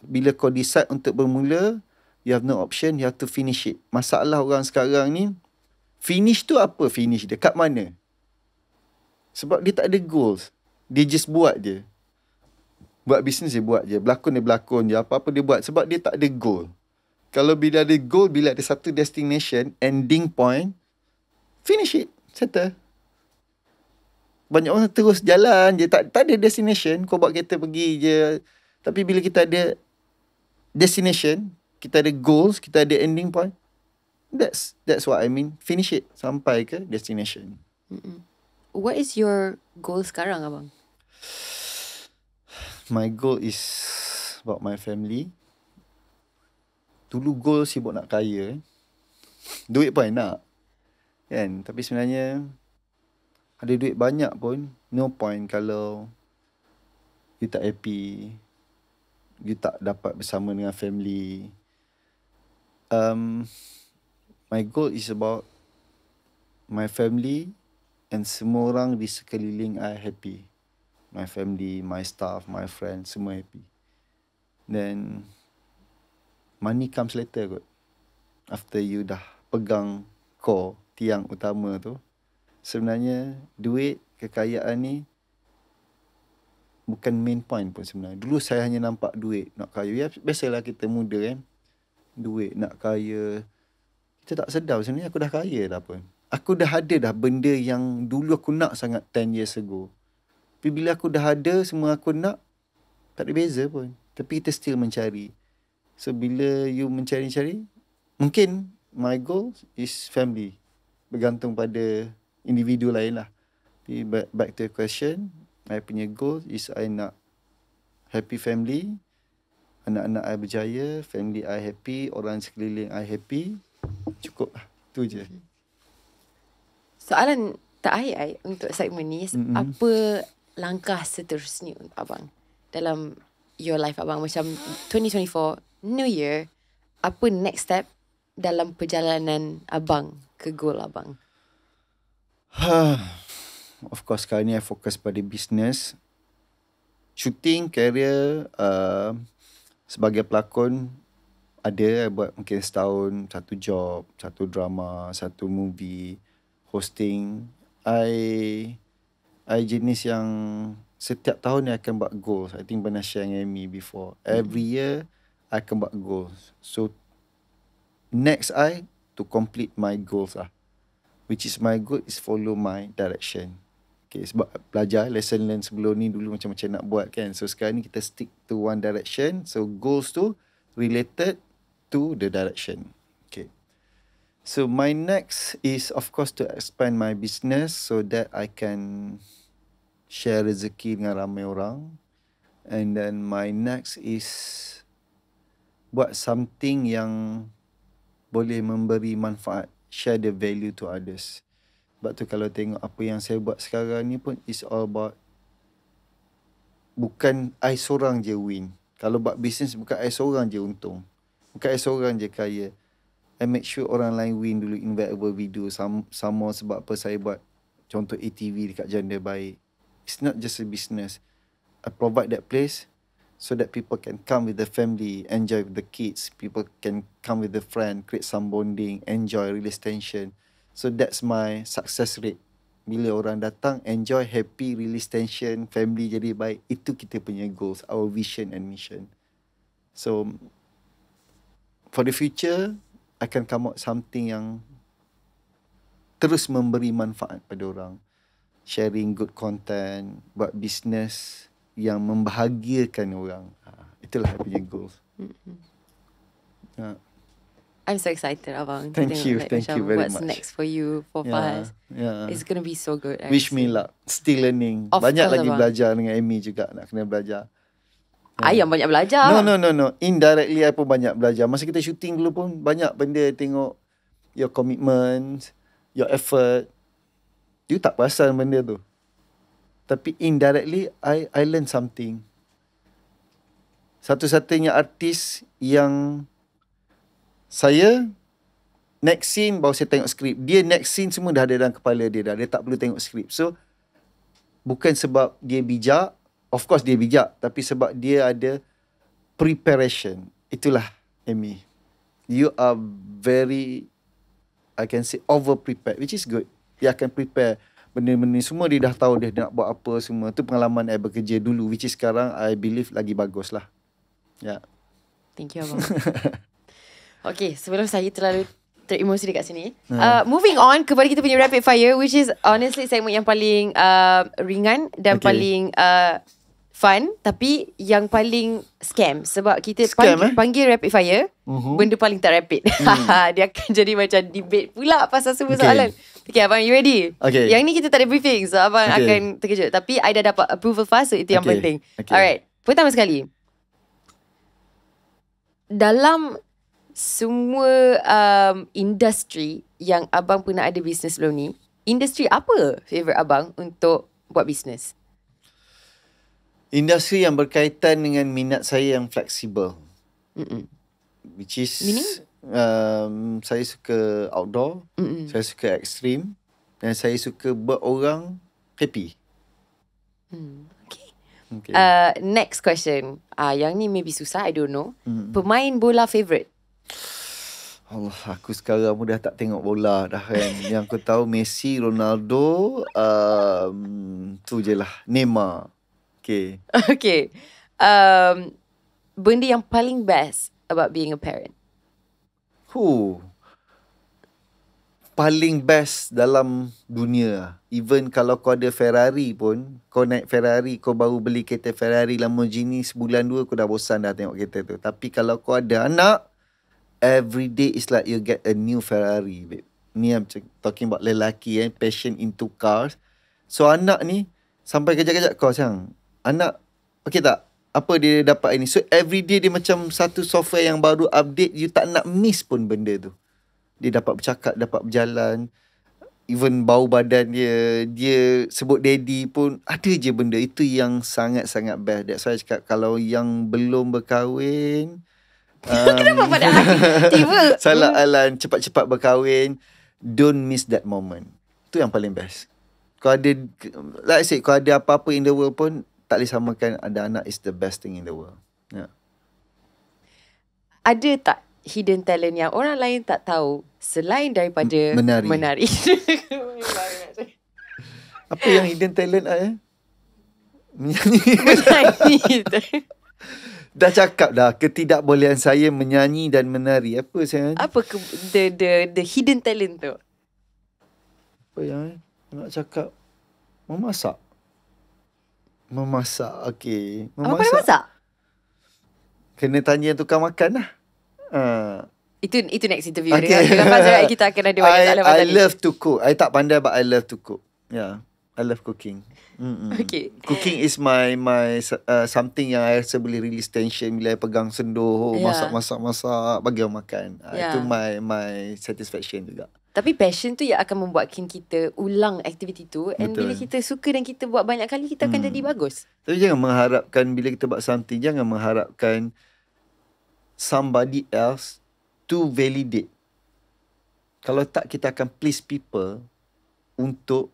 bila kau decide untuk bermula, you have no option, you have to finish it. Masalah orang sekarang ni, finish tu apa finish dia? Kat mana? Sebab dia tak ada goals. Dia just buat je. Buat bisnes dia buat je. Berlakon dia berlakon je. Apa-apa dia buat. Sebab dia tak ada goal. Kalau bila ada goal, bila ada satu destination, ending point, finish it, settle. Banyak orang terus jalan je, tak ada destination. Kau bawa kereta pergi je. Tapi bila kita ada destination, kita ada goals, kita ada ending point, that's what I mean. Finish it, sampai ke destination. What is your goal sekarang, abang? My goal is about my family. Dulu goal sibuk nak kaya. Duit pun I nak. Kan? Tapi sebenarnya ada duit banyak pun no point kalau you tak happy. You tak dapat bersama dengan family. My goal is about my family and semua orang di sekeliling I happy. My family, my staff, my friends, semua happy. Then money comes later kot. After you dah pegang core, tiang utama tu. Sebenarnya duit, kekayaan ni bukan main point pun sebenarnya. Dulu saya hanya nampak duit, nak kaya. Ya, biasalah kita muda kan. Duit, nak kaya. Kita tak sedar sebenarnya aku dah kaya dah pun. Aku dah ada dah benda yang dulu aku nak sangat 10 years ago. Tapi bila aku dah ada semua aku nak, tak ada beza pun. Tapi kita still mencari. So bila you mencari-cari, mungkin my goal is family. Bergantung pada individu lain lah. Tapi back to the question, I punya goal is I nak happy family. Anak-anak I berjaya, family I happy, orang sekeliling I happy. Cukup lah. Tu je. Soalan terakhir untuk segmen ni, apa langkah seterusnya untuk abang dalam your life abang? Macam 2024 New Year, apa next step dalam perjalanan abang ke goal abang? Of course sekarang ni I fokus pada business, shooting, career. Sebagai pelakon ada, I buat mungkin setahun satu job, satu drama, satu movie, hosting. I jenis yang setiap tahun ni akan buat goals. I think pernah share dengan Amy before. Every year I akan buat goals. So next I to complete my goals lah. Which is my goal is follow my direction. Okay, sebab belajar lesson learn sebelum ni dulu macam-macam nak buat kan. So sekarang ni kita stick to one direction. So goals tu related to the direction. Okay. So my next is of course to expand my business so that I can share rezeki dengan ramai orang. And then my next is buat something yang boleh memberi manfaat, share the value to others. Sebab tu kalau tengok apa yang saya buat sekarang ni pun is all about bukan I seorang je win. Kalau buat bisnes bukan I seorang je untung. Bukan I seorang je kaya. I make sure orang lain win dulu in whatever we do. Sama sebab apa saya buat contoh ATV dekat Janda Baik. It's not just a business. I provide that place so that people can come with the family, enjoy with the kids. People can come with the friend, create some bonding, enjoy, release tension. So that's my success rate. Bila orang datang, enjoy, happy, release tension, family jadi baik. Itu kita punya goals, our vision and mission. So, for the future, I can come out something yang terus memberi manfaat pada orang. Sharing good content, buat business yang membahagiakan orang. Itulah I punya goals. I'm so excited abang. Thank you very what's much. next for you, for Fahaz. Yeah. It's gonna be so good. Wish me luck. Still learning. Of Banyak course, lagi abang. belajar dengan Amy juga. Nak kena belajar. Ayam banyak belajar. No. Indirectly I pun banyak belajar. Masa kita shooting dulu pun banyak benda tengok your commitment, your effort. You tak perasan benda tu. Tapi indirectly I learn something. Satu-satunya artis yang saya next scene baru saya tengok skrip. Dia next scene semua dah ada dalam kepala dia dah. Dia tak perlu tengok skrip. So bukan sebab dia bijak. Of course dia bijak. Tapi sebab dia ada preparation. Itulah Amy. You are very, I can say over prepared. Which is good. Dia akan prepare benda-benda semua. Dia dah tahu dia nak buat apa semua. Itu pengalaman I bekerja dulu. Which is sekarang I believe lagi bagus lah. Ya. Yeah. Thank you abang. Okay, sebelum saya terlalu teremosi dekat sini. Moving on kepada kita punya rapid fire, which is honestly segmen yang paling ringan dan paling fun, tapi yang paling scam. Sebab kita panggil rapid fire, benda paling tak rapid. Dia akan jadi macam debate pula pasal semua soalan. Okay, abang, you ready? Okay. Yang ni kita tak ada briefing, so abang akan terkejut. Tapi I dah dapat approval fast, so itu yang penting. Alright, pertama sekali. Dalam semua industri yang abang pernah ada bisnes sebelum ni, industri apa favourite abang untuk buat bisnes? Industri yang berkaitan dengan minat saya yang fleksibel. Which is saya suka outdoor, saya suka extreme, dan saya suka buat orang happy. Okay. Next question. Yang ni maybe susah, I don't know. Pemain bola favourite? Allah, aku sekarang dah tak tengok bola dah kan. Yang aku tahu Messi, Ronaldo, tu je lah. Neymar. Okay. Okay. Benda yang paling best about being a parent? Paling best dalam dunia. Even kalau kau ada Ferrari pun, kau naik Ferrari, kau baru beli kereta Ferrari Lamborghini sebulan 2, kau dah bosan dah tengok kereta tu. Tapi kalau kau ada anak, every day is like you get a new Ferrari, babe. Ni I'm talking about lelaki passion into cars. So anak ni, sampai kejap-kejap kau sayang, anak, okay tak? Apa dia dapat ini? So every day dia macam satu software yang baru update, you tak nak miss pun benda tu. Dia dapat bercakap, dapat berjalan. Even bau badan dia, dia sebut daddy pun, ada je benda. Itu yang sangat-sangat best. That's why I cakap, kalau yang belum berkahwin, kenapa pada lagi? Tiba. Salah Alan, cepat-cepat berkahwin. Don't miss that moment. Itu yang paling best. Kau ada, like I said, kau ada apa-apa in the world pun, tak boleh samakan ada anak is the best thing in the world. Ada tak hidden talent yang orang lain tak tahu selain daripada menari? Apa yang hidden talent menyanyi. Dah cakap dah, ketidakbolehan saya menyanyi dan menari. Apa saya? Apa the hidden talent tu? Apa yang nak cakap? Memasak. Okay. Apa pandai masak? Kena tanya tukang makan lah. Itu next interview. Dengan Fazal kita akan ada banyak soalan. I love to cook. I tak pandai but I love to cook. Yeah, I love cooking. Okay. Cooking is my something yang I rasa boleh release tension bila I pegang sendoh, masak, bagi orang makan. Itu my satisfaction juga. Tapi passion tu yang akan membuatkan kita ulang aktiviti tu. And bila kita suka dan kita buat banyak kali, kita akan jadi bagus. Tapi jangan mengharapkan bila kita buat something, jangan mengharapkan somebody else to validate. Kalau tak, kita akan please people untuk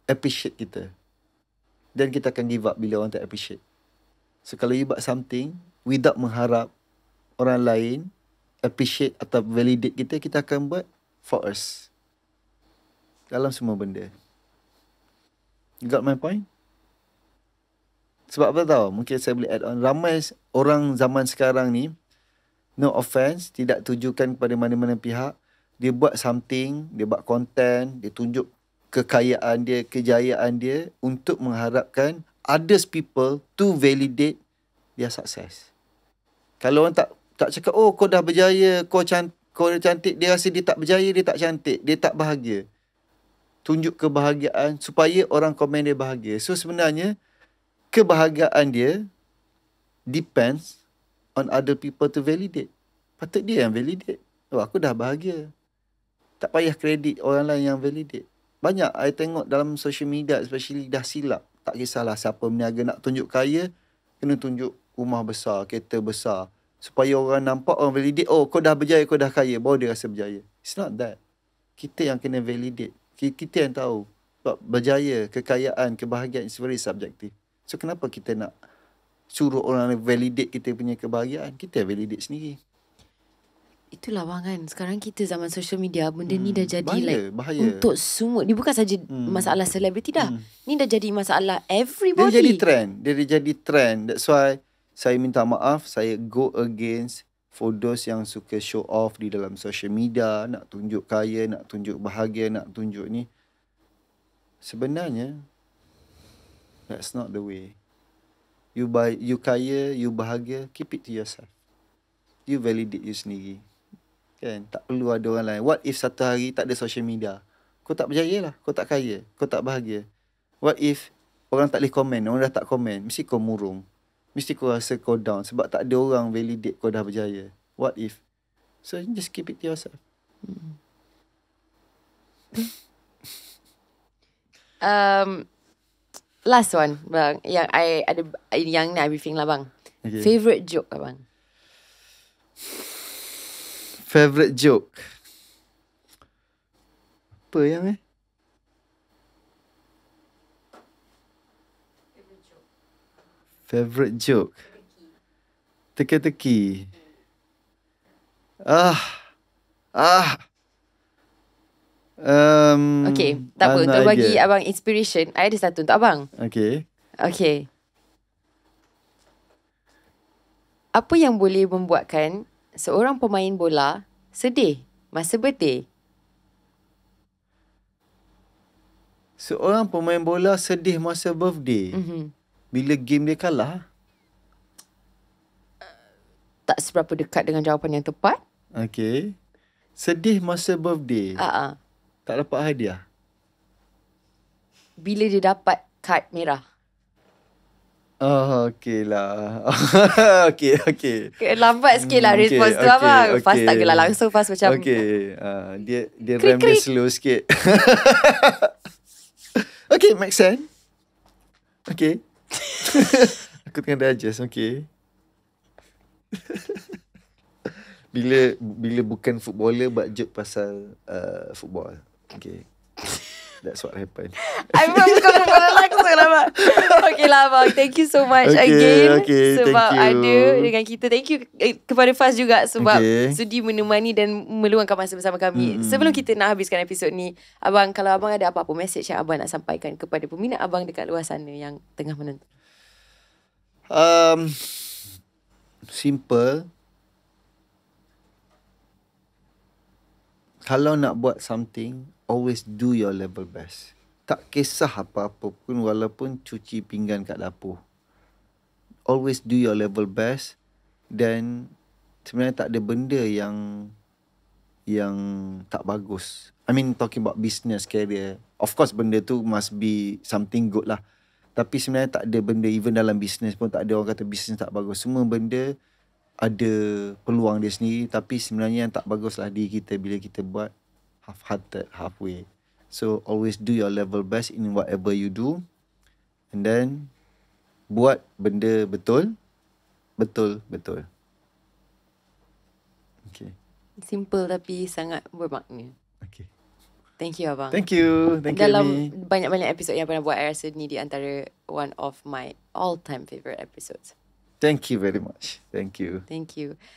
appreciate kita. Dan kita akan give up bila orang tak appreciate. So kalau you buat something without mengharap orang lain appreciate atau validate kita, kita akan buat for us. Dalam semua benda. You got my point? Sebab apa tahu? Mungkin saya boleh add on. Ramai orang zaman sekarang ni, no offense, tidak tujukan kepada mana-mana pihak. Dia buat something, dia buat content, dia tunjuk kekayaan dia, kejayaan dia untuk mengharapkan others people to validate their success. Kalau orang tak cakap, oh kau dah berjaya, kau cantik, dia rasa dia tak berjaya, dia tak cantik, dia tak bahagia. Tunjuk kebahagiaan supaya orang komen dia bahagia. So sebenarnya, kebahagiaan dia depends on other people to validate. Patut dia yang validate. Oh, aku dah bahagia. Tak payah kredit orang lain yang validate. Banyak I tengok dalam social media, especially dah silap. Tak kisahlah siapa meniaga nak tunjuk kaya, kena tunjuk rumah besar, kereta besar. Supaya orang nampak, orang validate, oh kau dah berjaya, kau dah kaya, baru dia rasa berjaya. It's not that. Kita yang kena validate. Kita yang tahu. Sebab berjaya, kekayaan, kebahagiaan is very subjective. So kenapa kita nak suruh orang validate kita punya kebahagiaan? Kita validate sendiri. Itulah bang kan, sekarang kita zaman social media, benda ni dah jadi bahaya. Untuk semua. Dia bukan saja masalah selebriti dah. Ni dah jadi masalah everybody. Dia jadi trend. That's why saya minta maaf, saya go against For those yang suka show off di dalam social media, nak tunjuk kaya, nak tunjuk bahagia, nak tunjuk ni, sebenarnya that's not the way. You kaya, you bahagia, keep it to yourself. You validate you sendiri. Kan? Tak perlu ada orang lain. What if satu hari tak ada social media? Kau tak berjaya lah. Kau tak kaya. Kau tak bahagia. What if orang tak boleh komen? Orang dah tak komen. Mesti kau murung. Mesti kau rasa kau down. Sebab tak ada orang validate kau dah berjaya. What if? So just keep it to yourself. Last one bang, yang I ada, yang ni I briefing lah bang. Okay. Favorite joke abang? Favorite joke? Apa yang Favorite joke? Teka-teki. Okay, tak apa. Untuk bagi abang inspiration, I ada satu untuk abang. Okay. Okay. Apa yang boleh membuatkan seorang pemain bola sedih masa birthday? Seorang pemain bola sedih masa birthday. Bila game dia kalah. Tak seberapa dekat dengan jawapan yang tepat. Okay. Sedih masa birthday. Tak dapat hadiah. Bila dia dapat kad merah. Oh, okey lah. Okay. Lambat sikit lah respons tu abang. Fast tak gelar langsung. Fast macam. Okay. Dia rem dia slow sikit. Okay, make sense. Okay. Aku tengah digest. Okay. Bila bukan footballer buat joke pasal football. Okay. That's what happened. I memang bukan footballer langsung lah bang. Okay lah bang. Thank you so much again. Sebab ada dengan kita. Thank you kepada Faz juga. Sebab sudi menemani dan meluangkan masa bersama kami. Sebelum kita nak habiskan episod ni, abang, kalau abang ada apa-apa message yang abang nak sampaikan kepada peminat abang dekat luar sana yang tengah menonton. Simple. Kalau nak buat something, always do your level best. Tak kisah apa-apa pun, walaupun cuci pinggan kat dapur. Always do your level best. Dan sebenarnya tak ada benda yang tak bagus. I mean, talking about business, career. Of course, benda tu must be something good lah. Tapi sebenarnya tak ada benda, even dalam business pun tak ada orang kata business tak bagus. Semua benda ada peluang dia sendiri. Tapi sebenarnya yang tak bagus lah diri kita bila kita buat half-hearted, halfway. So always do your level best in whatever you do. And then buat benda betul. Okay. Simple tapi sangat bermakna. Okay. Thank you abang. Thank you Dalam Amy. banyak-banyak episod yang pernah buat, I rasa ni di antara one of my all-time favourite episodes. Thank you very much. Thank you.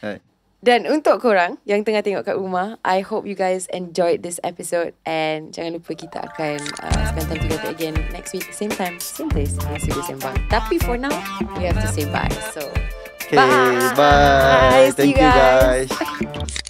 Right. Dan untuk korang yang tengah tengok kat rumah, I hope you guys enjoyed this episode. And jangan lupa kita akan spend time together again next week. Same time, same place in Studio Sembang. Tapi for now, we have to say bye. So, Okay, bye. See Thank you guys.